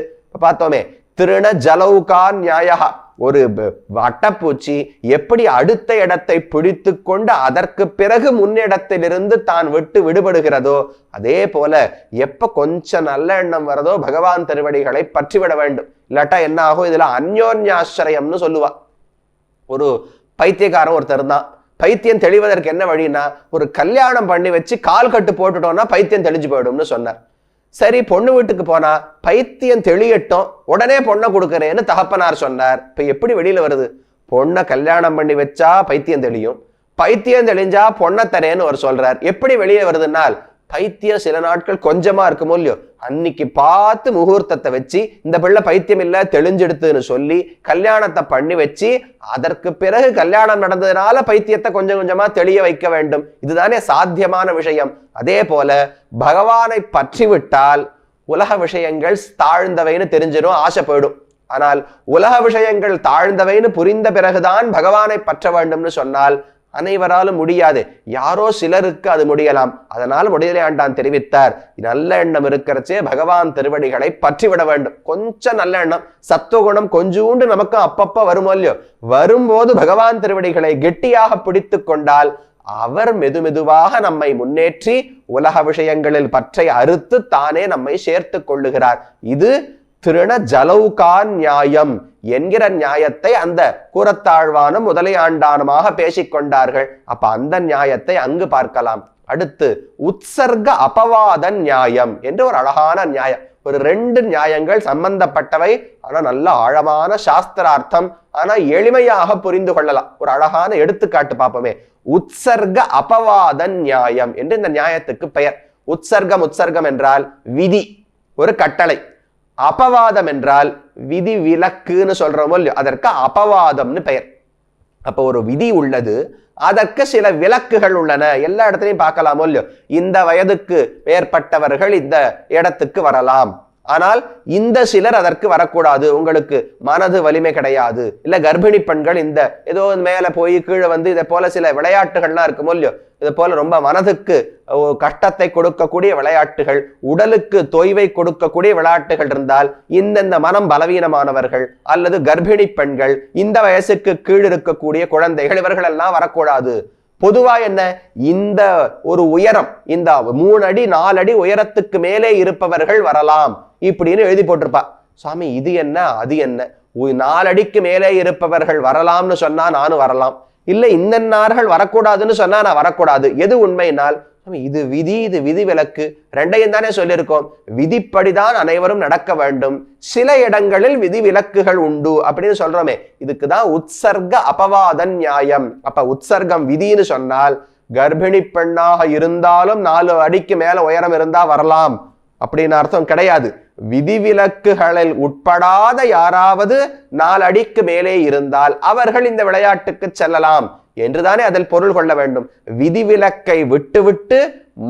பார்த்தோமே, திருண ஜலௌகா நியாயா, ஒரு வட்டப்பூச்சி எப்படி அடுத்த இடத்தை பிடித்து கொண்டு அதற்கு பிறகு முன்னிடத்திலிருந்து தான் விட்டு விடுபடுகிறதோ அதே போல எப்ப கொஞ்சம் நல்ல எண்ணம் வரதோ பகவான் திருவடிகளை பற்றிவிட வேண்டும். இல்லாட்டா என்ன ஆகும்? இதுல அந்யோன்யாசிரயம்னு சொல்லுவா. ஒரு பைத்தியக்காரன் ஒருத்தர் தான். பைத்தியம் தெளிவதற்கு என்ன வழின்னா, ஒரு கல்யாணம் பண்ணி வச்சு கால் கட்டு போட்டுட்டோம்னா பைத்தியம் தெளிஞ்சு போயிடும்னு சொன்னார். சரி, பொண்ணு வீட்டுக்கு போனா பைத்தியம் தெளியட்டும், உடனே பொண்ணை கொடுக்கறேன்னு தகப்பனார் சொன்னார். இப்ப எப்படி வெளியில வருது? பொண்ணை கல்யாணம் பண்ணி வச்சா பைத்தியம் தெளியும், பைத்தியம் தெளிஞ்சா பொண்ணை தரேன்னு அவர் சொல்றார். எப்படி வெளியே வருதுன்னால், பைத்தியம் சில நாட்கள் கொஞ்சமா இருக்குமோ இல்லையோ, அன்னைக்கு பார்த்து முகூர்த்தத்தை வச்சு இந்த பிள்ளை பைத்தியம் இல்ல தெளிஞ்செடுத்துன்னு சொல்லி கல்யாணத்தை பண்ணி வச்சு அதற்கு பிறகு கல்யாணம் நடந்ததுனால பைத்தியத்தை கொஞ்சம் கொஞ்சமா தெளிய வைக்க வேண்டும். இதுதானே சாத்தியமான விஷயம். அதே போல பகவானை பற்றி விட்டால் உலக விஷயங்கள் தாழ்ந்தவைன்னு தெரிஞ்சிடும், ஆசை போயிடும். ஆனால் உலக விஷயங்கள் தாழ்ந்தவைன்னு புரிந்த பிறகுதான் பகவானை பற்ற வேண்டும்னு சொன்னால் அனைவராலும் முடியாது. யாரோ சிலருக்கு அது முடியலாம். அதனால் முடியலையாண்டான் தெரிவித்தார், நல்ல எண்ணம் இருக்கிறச்சே பகவான் திருவடிகளை பற்றிவிட வேண்டும். கொஞ்சம் நல்ல எண்ணம், சத்துவகுணம் கொஞ்சூண்டு நமக்கு அப்பப்ப வருமோ இல்லையோ, வரும்போது பகவான் திருவடிகளை கெட்டியாக பிடித்து கொண்டால் அவர் மெதுமெதுவாக நம்மை முன்னேற்றி உலக விஷயங்களில் பற்றை அறுத்து தானே நம்மை சேர்த்து கொள்ளுகிறார். இது திருண ஜலௌகா நியாயம் என்கிற நியாயத்தை அந்த கூரத்தாழ்வானும் முதலையாண்டானுமாக பேசிக்கொண்டார்கள். அப்ப அந்த நியாயத்தை அங்கு பார்க்கலாம். அடுத்து உற்சர்க அபவாத நியாயம் என்று ஒரு அழகான நியாயம். ஒரு 2 நியாயங்கள் சம்பந்தப்பட்டவை, ஆனா நல்ல ஆழமான சாஸ்திரார்த்தம், ஆனா எளிமையாக புரிந்து கொள்ளலாம். ஒரு அழகான எடுத்துக்காட்டு பார்ப்போமே. உற்சர்க அபவாத நியாயம் என்று இந்த நியாயத்துக்கு பெயர். உற்சர்கம் என்றால் விதி, ஒரு கட்டளை. அபவாதம் என்றால் விதி விலக்குன்னு சொல்றோமோ இல்லையோ, அதற்கு அபவாதம்னு பெயர். அப்ப ஒரு விதி உள்ளது, அதற்கு சில விலக்குகள் உள்ளன. எல்லா இடத்துலையும் பார்க்கலாமோ இல்லையோ, இந்த வயதுக்கு மேற்பட்டவர்கள் இந்த இடத்துக்கு வரலாம், ஆனால் இந்த சிலர் அதற்கு வரக்கூடாது, உங்களுக்கு மனது வலிமை கிடையாது, இல்ல கர்ப்பிணி பெண்கள் இந்த ஏதோ மேல போய் கீழே வந்து இதை போல சில விளையாட்டுகள்லாம் இருக்குமோ இல்லையோ, இது போல ரொம்ப மனதுக்கு கஷ்டத்தை கொடுக்கக்கூடிய விளையாட்டுகள், உடலுக்கு தொய்வை கொடுக்கக்கூடிய விளையாட்டுகள் இருந்தால் இந்த மனம் பலவீனமானவர்கள் அல்லது கர்ப்பிணி பெண்கள், இந்த வயசுக்கு கீழ் இருக்கக்கூடிய குழந்தைகள், இவர்கள் எல்லாம் வரக்கூடாது. பொதுவா என்ன, இந்த ஒரு உயரம், இந்த 3 அடி 4 அடி உயரத்துக்கு மேலே இருப்பவர்கள் வரலாம் இப்படின்னு எழுதி போட்டிருப்பா. சுவாமி இது என்ன அது என்ன, 4 அடிக்கு மேலே இருப்பவர்கள் வரலாம்னு சொன்னா நானும் வரலாம், இல்ல இன்னார்கள் வரக்கூடாதுன்னு சொன்னா நான் வரக்கூடாது. எது உண்மைனால் இது விதி, இது விதி விலக்கு, 2ஐயும் தானே சொல்லியிருக்கோம். விதிப்படிதான் அனைவரும் நடக்க வேண்டும், சில இடங்களில் விதி விலக்குகள் உண்டு அப்படின்னு சொல்றோமே. இதுக்குதான் உற்சர்க அபவாத நியாயம். அப்ப உற்சர்க்கம் விதின்னு சொன்னால் கர்ப்பிணி பெண்ணாக இருந்தாலும் 4 அடிக்கு மேல உயரம் இருந்தா வரலாம் அப்படின்னு அர்த்தம் கிடையாது. விதிவிலக்குகளில் உட்படாத யாராவது 4 அடிக்கு மேலே இருந்தால் அவர்கள் இந்த விளையாட்டுக்கு செல்லலாம் என்றுதானே அதில் பொருள் கொள்ள வேண்டும். விதிவிலக்கை விட்டுவிட்டு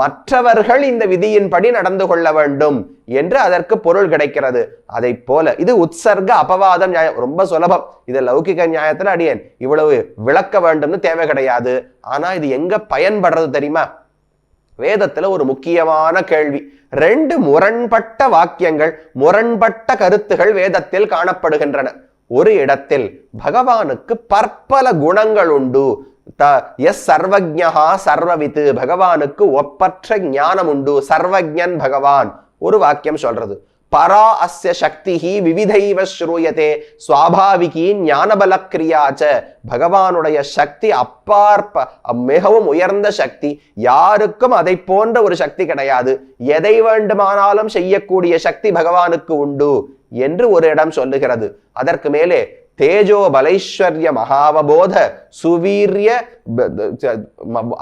மற்றவர்கள் இந்த விதியின்படி நடந்து கொள்ள வேண்டும் என்று அதற்கு பொருள் கிடைக்கிறது. அதை போல இது உற்சர்க அபவாதம் நியாயம். ரொம்ப சுலபம். இது லௌகிக நியாயத்துல அடியேன் இவ்வளவு விளக்க வேண்டும்னு தேவை கிடையாது. ஆனா இது எங்க பயன்படுறது தெரியுமா? வேதத்துல ஒரு முக்கியமான கேள்வி. 2 முரண்பட்ட வாக்கியங்கள், முரண்பட்ட கருத்துகள் வேதத்தில் காணப்படுகின்றன. ஒரு இடத்தில் பகவானுக்கு பற்பல குணங்கள் உண்டு, எஸ் சர்வஜ்ஞா சர்வவித்து, பகவானுக்கு ஒப்பற்ற ஞானம் உண்டு, சர்வஜன் பகவான் ஒரு வாக்கியம் சொல்றது. பரா அஸ்ய சக்திஹி விவிதைவ ஸ்ரூயதே சுவாபாவிகி ஞானபல கிரியாச்ச. பகவானுடைய சக்தி மிகவும் உயர்ந்த சக்தி. யாருக்கும் அதை போன்ற ஒரு சக்தி கிடையாது. எதை வேண்டுமானாலும் செய்யக்கூடிய சக்தி பகவானுக்கு உண்டு என்று ஒரு இடம் சொல்லுகிறது. அதற்கு மேலே தேஜோ பலைஸ்வர்ய மகாவபோத சுவீரிய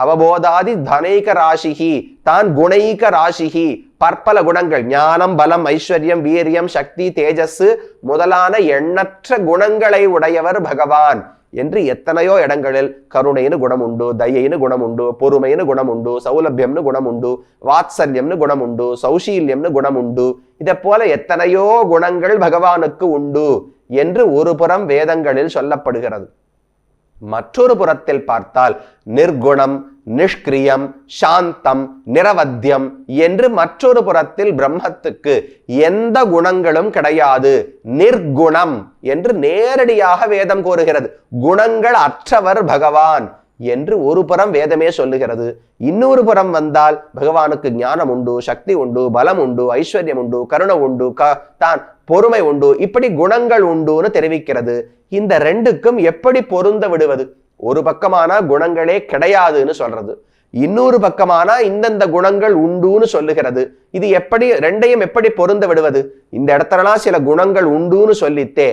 அவபோதாதி தனைக ராசிகி தான் குணைக ராசிகி. பற்பல குணங்கள், ஞானம், பலம், ஐஸ்வர்யம், வீரியம், சக்தி, தேஜஸ் முதலான எண்ணற்ற குணங்களை உடையவர் பகவான் என்று எத்தனையோ இடங்களில் கருணைன்னு குணம் உண்டு, தயைன்னு குணம் உண்டு, பொறுமைன்னு குணம் உண்டு, சௌலபியம்னு குணம் உண்டு, வாத்சல்யம்னு குணம் உண்டு, சௌஷீல்யம்னு குணம் உண்டு. இதை போல எத்தனையோ குணங்கள் பகவானுக்கு உண்டு என்று ஒரு புறம் வேதங்களில் சொல்லப்படுகிறது. மற்றொரு புறத்தில் பார்த்தால் நிர்குணம், நிஷ்கிரியம், சாந்தம், நிரவத்தியம் என்று மற்றொரு புறத்தில் பிரம்மத்துக்கு எந்த குணங்களும் கிடையாது. நிர்குணம் என்று நேரடியாக வேதம் கூறுகிறது. குணங்கள் அற்றவர் பகவான் என்று ஒரு புறம் வேதமே சொல்லுகிறது. இன்னொரு புறம் வந்தால் பகவானுக்கு ஞானம் உண்டு, சக்தி உண்டு, பலம் உண்டு, ஐஸ்வர்யம் உண்டு, கருணை உண்டு, தான் பொறுமை உண்டு, இப்படி குணங்கள் உண்டுன்னு தெரிவிக்கிறது. இந்த ரெண்டுக்கும் எப்படி பொருந்த விடுவது? ஒரு பக்கமானா குணங்களே கிடையாதுன்னு சொல்றது, இன்னொரு பக்கமானா இந்தந்த குணங்கள் உண்டுன்னு சொல்லுகிறது. இது எப்படி ரெண்டையும் எப்படி பொருந்த விடுவது? இந்த இடத்துலலாம் சில குணங்கள் உண்டுன்னு சொல்லித்தே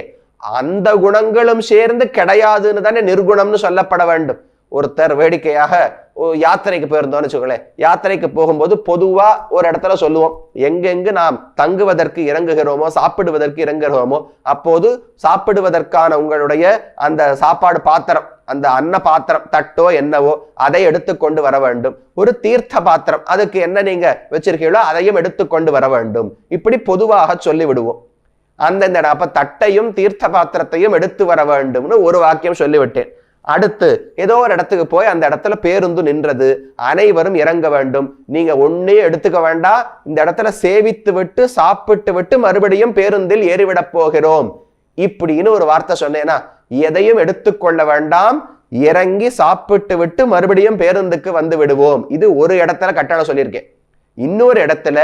அந்த குணங்களும் சேர்ந்து கிடையாதுன்னு தானே நிர்குணம்னு சொல்லப்பட வேண்டும். ஒருத்தர் வேடிக்கையாக யாத்திரைக்கு போயிருந்தோம்னு வச்சுக்கோங்களேன். யாத்திரைக்கு போகும்போது பொதுவா ஒரு இடத்துல சொல்லுவோம், எங்கெங்கு நாம் தங்குவதற்கு இறங்குகிறோமோ, சாப்பிடுவதற்கு இறங்குகிறோமோ, அப்போது சாப்பிடுவதற்கான உங்களுடைய அந்த சாப்பாடு பாத்திரம், அந்த அன்ன பாத்திரம், தட்டோ என்னவோ அதை எடுத்துக்கொண்டு வர வேண்டும். ஒரு தீர்த்த பாத்திரம், அதுக்கு என்ன நீங்க வச்சிருக்கீங்களோ அதையும் எடுத்துக்கொண்டு வர வேண்டும். இப்படி பொதுவாக சொல்லி விடுவோம். அந்தந்த அப்ப தட்டையும் தீர்த்த பாத்திரத்தையும் எடுத்து வர வேண்டும்னு ஒரு வாக்கியம் சொல்லிவிட்டேன். அடுத்து ஏதோ ஒரு இடத்துக்கு போய் அந்த இடத்துல பேருந்து நின்றது, அனைவரும் இறங்க வேண்டும். நீங்க ஒன்னே எடுத்துக்க வேண்டாம், இந்த இடத்துல சேவித்து விட்டு சாப்பிட்டு விட்டு மறுபடியும் பேருந்தில் ஏறிவிட போகிறோம் இப்படின்னு ஒரு வார்த்தை சொன்னேன்னா, எதையும் எடுத்துக்கொள்ள வேண்டாம், இறங்கி சாப்பிட்டு விட்டு மறுபடியும் பேருந்துக்கு வந்து விடுவோம். இது ஒரு இடத்துல கட்டணம் சொல்லியிருக்கேன். இன்னொரு இடத்துல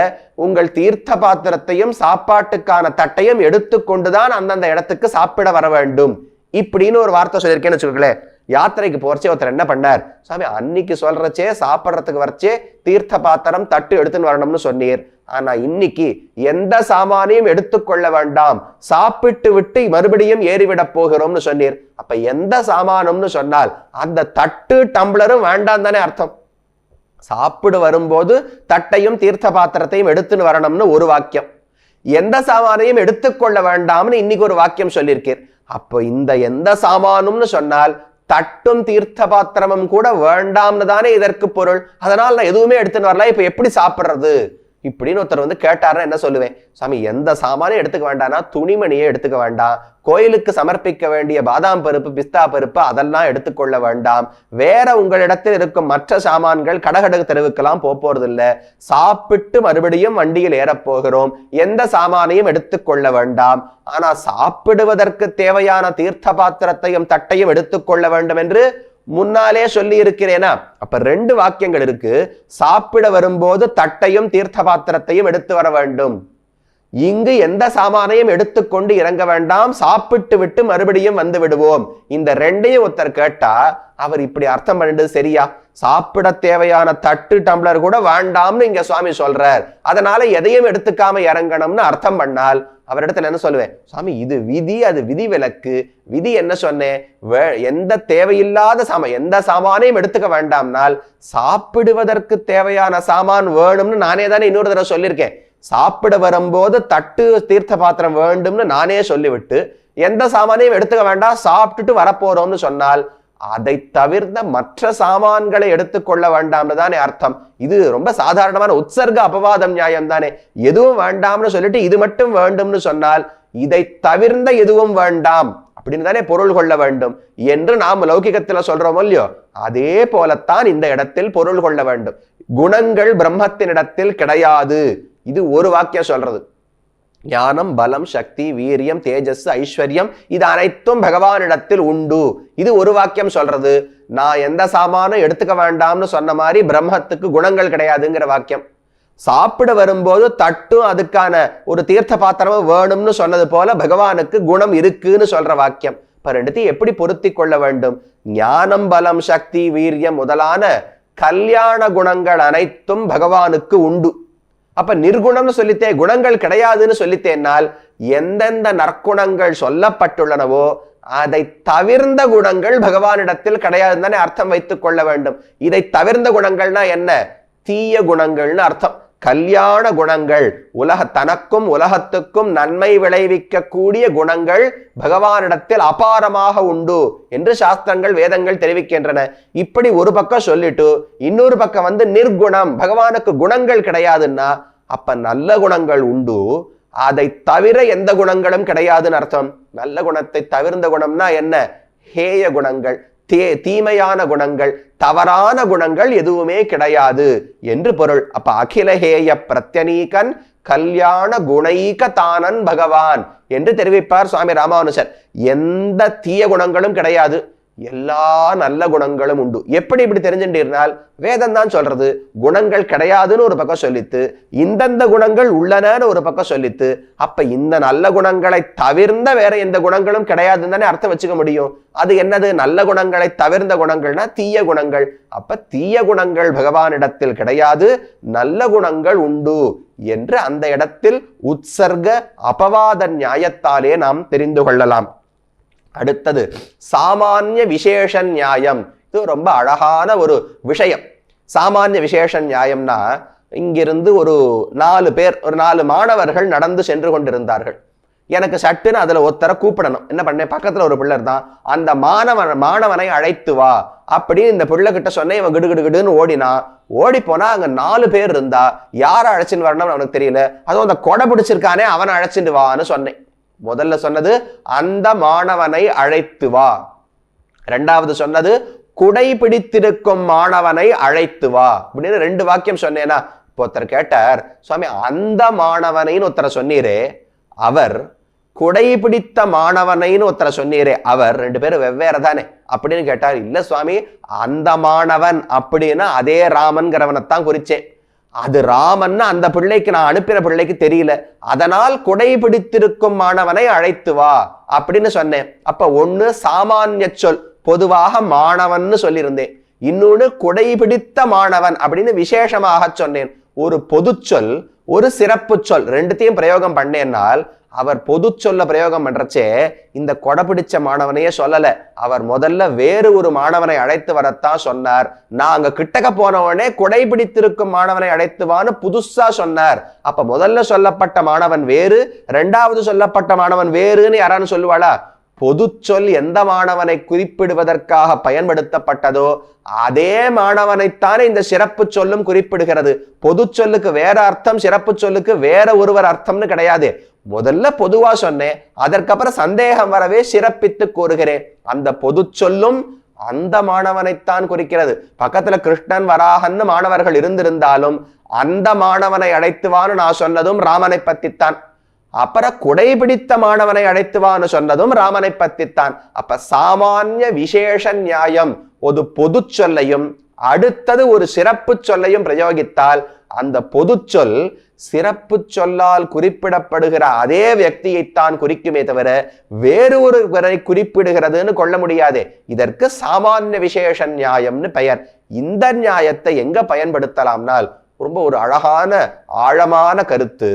உங்கள் தீர்த்த பாத்திரத்தையும் சாப்பாட்டுக்கான தட்டையும் எடுத்துக்கொண்டுதான் அந்தந்த இடத்துக்கு சாப்பிட வர வேண்டும் இப்படின்னு ஒரு வார்த்தை சொல்லியிருக்கேன்னு வச்சுக்கோங்களேன். யாத்திரைக்கு போறச்சே ஒருத்தர் என்ன பண்ணார், சாமி அன்னைக்கு சொல்றச்சே சாப்பிட்றதுக்கு வரச்சே தீர்த்த பாத்திரம் தட்டு எடுத்துன்னு வரணும்னு சொன்னீர், ஆனா இன்னைக்கு எந்த சாமானையும் எடுத்துக்கொள்ள வேண்டாம், சாப்பிட்டு விட்டு மறுபடியும் ஏறிவிட போகிறோம்னு சொன்னீர். அப்ப எந்த சாமானம்னு சொன்னால் அந்த தட்டு டம்ளரும் வேண்டாம் தானே அர்த்தம். சாப்பிடு வரும்போது தட்டையும் தீர்த்த பாத்திரத்தையும் எடுத்துன்னு வரணும்னு ஒரு வாக்கியம், எந்த சாமானையும் எடுத்துக்கொள்ள வேண்டாம்னு இன்னைக்கு ஒரு வாக்கியம் சொல்லியிருக்கீர். அப்போ இந்த எந்த சாமானும்னு சொன்னால் தட்டும் தீர்த்த பாத்திரமும் கூட வேண்டாம்னு தானே இதற்கு பொருள். அதனால் நான் எதுவுமே எடுத்துன்னு வரல, இப்ப எப்படி சாப்பிட்றது இப்படின்னு ஒருத்தர் வந்து கேட்டாருன்னா என்ன சொல்லுவேன், சாமி எந்த சாமானையும் எடுத்துக்க வேண்டாம்னா துணிமணியே எடுத்துக்க வேண்டாம், கோயிலுக்கு சமர்ப்பிக்க வேண்டிய பாதாம் பருப்பு, பிஸ்தா பருப்பு அதெல்லாம் எடுத்துக்கொள்ள வேண்டாம், வேற உங்களிடத்தில் இருக்கும் மற்ற சாமான்கள் கடகடகு தெருவுக்கெல்லாம் போறது இல்லை, சாப்பிட்டு மறுபடியும் வண்டியில் ஏறப்போகிறோம், எந்த சாமானையும் எடுத்துக்கொள்ள வேண்டாம், ஆனா சாப்பிடுவதற்கு தேவையான தீர்த்த பாத்திரத்தையும் தட்டையும் எடுத்துக்கொள்ள வேண்டும் என்று முன்னாலே சொல்லி இருக்கிறேனா. அப்ப ரெண்டு வாக்கியங்கள் இருக்கு. சாப்பிட வரும்போது தட்டையும் தீர்த்த பாத்திரத்தையும் எடுத்து வர வேண்டும், இங்கு எந்த சாமானையும் எடுத்துக்கொண்டு இறங்க வேண்டாம், சாப்பிட்டு விட்டு மறுபடியும் வந்து விடுவோம். இந்த ரெண்டையும் ஒருத்தர் கேட்டா அவர் இப்படி அர்த்தம் பண்ணிட்டு சரியா, சாப்பிட தேவையான தட்டு டம்ளர் கூட வேண்டாம்னு இங்க சுவாமி சொல்றார், அதனால எதையும் எடுத்துக்காம இறங்கணும்னு அர்த்தம் பண்ணால் அவரிடத்துல என்ன சொல்லுவேன், சுவாமி இது விதி, அது விதி விலக்கு. விதி என்ன சொன்னேன், எந்த தேவையில்லாத எந்த சாமானையும் எடுத்துக்க வேண்டாம்னால் சாப்பிடுவதற்கு தேவையான சாமான் வேணும்னு நானே தானே இன்னொரு தடவை சொல்லியிருக்கேன். சாப்பிட வரும்போது தட்டு தீர்த்த பாத்திரம் வேண்டும்னு நானே சொல்லிவிட்டு எந்த சாமானையும் எடுத்துக்க வேண்டாம், சாப்பிட்டுட்டு வரப்போறோம்னு சொன்னால் அதை தவிர்த்த மற்ற சாமான்களை எடுத்துக்கொள்ள வேண்டாம்னு தானே அர்த்தம். இது ரொம்ப சாதாரணமான உற்சர்க அபவாதம் நியாயம் தானே. எதுவும் வேண்டாம்னு சொல்லிட்டு இது மட்டும் வேண்டும்னு சொன்னால் இதை தவிர்ந்த எதுவும் வேண்டாம் அப்படின்னு தானே பொருள் கொள்ள வேண்டும் என்று நாம் லௌகிகத்துல சொல்றோம் இல்லையோ, அதே போலத்தான் இந்த இடத்தில் பொருள் கொள்ள வேண்டும். குணங்கள் பிரம்மத்தினிடத்தில் கிடையாது, இது ஒரு வாக்கியம் சொல்றது. ஞானம், பலம், சக்தி, வீரியம், தேஜஸ், ஐஸ்வர்யம் இது அனைத்தும் பகவானிடத்தில் உண்டு, இது ஒரு வாக்கியம் சொல்றது. நான் எந்த சாமானும் எடுத்துக்க வேண்டாம்னு சொன்ன மாதிரி பிரம்மத்துக்கு குணங்கள் கிடையாதுங்கிற வாக்கியம். சாப்பிட வரும்போது தட்டும் அதுக்கான ஒரு தீர்த்த பாத்திரமும் வேணும்னு சொன்னது போல பகவானுக்கு குணம் இருக்குன்னு சொல்ற வாக்கியம். இப்ப ரெண்டுத்தையும் எப்படி பொருத்தி கொள்ள வேண்டும்? ஞானம், பலம், சக்தி, வீரியம் முதலான கல்யாண குணங்கள் அனைத்தும் பகவானுக்கு உண்டு. அப்ப நிர்குணம்னு சொல்லித்தே, குணங்கள் கிடையாதுன்னு சொல்லித்தேனால் எந்தெந்த நற்குணங்கள் சொல்லப்பட்டுள்ளனவோ அதை தவிர்ந்த குணங்கள் பகவானிடத்தில் கிடையாதுன்னு தானே அர்த்தம் வைத்துக் கொள்ள வேண்டும். இதை தவிர்ந்த குணங்கள்னா என்ன? தீய குணங்கள்னு அர்த்தம். கல்யாண குணங்கள், தனக்கும் உலகத்துக்கும் நன்மை விளைவிக்க கூடிய குணங்கள் பகவானிடத்தில் அபாரமாக உண்டு என்று சாஸ்திரங்கள், வேதங்கள் தெரிவிக்கின்றன. இப்படி ஒரு பக்கம் சொல்லிட்டு இன்னொரு பக்கம் நிர்குணம், பகவானுக்கு குணங்கள் கிடையாதுன்னா அப்ப நல்ல குணங்கள் உண்டு, அதை தவிர எந்த குணங்களும் கிடையாதுன்னு அர்த்தம். நல்ல குணத்தை தவிர்ந்த குணம்னா என்ன? ஹேய குணங்கள், தீமையான குணங்கள், தவறான குணங்கள் எதுவுமே கிடையாது என்று பொருள். அப்ப அகிலஹேய பிரத்யநீகன் கல்யாண குணைக தானன் பகவான் என்று தெரிவிப்பார் சுவாமி ராமானுஜர். எந்த தீய குணங்களும் கிடையாது, எல்லா நல்ல குணங்களும் உண்டு. எப்படி இப்படி தெரிஞ்சுட்டீர்னால் வேதம் தான் சொல்றது. குணங்கள் கிடையாதுன்னு ஒரு பக்கம் சொல்லித்து, இந்தந்த குணங்கள் உள்ளனன்னு ஒரு பக்கம் சொல்லித்து, அப்ப இந்த நல்ல குணங்களை தவிர்ந்த வேற எந்த குணங்களும் கிடையாதுன்னு தானே அர்த்தம் வச்சுக்க முடியும். அது என்னது? நல்ல குணங்களை தவிர்ந்த குணங்கள்னா தீய குணங்கள். அப்ப தீய குணங்கள் பகவானிடத்தில் கிடையாது, நல்ல குணங்கள் உண்டு என்று அந்த இடத்தில் உற்சர்க அபவாத நியாயத்தாலே நாம் தெரிந்து கொள்ளலாம். அடுத்தது சாமானிய விசேஷ நியாயம். இது ரொம்ப அழகான ஒரு விஷயம். சாமானிய விசேஷ நியாயம்னா, இங்கிருந்து ஒரு 4 மாணவர்கள் நடந்து சென்று கொண்டிருந்தார்கள். எனக்கு சட்டுன்னு அதுல ஒருத்தரை கூப்பிடணும். என்ன பண்ணேன்? பக்கத்துல ஒரு பிள்ளை தான், அந்த மாணவனை அழைத்து வா அப்படின்னு இந்த பிள்ளை கிட்ட சொன்னேன். இவன் கிடுகிடுன்னு ஓடினா. ஓடி போனா அங்க 4 பேர் இருந்தா, யாரை அழைச்சின்னு வரணும்னு அவனுக்கு தெரியல. அதுவும் அந்த கொடை பிடிச்சிருக்கானே அவனை அழைச்சிட்டு வான்னு சொன்னேன். முதல்ல சொன்னது அந்த மாணவனை அழைத்து வா. இரண்டாவது சொன்னது குடை பிடித்திருக்கும் மாணவனை அழைத்து வா அப்படின்னு 2 வாக்கியம் சொன்னேனா. இப்போ ஒருத்தர் கேட்டார், சுவாமி அந்த மாணவனைன்னு ஒருத்தரை சொன்னீரே, அவர் குடை பிடித்த மாணவனைன்னு ஒருத்தரை சொன்னீரே, அவர் 2 பேரும் வெவ்வேறு தானே அப்படின்னு கேட்டார். இல்ல சுவாமி, அந்த மாணவன் அப்படின்னா அதே ராமன்கிறவனைத்தான் குறிச்சேன். அது ராமன்னு அந்த பிள்ளைக்கு, நான் அனுப்பின பிள்ளைக்கு தெரியல, அதனால் குடை பிடித்திருக்கும் மாணவனை அழைத்து வா அப்படின்னு சொன்னேன். அப்ப ஒண்ணு சாமானிய சொல், பொதுவாக மாணவன் சொல்லியிருந்தேன். இன்னொன்னு குடை பிடித்த மாணவன் அப்படின்னு விசேஷமாக சொன்னேன். ஒரு பொது சொல், ஒரு சிறப்பு சொல், ரெண்டுத்தையும் பிரயோகம் பண்ணேன்னால் அவர் பொது சொல்ல பிரயோகம் பண்றச்சே இந்த கொடை பிடிச்ச மாணவனையே சொல்லல. அவர் முதல்ல வேறு ஒரு மாணவனை அழைத்து வரத்தான் சொன்னார். நான் அங்க கிட்டக்க போனவனே குடை பிடித்திருக்கும் மாணவனை அழைத்துவான்னு புதுசா சொன்னார். அப்ப முதல்ல சொல்லப்பட்ட மாணவன் வேறு, 2வது சொல்லப்பட்ட மாணவன் வேறுன்னு யாரான்னு சொல்லுவாளா? பொது சொல் எந்த மாணவனை குறிப்பிடுவதற்காக பயன்படுத்தப்பட்டதோ அதே மாணவனைத்தானே இந்த சிறப்பு சொல்லும் குறிப்பிடுகிறது. பொது சொல்லுக்கு வேற அர்த்தம், சிறப்பு சொல்லுக்கு வேற ஒருவர் அர்த்தம்னு கிடையாது. முதல்ல பொதுவா சொன்னேன், அதற்கப்புறம் சந்தேகம் வரவே சிறப்பித்து கூறுகிறேன். அந்த பொது சொல்லும் அந்த மாணவனைத்தான் குறிக்கிறது. பக்கத்துல கிருஷ்ணன் வராகன்னு மாணவர்கள் இருந்திருந்தாலும் அந்த மாணவனை அழைத்துவான்னு நான் சொன்னதும் ராமனை பத்தித்தான். அப்புறம் குடை பிடித்த மாணவனை அழைத்துவான்னு சொன்னதும் ராமனை பத்தித்தான். அப்ப சாமானிய விசேஷ நியாயம், ஒரு பொது சொல்லையும் அடுத்தது ஒரு சிறப்பு சொல்லையும் பிரயோகித்தால் அந்த பொது சொல் சிறப்பு சொல்லால் குறிப்பிடப்படுகிற அதே வியக்தியைத்தான் குறிக்குமே தவிர வேறு ஒருவரை குறிப்பிடுகிறதுன்னு கொள்ள முடியாது. இதற்கு சாமானிய விசேஷ நியாயம்னு பெயர். இந்த நியாயத்தை எங்க பயன்படுத்தலாம்னால், ரொம்ப ஒரு அழகான ஆழமான கருத்து.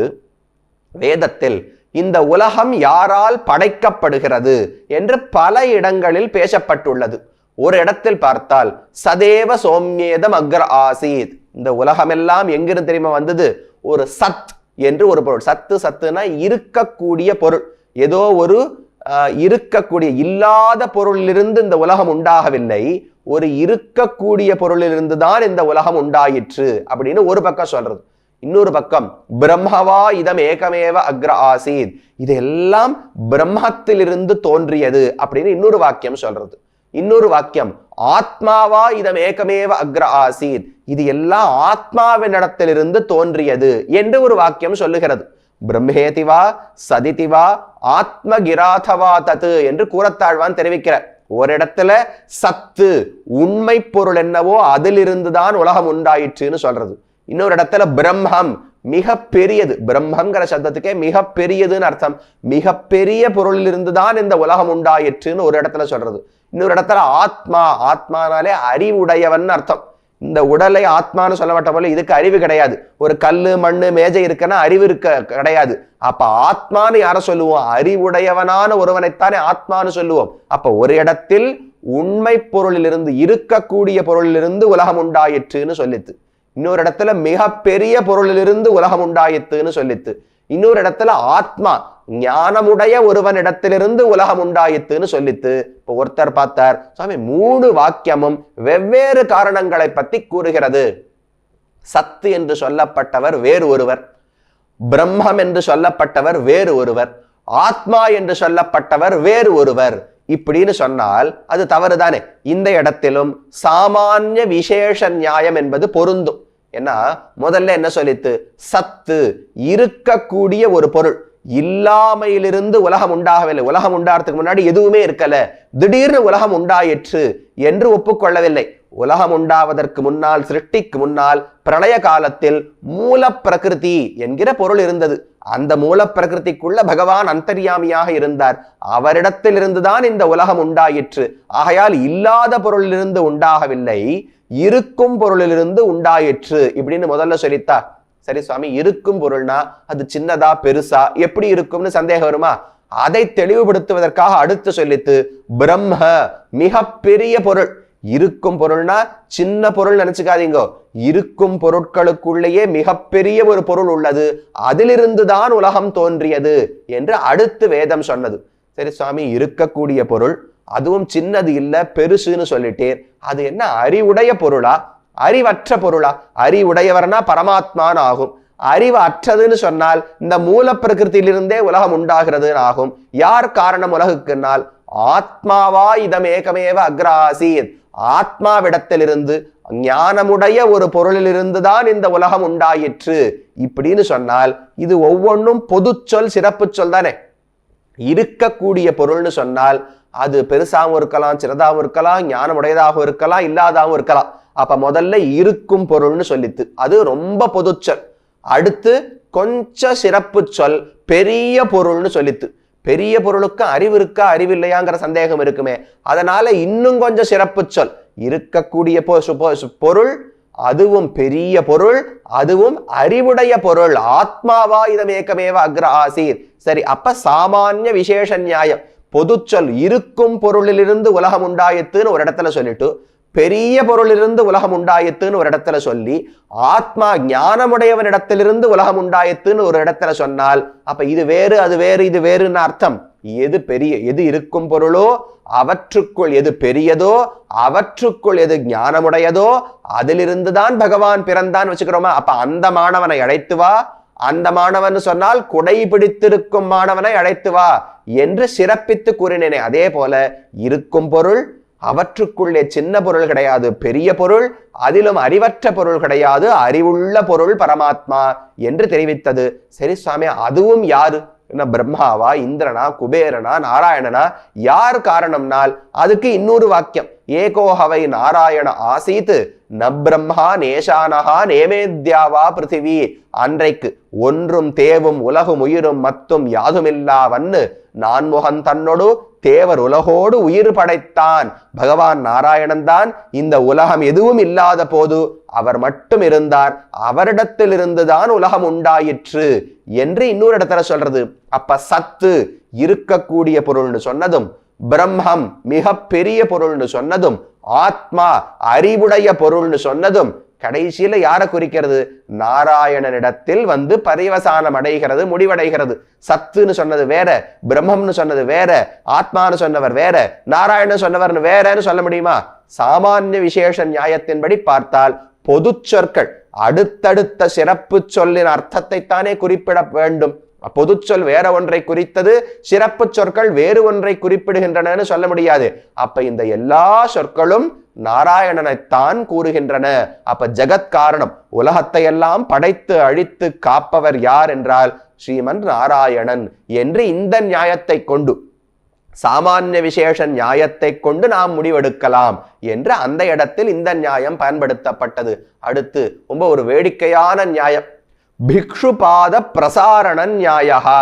வேதத்தில் இந்த உலகம் யாரால் படைக்கப்படுகிறது என்று பல இடங்களில் பேசப்பட்டுள்ளது. ஒரு இடத்தில் பார்த்தால் சதேவ சோம்யேதம் அக்ர ஆசீத், இந்த உலகமெல்லாம் எங்கிருந்து தெரியுமா வந்தது? ஒரு சத் என்று ஒரு பொருள். சத்துனா இருக்கக்கூடிய பொருள். ஏதோ ஒரு இருக்கக்கூடிய இல்லாத பொருளிலிருந்து இந்த உலகம் உண்டாகவில்லை, ஒரு இருக்கக்கூடிய பொருளிலிருந்து தான் இந்த உலகம் உண்டாயிற்று அப்படின்னு ஒரு பக்கம் சொல்றது. இன்னொரு பக்கம் பிரம்மவா இதம் ஏகமேவ அக்ர ஆசீத், இதெல்லாம் பிரம்மத்திலிருந்து தோன்றியது அப்படின்னு இன்னொரு வாக்கியம் சொல்றது. இன்னொரு வாக்கியம் ஆத்மாவா இதம் ஏகமேவ அக்ர ஆசீத், இது எல்லாம் ஆத்மாவின் இடத்திலிருந்து தோன்றியது என்று ஒரு வாக்கியம் சொல்லுகிறது. பிரம்மேதிவா சதிதிவா ஆத்மகிராதவா தத்து என்று கூறத்தாழ்வான் தெரிவிக்கிறார். ஒரு இடத்துல சத்து உண்மை பொருள் என்னவோ அதிலிருந்து தான் உலகம் உண்டாயிற்றுன்னு சொல்றது. இன்னொரு இடத்துல பிரம்மம் மிக பெரியது, பிரம்மங்கிற சப்தத்துக்கே மிக பெரியதுன்னு அர்த்தம். மிக பெரிய பொருளிலிருந்து தான் இந்த உலகம் உண்டாயிற்றுன்னு ஒரு இடத்துல சொல்றது. இன்னொரு இடத்துல ஆத்மா, ஆத்மானாலே அறிவுடையவன் அர்த்தம். இந்த உடலை ஆத்மான்னு சொல்ல மாட்ட போல இதுக்கு அறிவு கிடையாது. ஒரு கல்லு மண்ணு மேஜை இருக்குன்னா அறிவு கிடையாது. அப்ப ஆத்மான்னு யார சொல்லுவோம்? அறிவுடையவனான ஒருவனைத்தானே ஆத்மான்னு சொல்லுவோம். அப்ப ஒரு இடத்தில் உண்மை பொருளிலிருந்து, இருக்கக்கூடிய பொருளிலிருந்து உலகம் உண்டாயிற்றுன்னு சொல்லித்து. இன்னொரு இடத்துல மிக பெரிய பொருளிலிருந்து உலகம் உண்டாயிற்றுன்னு சொல்லித்து. இன்னொரு இடத்துல ஆத்மா ஞானமுடைய ஒருவனிடத்திலிருந்து உலகம் உண்டாயித்துன்னு சொல்லித்து. இப்போ ஒருத்தர் பார்த்தார், சுவாமி 3 வாக்கியமும் வெவ்வேறு காரணங்களை பத்தி கூறுகிறது. சத்து என்று சொல்லப்பட்டவர் வேறு ஒருவர், பிரம்மம் என்று சொல்லப்பட்டவர் வேறு ஒருவர், ஆத்மா என்று சொல்லப்பட்டவர் வேறு ஒருவர், இப்படின்னு சொன்னால் அது தவறுதானே. இந்த இடத்திலும் சாமானிய விசேஷ நியாயம் என்பது பொருந்தும். ஏன்னா முதல்ல என்ன சொல்லித்து? சத்து இருக்கக்கூடிய ஒரு பொருள், இல்லாமையிலிருந்து உலகம் உண்டாகவில்லை. உலகம் உண்டாகிறதுக்கு முன்னாடி எதுவுமே இருக்கல, திடீர்னு உலகம் உண்டாயிற்று என்று ஒப்புக்கொள்ளவில்லை. உலகம் உண்டாவதற்கு முன்னால், சிருஷ்டிக்கு முன்னால், பிரளய காலத்தில் மூல பிரகிருதி என்கிற பொருள் இருந்தது. அந்த மூல பிரகிருதிக்குள்ள பகவான் அந்தர்யாமியாக இருந்தார். அவரிடத்தில் இருந்துதான் இந்த உலகம் உண்டாயிற்று. ஆகையால் இல்லாத பொருளிலிருந்து உண்டாகவில்லை, இருக்கும் பொருளிலிருந்து உண்டாயிற்று இப்படின்னு முதல்ல சொல்லித்தா. சரி சுவாமி, இருக்கும் பொருள்னா அது சின்னதா பெருசா எப்படி இருக்கும்னு சந்தேகம் வருமா? அதை தெளிவுபடுத்துவதற்காக அடுத்து சொல்லித்து, பிரம்ம மிக பெரிய பொருள். இருக்கும் பொருள்னா சின்ன பொருள் நினைச்சுக்காதீங்க. இருக்கும் பொருட்களுக்குள்ளேயே மிகப்பெரிய ஒரு பொருள் உள்ளது, அதிலிருந்துதான் உலகம் தோன்றியது என்று அடுத்து வேதம் சொன்னது. சரி சுவாமி, இருக்கக்கூடிய பொருள் அதுவும் சின்னது இல்ல பெருசுன்னு சொல்லிட்டேன், அது என்ன அறிவுடைய பொருளா அறிவற்ற பொருளா? அறிவுடையவர்னா பரமாத்மான்னு ஆகும். அறிவு அற்றதுன்னு சொன்னால் இந்த மூல பிரகிருத்திலிருந்தே உலகம் உண்டாகிறது ஆகும். யார் காரணம் உலகுக்குன்னால் ஆத்மாவா இதம் ஏகமேவ அக்ராசீத், ஆத்மாவிடத்திலிருந்து ஞானமுடைய ஒரு பொருளிலிருந்து தான் இந்த உலகம் உண்டாயிற்று இப்படின்னு சொன்னால் இது ஒவ்வொன்றும் பொது சொல், சிறப்பு சொல் தானே. இருக்கக்கூடிய பொருள்னு சொன்னால் அது பெருசாகவும் இருக்கலாம், சிறதாகவும் இருக்கலாம், ஞானமுடையதாகவும் இருக்கலாம், இல்லாதாகவும் இருக்கலாம். அப்ப முதல்ல இருக்கும் பொருள்னு சொல்லித்து, அது ரொம்ப பொது சொல். அடுத்து கொஞ்சம் சிறப்பு சொல், பெரிய பொருள்னு சொல்லித்து. பெரிய பொருளுக்கு அறிவு இருக்கா அறிவு இல்லையாங்கிற சந்தேகம் இருக்குமே, அதனால இன்னும் கொஞ்சம் சிறப்பு சொல். இருக்கக்கூடிய பொருள் அதுவும் பெரிய பொருள், அதுவும் அறிவுடைய பொருள். ஆத்மாவா இதம் ஏகமேவ அக்ர ஆசீர். சரி, அப்ப சாமானிய விசேஷ நியாயம் பொது சொல். இருக்கும் பொருளிலிருந்து உலகம் உண்டாயித்துன்னு ஒரு இடத்துல சொல்லிட்டு, பெரிய பொருளிலிருந்து உலகம் உண்டாயித்துன்னு ஒரு இடத்துல சொல்லி, ஆத்மா ஞானமுடையவனிடத்திலிருந்து உலகம் உண்டாயித்துன்னு ஒரு இடத்துல சொன்னால் அப்ப இது வேறு அது வேறு இது வேறுன்னு அர்த்தம். எது பெரிய, எது இருக்கும் பொருளோ அவற்றுக்குள் எது பெரியதோ, அவற்றுக்குள் எது ஞானமுடையதோ அதிலிருந்துதான் பகவான் பிறந்தான் வச்சுக்கிறோமா? அப்ப அந்த மாணவனை அழைத்து வா, அந்த மாணவன் சொன்னால் குடை பிடித்திருக்கும் மாணவனை அழைத்து வா என்று சிறப்பித்து கூறினேனே. அதே போல இருக்கும் பொருள் அவற்றுக்குள்ளே சின்ன பொருள் கிடையாது, பெரிய பொருள், அதிலும் அறிவற்ற பொருள் கிடையாது, அறிவுள்ள பொருள் பரமாத்மா என்று தெரிவித்தது. சரி சுவாமி, அதுவும் யாரு? என்ன பிரம்மாவா, இந்திரனா, குபேரனா, நாராயணனா? யார் காரணம்னால் அதுக்கு இன்னொரு வாக்கியம், ஏகோஹவை நாராயண ஆசீத் ந பிரம்மா நேஷானஹா நேமேத்யாவா பிருத்திவி. அன்றைக்கு ஒன்றும் தேவும் உலகும் உயிரும் மத்தும் யாதுமில்லாவன்னு நான்முகன் தன்னோடு தேவர் உலகோடு உயிர் படைத்தான். பகவான் நாராயணன் தான். இந்த உலகம் எதுவும் இல்லாத போது அவர் மட்டும் இருந்தார், அவரிடத்தில் இருந்துதான் உலகம் உண்டாயிற்று என்று இன்னொரு இடத்துல சொல்றது. அப்ப சத்து இருக்கக்கூடிய பொருள்னு சொன்னதும், பிரம்மம் மிக பெரிய பொருள்னு சொன்னதும், ஆத்மா அறிவுடைய பொருள்னு சொன்னதும் கடைசியில யாரை குறிக்கிறது? நாராயணனிடத்தில் வந்து பரிவசானம் அடைகிறது, முடிவடைகிறது. சத்துன்னு சொன்னது வேற, பிரம்மம்னு சொன்னது வேற, ஆத்மான்னு சொன்னவர் வேற, நாராயணன் சொன்னவர்னு வேறன்னு சொல்ல முடியுமா? சாமானிய விசேஷ நியாயத்தின்படி பார்த்தால் பொது சொற்கள் அடுத்தடுத்த சிறப்பு சொல்லின் அர்த்தத்தை தானே குறிப்பிட வேண்டும். பொது சொல் வேற ஒன்றை குறித்தது, சிறப்பு சொற்கள் வேறு ஒன்றை குறிப்பிடுகின்றன சொல்ல முடியாது. அப்ப இந்த எல்லா சொற்களும் நாராயணனைத்தான் கூறுகின்றன. அப்ப ஜெகத் காரணம், உலகத்தை எல்லாம் படைத்து அழித்து காப்பவர் யார் என்றால் ஸ்ரீமன் நாராயணன் என்று இந்த நியாயத்தை கொண்டு சாமானிய விசேஷ நியாயத்தை கொண்டு நாம் முடிவெடுக்கலாம் என்று அந்த இடத்தில் இந்த நியாயம் பயன்படுத்தப்பட்டது. அடுத்து ரொம்ப ஒரு வேடிக்கையான நியாயம், பிக்ஷு பாத பிரசாரண நியாயா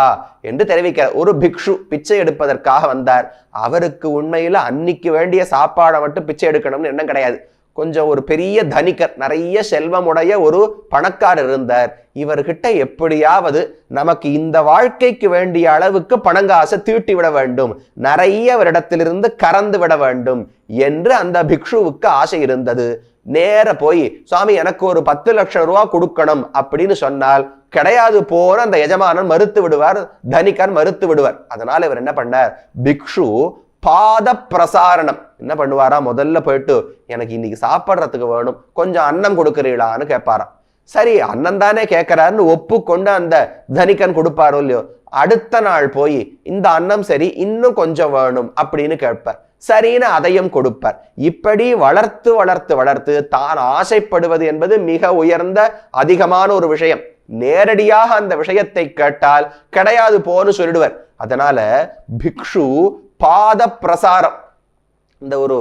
என்று தெரிவிக்க. ஒரு பிக்ஷு பிச்சை எடுப்பதற்காக வந்தார். அவருக்கு உண்மையில அன்னைக்கு வேண்டிய சாப்பாடை மட்டும் பிச்சை எடுக்கணும்னு எண்ணம் கிடையாது. கொஞ்சம் ஒரு பெரிய தனிகர், நிறைய செல்வமுடைய ஒரு பணக்காரர் இருந்தார். இவர்கிட்ட எப்படியாவது நமக்கு இந்த வாழ்க்கைக்கு வேண்டிய அளவுக்கு பணங்காசை தீட்டி விட வேண்டும், நிறைய அவரிடத்திலிருந்து கறந்து விட வேண்டும் என்று அந்த பிக்ஷுவுக்கு ஆசை இருந்தது. நேர போய் சுவாமி எனக்கு ஒரு 10 லட்சம் ரூபாய் கொடுக்கணும் அப்படின்னு சொன்னால் கிடையாது போன அந்த எஜமானன் மறுத்து விடுவார், தனிகர் மறுத்து விடுவார். அதனால இவர் என்ன பண்ணார், பிக்ஷு பாத பிரசாரணம் என்ன பண்ணுவாரா, முதல்ல போயிட்டு எனக்கு இன்னைக்கு சாப்பிட்றதுக்கு வேணும், கொஞ்சம் அன்னம் கொடுக்குறீங்களான்னு கேட்பாராம். சரி அண்ணன் தானே கேட்கிறாருன்னு ஒப்புக்கொண்டு அந்த தனிகன் கொடுப்பாரோ இல்லையோ, அடுத்த நாள் போய் இந்த அன்னம் சரி இன்னும் கொஞ்சம் வேணும் அப்படின்னு கேட்பார். சரின்னு அதையும் கொடுப்பார். இப்படி வளர்த்து வளர்த்து வளர்த்து தான் ஆசைப்படுவது என்பது மிக உயர்ந்த அதிகமான ஒரு விஷயம். நேரடியாக அந்த விஷயத்தை கேட்டால் கிடையாது போன்னு சொல்லிடுவர். அதனால பிக்ஷு பாத பிரசாரம், இந்த ஒரு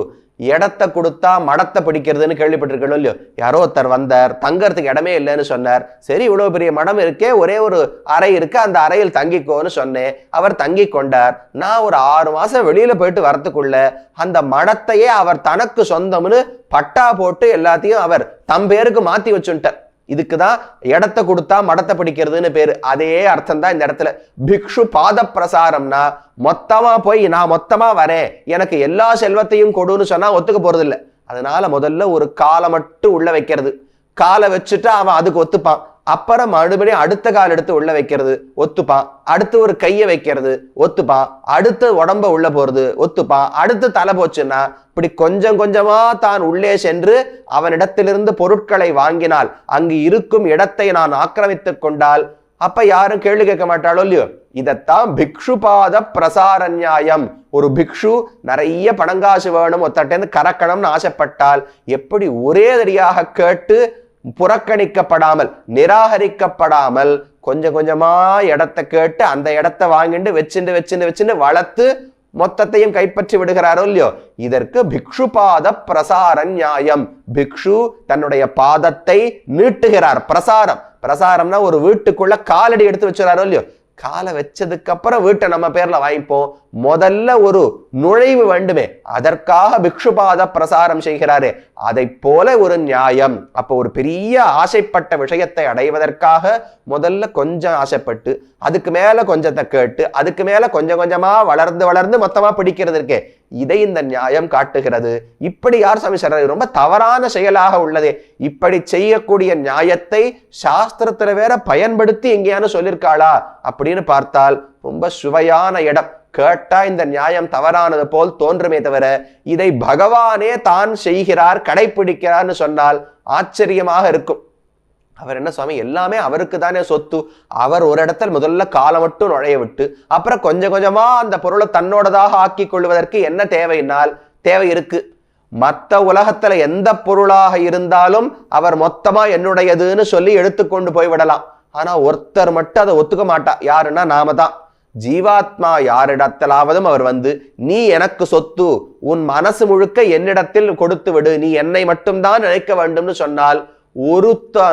இடத்தை கொடுத்தா மடத்தை பிடிக்கிறதுன்னு கேள்விப்பட்டிருக்கணும் இல்லையோ. யாரோ ஒருத்தர் வந்தார், தங்கறதுக்கு இடமே இல்லைன்னு சொன்னார். சரி இவ்வளவு பெரிய மடம் இருக்கே, ஒரே ஒரு அறை இருக்கு, அந்த அறையில் தங்கிக்கோன்னு சொன்னேன். அவர் தங்கி கொண்டார். நான் ஒரு 6 மாசம் வெளியில போயிட்டு வரத்துக்குள்ள அந்த மடத்தையே அவர் தனக்கு சொந்தம்னு பட்டா போட்டு எல்லாத்தையும் அவர் தம் பேருக்கு மாத்தி வச்சுட்டார். இதுக்குதான் இடத்தை கொடுத்தா மடத்தை பிடிக்கிறதுன்னு பேரு. அதே அர்த்தம் தான் இந்த இடத்துல. பிக்ஷு பாத பிரசாரம்னா மொத்தமா போய் நான் மொத்தமா வரேன், எனக்கு எல்லா செல்வத்தையும் கொடுன்னு சொன்னா ஒத்துக்க போறது இல்லை. அதனால முதல்ல ஒரு காலை மட்டும் உள்ள வைக்கிறது, காலை வச்சுட்டு அவன் அதுக்கு ஒத்துப்பான். அப்புறம் மறுபடியும் அடுத்த கால் எடுத்து உள்ள வைக்கிறது, ஒத்துப்பான். அடுத்து ஒரு கையை வைக்கிறது, ஒத்துப்பான். அடுத்து உடம்ப உள்ள போறது, ஒத்துப்பான். அடுத்து தலை போச்சுன்னா இப்படி கொஞ்சம் கொஞ்சமா தான் உள்ளே சென்று அவனிடத்திலிருந்து பொருட்களை வாங்கினால், அங்கு இருக்கும் இடத்தை நான் ஆக்கிரமித்துக் கொண்டால் அப்ப யாரும் கேள்வி கேட்க மாட்டாளோ இல்லையோ. இதத்தான் பிக்ஷு பாத பிரசார நியாயம். ஒரு பிக்ஷு நிறைய பணங்காசு வேணும், ஒத்தட்டேந்து கறக்கணும்னு ஆசைப்பட்டால் எப்படி ஒரே தடியாக கேட்டு புறக்கணிக்கப்படாமல் நிராகரிக்கப்படாமல் கொஞ்சம் கொஞ்சமா இடத்தை கேட்டு அந்த இடத்தை வாங்கிட்டு வச்சுட்டு வளர்த்து மொத்தத்தையும் கைப்பற்றி விடுகிறாரோ இல்லையோ. இதற்கு பிக்ஷு பாத பிரசார நியாயம். பிக்ஷு தன்னுடைய பாதத்தை நீட்டுகிறார். பிரசாரம்னா ஒரு வீட்டுக்குள்ள காலடி எடுத்து வச்சுறாரோ இல்லையோ, காலை வச்சதுக்கு அப்புறம் வீட்டை நம்ம பேர்ல வாங்கிப்போம். முதல்ல ஒரு நுழைவு வேண்டுமே, அதற்காக பிக்ஷுபாத பிரசாரம் செய்கிறாரே, அதை போல ஒரு நியாயம். அப்போ ஒரு பெரிய ஆசைப்பட்ட விஷயத்தை அடைவதற்காக முதல்ல கொஞ்சம் ஆசைப்பட்டு அதுக்கு மேல கொஞ்சத்தை கேட்டு அதுக்கு மேல கொஞ்சம் கொஞ்சமா வளர்ந்து வளர்ந்து மொத்தமா பிடிக்கிறது இருக்கே, இதை இந்த நியாயம் காட்டுகிறது. இப்படி யார் சாமி சொல்றாரு, ரொம்ப தவறான செயலாக உள்ளதே. இப்படி செய்யக்கூடிய நியாயத்தை சாஸ்திரத்துல வேற பயன்படுத்தி எங்கேயானு சொல்லியிருக்காளா அப்படின்னு பார்த்தால் ரொம்ப சுவையான இடம். கேட்டா இந்த நியாயம் தவறானது போல் தோன்றுமே தவிர இதை பகவானே தான் செய்கிறார், கடைபிடிக்கிறார்னு சொன்னால் ஆச்சரியமாக இருக்கும். அவர் என்ன சுவாமி, எல்லாமே அவருக்கு தானே சொத்து. அவர் ஒரு இடத்துல முதல்ல காலை மட்டும் நுழைய விட்டு அப்புறம் கொஞ்சம் கொஞ்சமா அந்த பொருளை தன்னோடதாக ஆக்கி கொள்வதற்கு என்ன தேவையினால் தேவை இருக்கு. மற்ற உலகத்துல எந்த பொருளாக இருந்தாலும் அவர் மொத்தமா என்னுடையதுன்னு சொல்லி எடுத்துக்கொண்டு போய் விடலாம். ஆனா ஒருத்தர் மட்டும் அதை ஒத்துக்க மாட்டா. யாருன்னா நாம தான். ஜீவாத்மா யாரிடத்திலாவதும் அவர் வந்து நீ எனக்கு சொத்து, உன் மனசு முழுக்க என்னிடத்தில் கொடுத்து விடு, நீ என்னை மட்டும்தான் நினைக்க வேண்டும்னு சொன்னால் ஒரு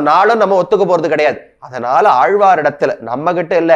நாளும் நம்ம ஒத்துக்க போறது கிடையாது. அதனால ஆழ்வாரிடத்துல, நம்ம கிட்ட இல்ல,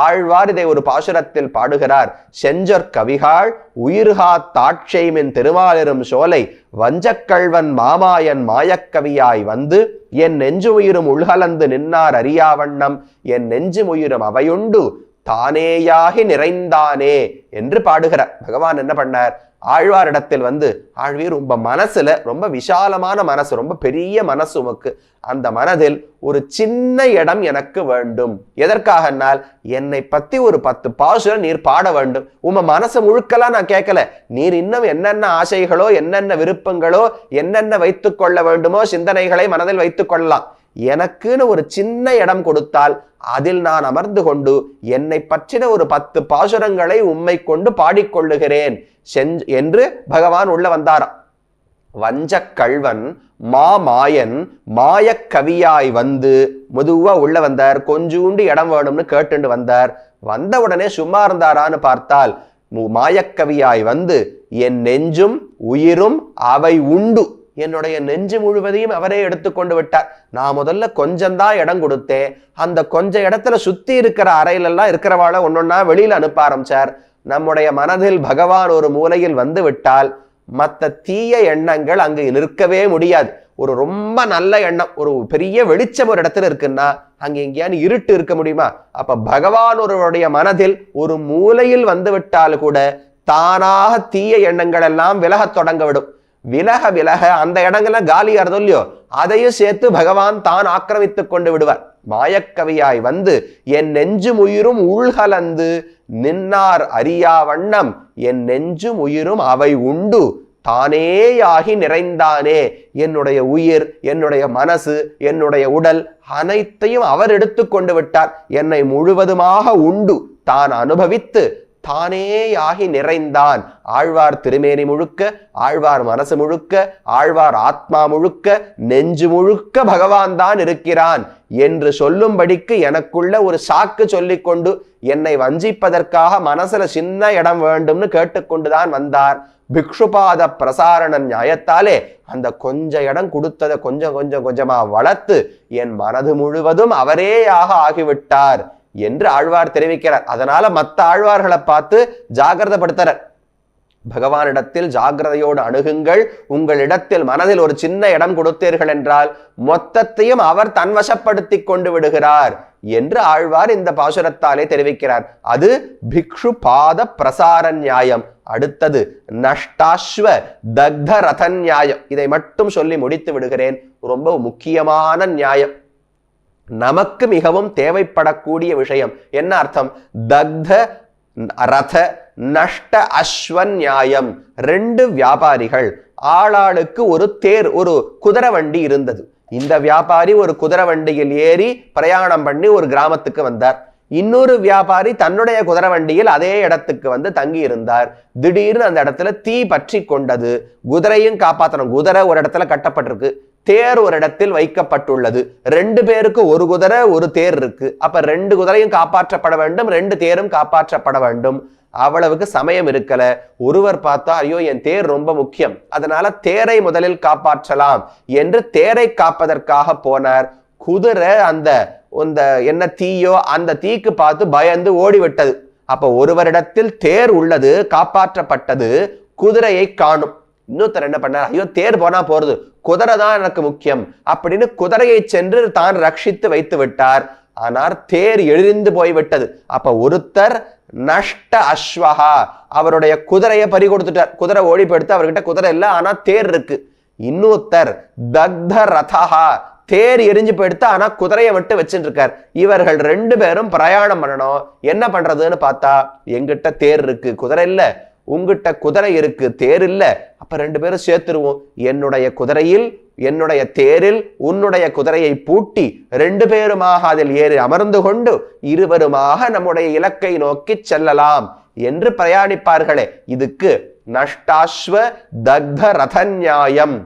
ஆழ்வார் இதை ஒரு பாசுரத்தில் பாடுகிறார். செஞ்சொற் கவிகாள் உயிர்கா தாட்சைமின் திருமாலிரும் சோலை வஞ்சக்கள்வன் மாமாயன் மாயக்கவியாய் வந்து என் நெஞ்சு உயிரும் உள்கலந்து நின்னார் அறியாவண்ணம் என் நெஞ்சு உயிரும் அவையுண்டு தானேயாகி நிறைந்தானே என்று பாடுகிறார். பகவான் என்ன பண்ணார், ஆழ்வாரிடத்தில் வந்து ஆழ்வீர் ரொம்ப மனசுல ரொம்ப விசாலமான மனசு, ரொம்ப பெரிய மனசு உமக்கு, அந்த மனதில் ஒரு சின்ன இடம் எனக்கு வேண்டும். எதற்காகனால் என்னை பத்தி ஒரு 10 பாசுரம் நீர் பாட வேண்டும். உம மனசு முழுக்கலாம் நான் கேட்கல, நீர் இன்னும் என்னென்ன ஆசைகளோ என்னென்ன விருப்பங்களோ என்னென்ன வைத்துக் கொள்ள வேண்டுமோ சிந்தனைகளை மனதில் வைத்துக் கொள்ளலாம். எனக்குன்னு ஒரு சின்ன இடம் கொடுத்தால் அதில் நான் அமர்ந்து கொண்டு என்னை பற்றின ஒரு 10 பாசுரங்களை உம்மை கொண்டு பாடிக்கொள்ளுகிறேன் என்று பகவான் உள்ள வந்தாராம். வஞ்ச கள்வன் மாமாயன் மாயக்கவியாய் வந்து மெதுவா உள்ள வந்தார். கொஞ்சூண்டு இடம் வேணும்னு கேட்டுண்டு வந்தார். வந்த உடனே சும்மா இருந்தாரான்னு பார்த்தால் மாயக்கவியாய் வந்து என் நெஞ்சும் உயிரும் அவை உண்டு, என்னுடைய நெஞ்சு முழுவதையும் அவரே எடுத்துக்கொண்டு விட்டார். நான் முதல்ல கொஞ்சம்தான் இடம் கொடுத்தேன். அந்த கொஞ்ச இடத்துல சுத்தி இருக்கிற அறையிலெல்லாம் இருக்கிறவாளை ஒன்னொன்னா வெளியில அனுப்ப ஆரம்பிச்சார். நம்முடைய மனதில் பகவான் ஒரு மூலையில் வந்து விட்டால் மற்ற தீய எண்ணங்கள் அங்கு நிற்கவே முடியாது. ஒரு ரொம்ப நல்ல எண்ணம், ஒரு பெரிய வெளிச்சம் ஒரு இடத்துல இருக்குன்னா அங்க எங்கேயானு இருட்டு இருக்க முடியுமா? அப்ப பகவான் ஒருவருடைய மனதில் ஒரு மூலையில் வந்து விட்டால் கூட தானாக தீய எண்ணங்கள் எல்லாம் விலகத் தொடங்க விடும். விலக விலக அந்த இடங்கள்லாம் காலியாறதோ இல்லையோ, அதையும் சேர்த்து பகவான் தான் ஆக்கிரமித்துக் கொண்டு விடுவார். மாயக்கவியாய் வந்து என் நெஞ்சும் உயிரும் உள்கலந்து நின்னார் அறியா வண்ணம் என் நெஞ்சும் உயிரும் அவை உண்டு தானேயாகி நிறைந்தானே. என்னுடைய உயிர், என்னுடைய மனசு, என்னுடைய உடல் அனைத்தையும் அவர் எடுத்து கொண்டு விட்டார். என்னை முழுவதுமாக உண்டு தான் அனுபவித்து தானேயாகி நிறைந்தான். ஆழ்வார் திருமேனி முழுக்க, ஆழ்வார் மனசு முழுக்க, ஆழ்வார் ஆத்மா முழுக்க, நெஞ்சு முழுக்க பகவான் தான் இருக்கிறான் என்று சொல்லும்படிக்கு எனக்குள்ள ஒரு சாக்கு சொல்லிக்கொண்டு என்னை வஞ்சிப்பதற்காக மனசுல சின்ன இடம் வேண்டும்னு கேட்டுக்கொண்டுதான் வந்தார். பிக்ஷுபாத பிரசாரண நியாயத்தாலே அந்த கொஞ்ச இடம் கொடுத்ததை கொஞ்சம் கொஞ்சம் கொஞ்சமா வளர்த்து என் மனது முழுவதும் அவரேயாக ஆகிவிட்டார் என்று ஆழ்வார் தெரிவிக்கிறார். அதனால மற்ற ஆழ்வார்களை பார்த்து ஜாகிரதப்படுத்துறார். பகவானிடத்தில் ஜாகிரதையோடு அணுகுங்கள். உங்களிடத்தில் மனதில் ஒரு சின்ன இடம் கொடுத்தீர்கள் என்றால் மொத்தத்தையும் அவர் தன்வசப்படுத்தி கொண்டு விடுகிறார் என்று ஆழ்வார் இந்த பாசுரத்தாலே தெரிவிக்கிறார். அது பிக்ஷு பாத பிரசார நியாயம். அடுத்தது நஷ்டாஸ்வ தக்த ரத நியாயம். இதை மட்டும் சொல்லி முடித்து விடுகிறேன். ரொம்ப முக்கியமான நியாயம், நமக்கு மிகவும் தேவைப்படக்கூடிய விஷயம். என்ன அர்த்தம்? தக்த ரத நஷ்ட அஸ்வன் நியாயம். ரெண்டு வியாபாரிகள், ஆளாளுக்கு ஒரு தேர், ஒரு குதிரை வண்டி இருந்தது. இந்த வியாபாரி ஒரு குதிரை வண்டியில் ஏறி பிரயாணம் பண்ணி ஒரு கிராமத்துக்கு வந்தார். இன்னொரு வியாபாரி தன்னுடைய குதிரை வண்டியில் அதே இடத்துக்கு வந்து தங்கி இருந்தார். திடீர்னு அந்த இடத்துல தீ பற்றி கொண்டது. குதிரையும் காப்பாற்றணும். குதிரை ஒரு இடத்துல கட்டப்பட்டிருக்கு, தேர் ஒரு இடத்தில் வைக்கப்பட்டுள்ளது. ரெண்டு பேருக்கு ஒரு குதிரை ஒரு தேர் இருக்கு. அப்ப ரெண்டு குதிரையும் காப்பாற்றப்பட வேண்டும், ரெண்டு தேரும் காப்பாற்றப்பட வேண்டும். அவ்வளவுக்கு சமயம் இருக்கல. ஒருவர் பார்த்தா ஐயோ என் தேர் ரொம்ப முக்கியம், அதனால தேரை முதலில் காப்பாற்றலாம் என்று தேரை காப்பதற்காக போனார். குதிரை அந்த என்ன தீயோ அந்த தீக்கு பார்த்து பயந்து ஓடிவிட்டது. அப்ப ஒருவரிடத்தில் தேர் உள்ளது, காப்பாற்றப்பட்டது, குதிரையை காணும். இன்னொருத்தர் என்ன பண்ணார், ஐயோ தேர் போனா போறது, குதிரை தான் எனக்கு முக்கியம் அப்படின்னு குதிரையை சென்று தான் ரட்சித்து வைத்து விட்டார். ஆனால் தேர் எழிந்து போய்விட்டது. அப்ப ஒருத்தர் நஷ்ட அஸ்வஹா, அவருடைய குதிரையை பறி கொடுத்துட்டார். குதிரை ஓடி போயிடுத்து, அவர்கிட்ட குதிரை இல்லை, ஆனா தேர் இருக்கு. இன்னொருத்தர் தக்த ரதஹா, தேர் எரிஞ்சு போயிடுத்து, ஆனா குதிரையை மட்டும் வச்சுட்டு இருக்கார். இவர்கள் ரெண்டு பேரும் பிரயாணம் பண்ணணும். என்ன பண்றதுன்னு பார்த்தா, எங்கிட்ட தேர் இருக்கு குதிரை இல்ல, உங்ககிட்ட குதிரை இருக்கு தேர் இல்ல, அப்ப ரெண்டு பேரும் சேர்த்துருவோம். என்னுடைய குதிரையில் என்னுடைய தேரில் உன்னுடைய குதிரையை பூட்டி ரெண்டு பேருமாக அதில் ஏறி அமர்ந்து கொண்டு இருவருமாக நம்முடைய இலக்கை நோக்கி செல்லலாம் என்று பிரயாணிப்பார்களே. இதுக்கு நஷ்டாஸ்வ தக்த ரத நியாயம்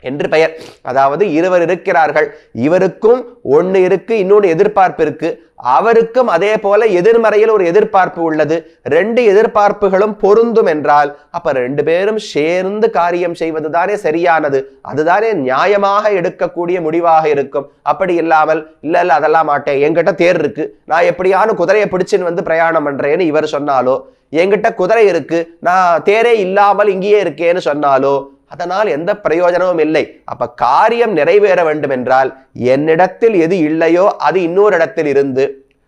என்று பெயர். அதாவது இருவர் இருக்கிறார்கள், இவருக்கும் ஒன்னு இருக்கு, இன்னொன்று எதிர்பார்ப்பு இருக்கு. அவருக்கும் அதே போல எதிர்மறையில் ஒரு எதிர்பார்ப்பு உள்ளது. ரெண்டு எதிர்பார்ப்புகளும் பொருந்தும் என்றால் அப்ப ரெண்டு பேரும் சேர்ந்து காரியம் செய்வது தானே சரியானது, அதுதானே நியாயமாக எடுக்கக்கூடிய முடிவாக இருக்கும். அப்படி இல்லாமல் இல்ல இல்ல அதெல்லாம் மாட்டேன், என்கிட்ட தேர் இருக்கு, நான் எப்படியான குதிரையை பிடிச்சுன்னு வந்து பிரயாணம் பண்றேன்னு இவர் சொன்னாலோ, என்கிட்ட குதிரை இருக்கு நான் தேரே இல்லாமல் இங்கேயே இருக்கேன்னு சொன்னாலோ அதனால் எந்த பிரயோஜனமும் இல்லை. அப்ப காரியம் நிறைவேற வேண்டும் என்றால் என்னிடத்தில் எது இல்லையோ அது இன்னொரு இடத்தில் இருந்து,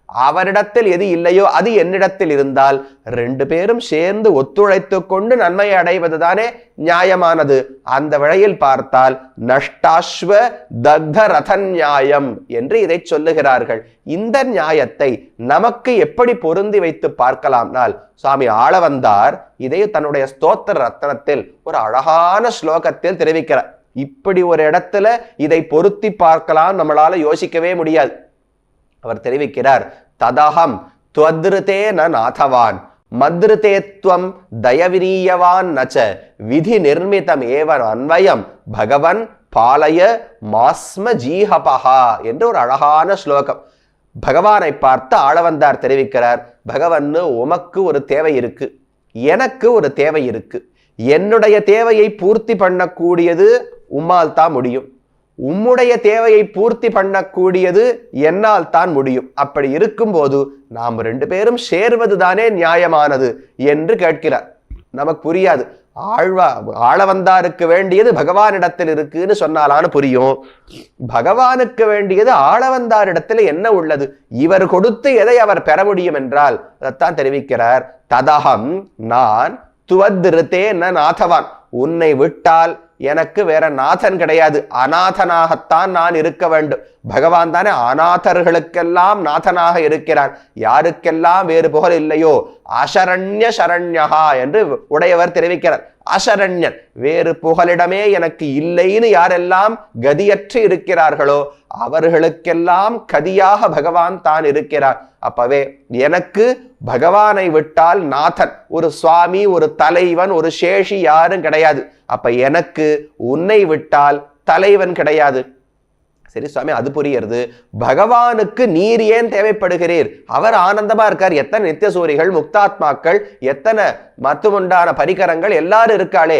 அவரிடத்தில் எது இல்லையோ அது என்னிடத்தில் இருந்தால் ரெண்டு பேரும் சேர்ந்து ஒத்துழைத்து கொண்டு நன்மையை அடைவதுதானே நியாயமானது. அந்த வழியில் பார்த்தால் நஷ்டாஸ்வ தக்த ரத நியாயம் என்று இதை சொல்லுகிறார்கள். இந்த நியாயத்தை நமக்கு எப்படி பொருந்தி வைத்து பார்க்கலாம்னால், சுவாமி ஆளவந்தார் இதை தன்னுடைய ஸ்தோத்திர ரத்னத்தில் ஒரு அழகான ஸ்லோகத்தில் தெரிவிக்கிறார். இப்படி ஒரு இடத்துல இதை பொருத்தி பார்க்கலாம் நம்மளால யோசிக்கவே முடியாது. அவர் தெரிவிக்கிறார், ததகம் துவத்ருதே நாதவான் மத்ருதேத்வம் தயவிரீயவான் நச்ச விதி நிர்மிதம் ஏவன் அன்வயம் பகவன் பாலய மாஸ்ம ஜீஹபஹா என்று ஒரு அழகான ஸ்லோகம். பகவானை பார்த்து ஆளவந்தார் தெரிவிக்கிறார், பகவன் உமக்கு ஒரு தேவை இருக்கு, எனக்கு ஒரு தேவை இருக்கு, என்னுடைய தேவையை பூர்த்தி பண்ணக்கூடியது உம்மால் தான் முடியும், உம்முடைய தேவையை பூர்த்தி பண்ணக்கூடியது என்னால் தான் முடியும். அப்படி இருக்கும்போது நாம் 2 பேரும் சேர்வது தானே நியாயமானது என்று கேட்கிறார். நமக்கு புரியாது. ஆளவந்தாருக்கு வேண்டியது பகவானிடத்தில் இருக்குன்னு சொன்னாலான்னு புரியும். பகவானுக்கு வேண்டியது ஆளவந்தாரிடத்தில் என்ன உள்ளது, இவர் கொடுத்து எதை அவர் பெற முடியும் என்றால் அதைத்தான் தெரிவிக்கிறார். ததகம் நான் துவத்ருதே ந நாதவான், உன்னை விட்டால் எனக்கு வேற நாதன் கிடையாது, அநாதனாகத்தான் நான் இருக்க வேண்டும். பகவான் தானே அநாதர்களுக்கெல்லாம் நாதனாக இருக்கிறான். யாருக்கெல்லாம் வேறு புகழ் இல்லையோ அசரண்ய சரண்யகா என்று உடையவர் தெரிவிக்கிறார். அசரண்யன், வேறு புகலிடமே எனக்கு இல்லைன்னு யாரெல்லாம் கதியற்று இருக்கிறார்களோ அவர்களுக்கெல்லாம் கதியாக பகவான் தான் இருக்கிறார். அப்பவே எனக்கு பகவானை விட்டால் நாதன், ஒரு சுவாமி, ஒரு தலைவன், ஒரு சேஷி யாரும் கிடையாது. அப்ப எனக்கு உன்னை விட்டால் தலைவன் கிடையாது. சரி சுவாமி, அது புரியுறது. பகவானுக்கு நீர் ஏன் தேவைப்படுகிறீர்? அவர் ஆனந்தமா இருக்கார். எத்தனை நித்திய சூரிகள், முக்தாத்மாக்கள், எத்தனை மத்துமுண்டான பரிகரங்கள் எல்லாரும் இருக்காளே,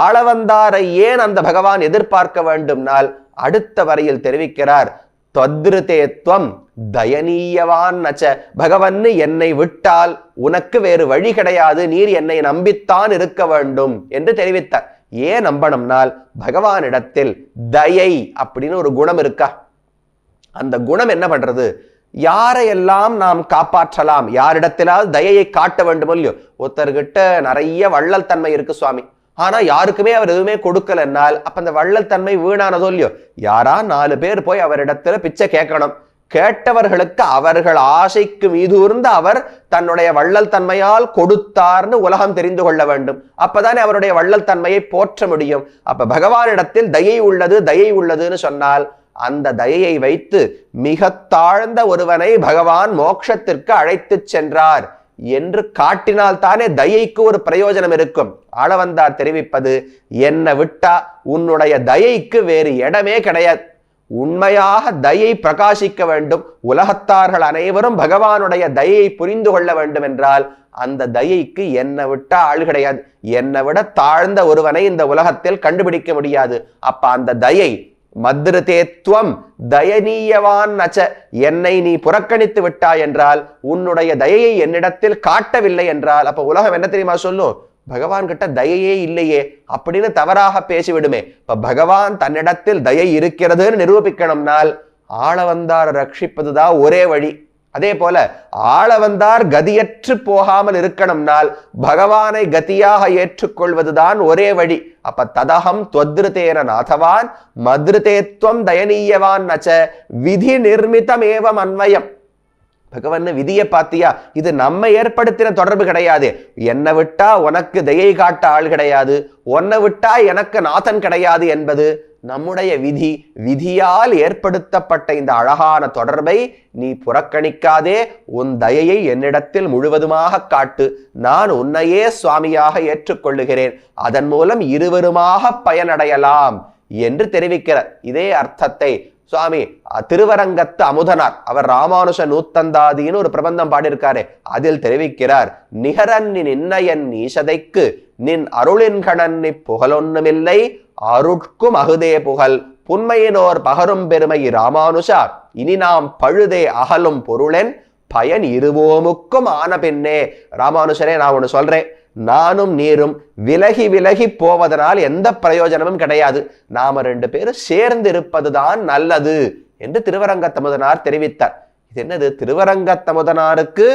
ஆளவந்தாரை ஏன் அந்த பகவான் எதிர்பார்க்க வேண்டும்னால் அடுத்த வரையில் தெரிவிக்கிறார். தொத்ருதேத்வம் தயனீயவான் நச்ச, பகவன் என்னை விட்டால் உனக்கு வேறு வழி கிடையாது, நீர் என்னை நம்பித்தான் இருக்க வேண்டும் என்று தெரிவித்தார். ஏன் நம்பணும்னால் பகவானிடத்தில் தயை அப்படின்னு ஒரு குணம் இருக்கா. அந்த குணம் என்ன பண்றது, யாரையெல்லாம் நாம் காப்பாற்றலாம், யாரிடத்திலாவது தயையை காட்ட வேண்டும் இல்லையோ. ஒருத்தர்கிட்ட நிறைய வள்ளல் தன்மை இருக்கு சுவாமி, ஆனா யாருக்குமே அவர் எதுவுமே கொடுக்கலன்னால் அப்ப அந்த வள்ளல் தன்மை வீணானதோ இல்லையோ. யாரா 4 பேர் போய் அவரிடத்துல பிச்சை கேட்கணும், கேட்டவர்களுக்கு அவர்கள் ஆசைக்கு மீதூர்ந்து அவர் தன்னுடைய வள்ளல் தன்மையால் கொடுத்தார்னு உலகம் தெரிந்து கொள்ள வேண்டும். அப்பதானே அவருடைய வள்ளல் தன்மையை போற்ற முடியும். அப்ப பகவானிடத்தில் தயை உள்ளது, தயை உள்ளதுன்னு சொன்னால் அந்த தயையை வைத்து மிக தாழ்ந்த ஒருவனை பகவான் மோட்சத்திற்கு அழைத்து சென்றார் என்று காட்டினால் தானே தயைக்கு ஒரு பிரயோஜனம் இருக்கும். ஆளவந்தார் தெரிவிப்பது, என்னை விட்டா உன்னுடைய தயைக்கு வேறு இடமே கிடையாது. உண்மையாக தயை பிரகாசிக்க வேண்டும், உலகத்தார்கள் அனைவரும் பகவானுடைய தயையை புரிந்து கொள்ள வேண்டும் என்றால் அந்த தயைக்கு என்னை விட்டா ஆள் கிடையாது. என்னை விட தாழ்ந்த ஒருவனை இந்த உலகத்தில் கண்டுபிடிக்க முடியாது. அப்ப அந்த தயை மத்ருதேத்வம் தயனீயவான் நச்ச, என்னை நீ புறக்கணித்து விட்டாய் என்றால், உன்னுடைய தயையை என்னிடத்தில் காட்டவில்லை என்றால் அப்ப உலகம் என்ன தெரியுமா சொல்லும், பகவான் கிட்ட தயையே இல்லையே அப்படின்னு தவறாக பேசிவிடுமே. இப்ப பகவான் தன்னிடத்தில் தயை இருக்கிறதுன்னு நிரூபிக்கணும்னால் ஆளவந்தார் ரட்சிப்பதுதான் ஒரே வழி. அதே போல ஆளவந்தார் கதியற்று போகாமல் இருக்கணும்னால் பகவானை கதியாக ஏற்றுக்கொள்வதுதான் ஒரே வழி. அப்ப ததகம் தொத்ருதேன நாதவான் மத்ருதேத்வம் தயனீயவான் நச்ச விதி நிர்மிதமேவம் அன்வயம். பகவான் விதியை பாத்தியா, இது நம்ம ஏற்படுத்தின தொடர்பு கிடையாது. என்னை விட்டா உனக்கு தயை காட்ட ஆள் கிடையாது, உன்னை விட்டா எனக்கு நாதன் கிடையாது என்பது நம்முடைய விதி. விதியால் ஏற்படுத்தப்பட்ட இந்த அழகான தொடர்பை நீ புறக்கணிக்காதே, உன் தயையை என்னிடத்தில் முழுவதுமாக காட்டு, நான் உன்னையே சுவாமியாக ஏற்றுக்கொள்ளுகிறேன், அதன் மூலம் இருவருமாக பயனடையலாம் என்று தெரிவிக்கிறார். இதே அர்த்தத்தை சுவாமி திருவரங்கத்து அமுதனார், அவர் ராமானுஷ நூத்தந்தாதின்னு ஒரு பிரபந்தம் பாடியிருக்காரு, அதில் தெரிவிக்கிறார். நிகரன்னி நின்னையன் ஈசதைக்கு நின் அருளின்கணன்னி புகழொன்னுமில்லை, அருட்கும் அகுதே புகழ் புன்மையினோர் பகரும் பெருமை ராமானுஷா, இனி நாம் பழுதே அகலும் பொருளென் பயன் இருவோமுக்கும் ஆன பின்னே. ராமானுஷரே, நான் ஒண்ணு சொல்றேன், நானும் நீரும் விலகி விலகி போவதனால் எந்த பிரயோஜனமும் கிடையாது, நாம 2 பேரும் சேர்ந்து இருப்பதுதான் நல்லது என்று திருவரங்கத்தமுதனார் தெரிவித்தார். இது என்னது, திருவரங்கத்தமுதனாருக்கு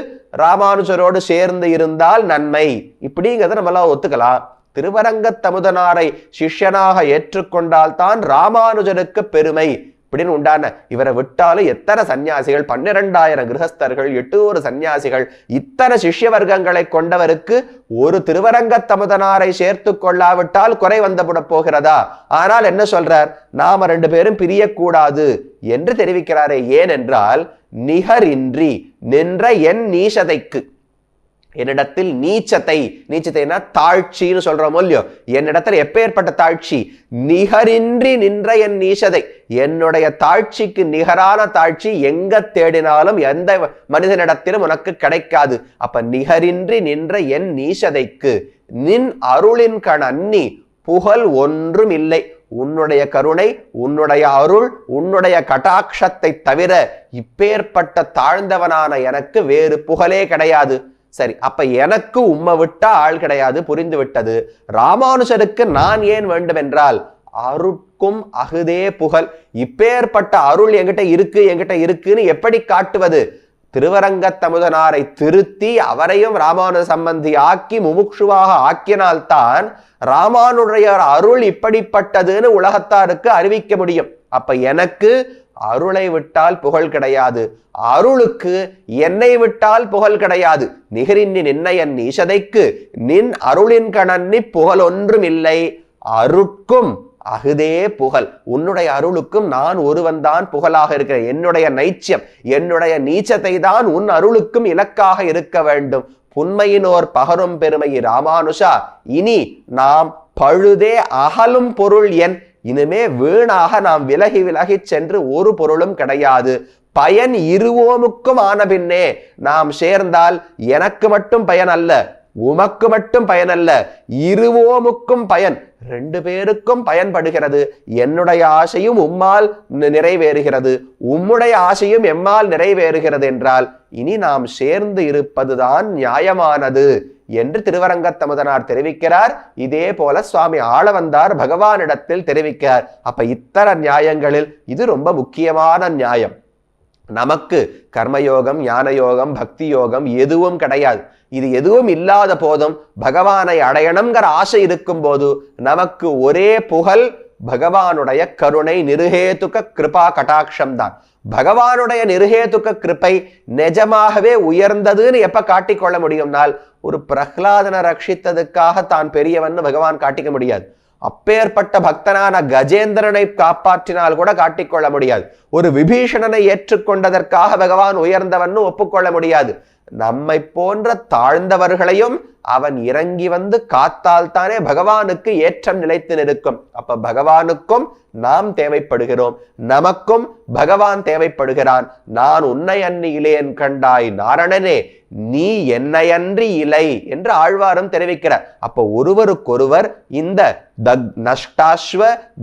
ராமானுஜரோடு சேர்ந்து இருந்தால் நன்மை இப்படிங்கிறத நம்மளாம் ஒத்துக்கலாம். திருவரங்கத்தமுதனாரை சிஷ்யனாக ஏற்றுக்கொண்டால் தான் ராமானுஜருக்கு பெருமை இப்படின்னு உண்டான. இவரை விட்டாலும் எத்தனை சன்னியாசிகள், 12,000 கிரகஸ்தர்கள், 800 சன்னியாசிகள், இத்தனை சிஷ்ய வர்க்கங்களை கொண்டவருக்கு ஒரு திருவரங்கத்தமுதனாரை சேர்த்து கொள்ளாவிட்டால் குறை வந்துவிட போகிறதா? ஆனால் என்ன சொல்றார், நாம 2 பேரும் பிரியக்கூடாது என்று தெரிவிக்கிறாரே. ஏனென்றால் நிகரின்றி நின்ற என் நீசதைக்கு, என்னிடத்தில் நீச்சத்தைனா தாழ்ச்சின்னு சொல்றோமோ இல்லையோ, என்னிடத்துல எப்பேற்பட்ட தாழ்ச்சி, நிகரின்றி நின்ற என் நீசதை, என்னுடைய தாழ்ச்சிக்கு நிகரான தாழ்ச்சி எங்க தேடினாலும் எந்த மனிதனிடத்திலும் உனக்கு கிடைக்காது. அப்ப நிகரின்றி நின்ற என் நீசதைக்கு நின் அருளின் கண் அன்னி புகழ் ஒன்றும் இல்லை. உன்னுடைய கருணை, உன்னுடைய அருள், உன்னுடைய கடாட்சத்தை தவிர இப்பேற்பட்ட தாழ்ந்தவனான எனக்கு வேறு புகழே கிடையாது. சரி, அப்ப எனக்கு உம்மை விட்டா ஆள் கிடையாது, புரிந்து விட்டது. ராமானுஜருக்கு நான் ஏன் வேண்டும் என்றால் அருட்கும் அகுதே புகழ். இப்பேற்பட்ட அருள் என்கிட்ட இருக்குன்னு எப்படி காட்டுவது? திருவரங்கத்தமுதனாரை திருத்தி அவரையும் ராமானுஜ சம்பந்தி ஆக்கி முமுட்சுவாக ஆக்கினால்தான் ராமானுடைய அருள் இப்படிப்பட்டதுன்னு உலகத்தாருக்கு அறிவிக்க முடியும். அப்ப எனக்கு அருளை விட்டால் புகழ் கிடையாது, அருளுக்கு என்னை விட்டால் புகழ் கிடையாது. நிகரின்றி நின்ன என் ஈசதைக்கு நின் அருளின் கணன்னி புகழ் ஒன்றும் இல்லை. அருட்கும் அகுதே புகழ். உன்னுடைய அருளுக்கும் நான் ஒருவன் தான் புகழாக இருக்கிறேன். என்னுடைய நைச்சியம், என்னுடைய நீச்சத்தை தான் உன் அருளுக்கும் இலக்காக இருக்க வேண்டும். புன்மையினோர் பகரும் பெருமை ராமானுஷா. இனி நாம் பழுதே அகலும் பொருள் என். இனிமே வீணாக நாம் விலகி விலகி சென்று ஒரு பொருளும் கிடையாது. பயன் இருவோமுக்கும் ஆன பின்னே நாம் சேர்ந்தால் எனக்கு மட்டும் பயன் அல்ல, உமக்கு மட்டும் பயன் அல்ல, இருவோமுக்கும் பயன், ரெண்டு பேருக்கும் பயன்படுகிறது. என்னுடைய ஆசையும் உம்மால் நிறைவேறுகிறது, உம்முடைய ஆசையும் எம்மால் நிறைவேறுகிறது என்றால் இனி நாம் சேர்ந்து இருப்பதுதான் நியாயமானது என்று திருவரங்கத்தமுதனார் தெரிவிக்கிறார். இதே போல சுவாமி ஆளவந்தார் பகவானிடத்தில் தெரிவிக்கிறார். அப்ப இத்தர நியாயங்களில் இது ரொம்ப முக்கியமான நியாயம். நமக்கு கர்மயோகம், ஞான யோகம், பக்தி யோகம் எதுவும் கிடையாது. இது எதுவும் இல்லாத போதும் பகவானை அடையணுங்கிற ஆசை இருக்கும் போது நமக்கு ஒரே புகழ் பகவானுடைய கருணை, நிருஹேதுக கிருபா கடாட்சம் தான். பகவானுடைய நிருஹேதுக கிருபை நிஜமாகவே உயர்ந்ததுன்னு எப்ப காட்டிக்கொள்ள முடியும்னால், ஒரு பிரஹ்லாதனை ரட்சித்ததுக்காக தான் பெரியவன் பகவான் காட்டிக்க முடியாது. அப்பேற்பட்ட பக்தனான கஜேந்திரனை காப்பாற்றினால் கூட காட்டிக்கொள்ள முடியாது. ஒரு விபீஷணனை ஏற்றுக்கொண்டதற்காக பகவான் உயர்ந்தவன் ஒப்புக்கொள்ள முடியாது. நம்மை போன்ற தாழ்ந்தவர்களையும் அவன் இறங்கி வந்து காத்தால் தானே பகவானுக்கு ஏற்றம் நிலைத்து நிற்கும். அப்ப பகவானுக்கும் நாம் தேவைப்படுகிறோம், நமக்கும் பகவான் தேவைப்படுகிறான். நான் உன்னை அன்றி இலேன் கண்டாய் நாரணனே, நீ என்னையன்றி இலை என்று ஆழ்வாரும் தெரிவிக்கிறார். அப்போ ஒருவருக்கொருவர் இந்த நஷ்டாஸ்வ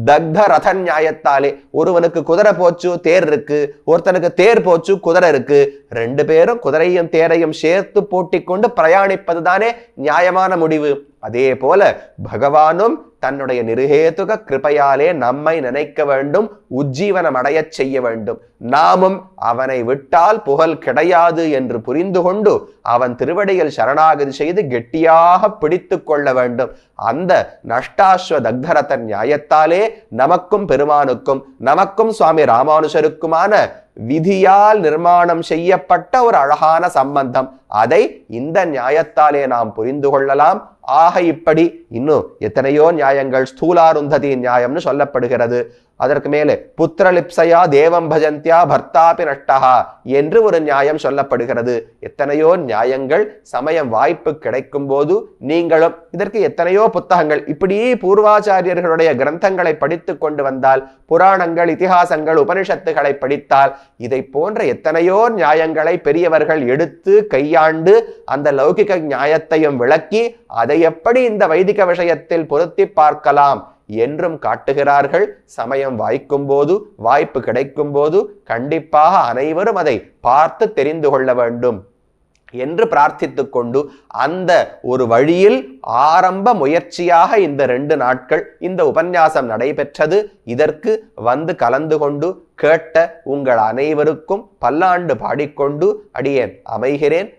தக்த ரத நியாயத்தாலே, ஒருவனுக்கு குதிரை போச்சு தேர் இருக்கு, ஒருத்தனுக்கு தேர் போச்சு குதிரை இருக்கு, ரெண்டு பேரும் குதிரையும் தேரையும் சேர்த்து போட்டிக் கொண்டு பிரயாணிப்பது தானே நியாயமான முடிவு. அதே போல பகவானும் தன்னுடைய நிருஹேதுக கிருபையாலே நம்மை நினைக்க வேண்டும், உஜ்ஜீவனம் அடைய செய்ய வேண்டும். நாமும் அவனை விட்டால் புகழ் கிடையாது என்று புரிந்து கொண்டு அவன் திருவடியில் சரணாகதி செய்து கெட்டியாக பிடித்து கொள்ள வேண்டும். அந்த நஷ்டாஸ்வ தக்தரத நியாயத்தாலே நமக்கும் பெருமானுக்கும், நமக்கும் சுவாமி ராமானுஜருக்குமான விதியால் நிர்மாணம் செய்யப்பட்ட ஒரு அழகான சம்பந்தம். அதை இந்த நியாயத்தாலே நாம் புரிந்து கொள்ளலாம். ஆக இப்படி இன்னும் எத்தனையோ நியாயங்கள், ஸ்தூலாருந்ததி நியாயம்னு சொல்லப்படுகிறது. அதற்கு மேலே புத்திரலிப்சையா தேவம் பஜந்தியா பர்த்தாபி நஷ்டஹா என்று ஒரு நியாயம் சொல்லப்படுகிறது. எத்தனையோ நியாயங்கள். சமயம் வாய்ப்பு கிடைக்கும் போது நீங்களும் இதற்கு எத்தனையோ புத்தகங்கள், இப்படி பூர்வாச்சாரியர்களுடைய கிரந்தங்களை படித்து கொண்டு வந்தால், புராணங்கள், இதிகாசங்கள், உபனிஷத்துகளை படித்தால் இதை போன்ற எத்தனையோ நியாயங்களை பெரியவர்கள் எடுத்து கையாண்டு அந்த லௌகிக நியாயத்தையும் விளக்கி அதை எப்படி இந்த வைதிக விஷயத்தில் பொருத்தி பார்க்கலாம் என்றும் காட்டுகிறார்கள். சமயம் வாய்க்கும் போது, வாய்ப்பு கிடைக்கும் போது கண்டிப்பாக அனைவரும் அதை பார்த்து தெரிந்து கொள்ள வேண்டும் என்று பிரார்த்தித்துக் கொண்டு, அந்த ஒரு வழியில் ஆரம்ப முயற்சியாக இந்த 2 நாட்கள் இந்த உபன்யாசம் நடைபெற்றது. இதற்கு வந்து கலந்து கொண்டு கேட்ட உங்கள் அனைவருக்கும் பல்லாண்டு பாடிக்கொண்டு அடியேன் அமைகிறேன்.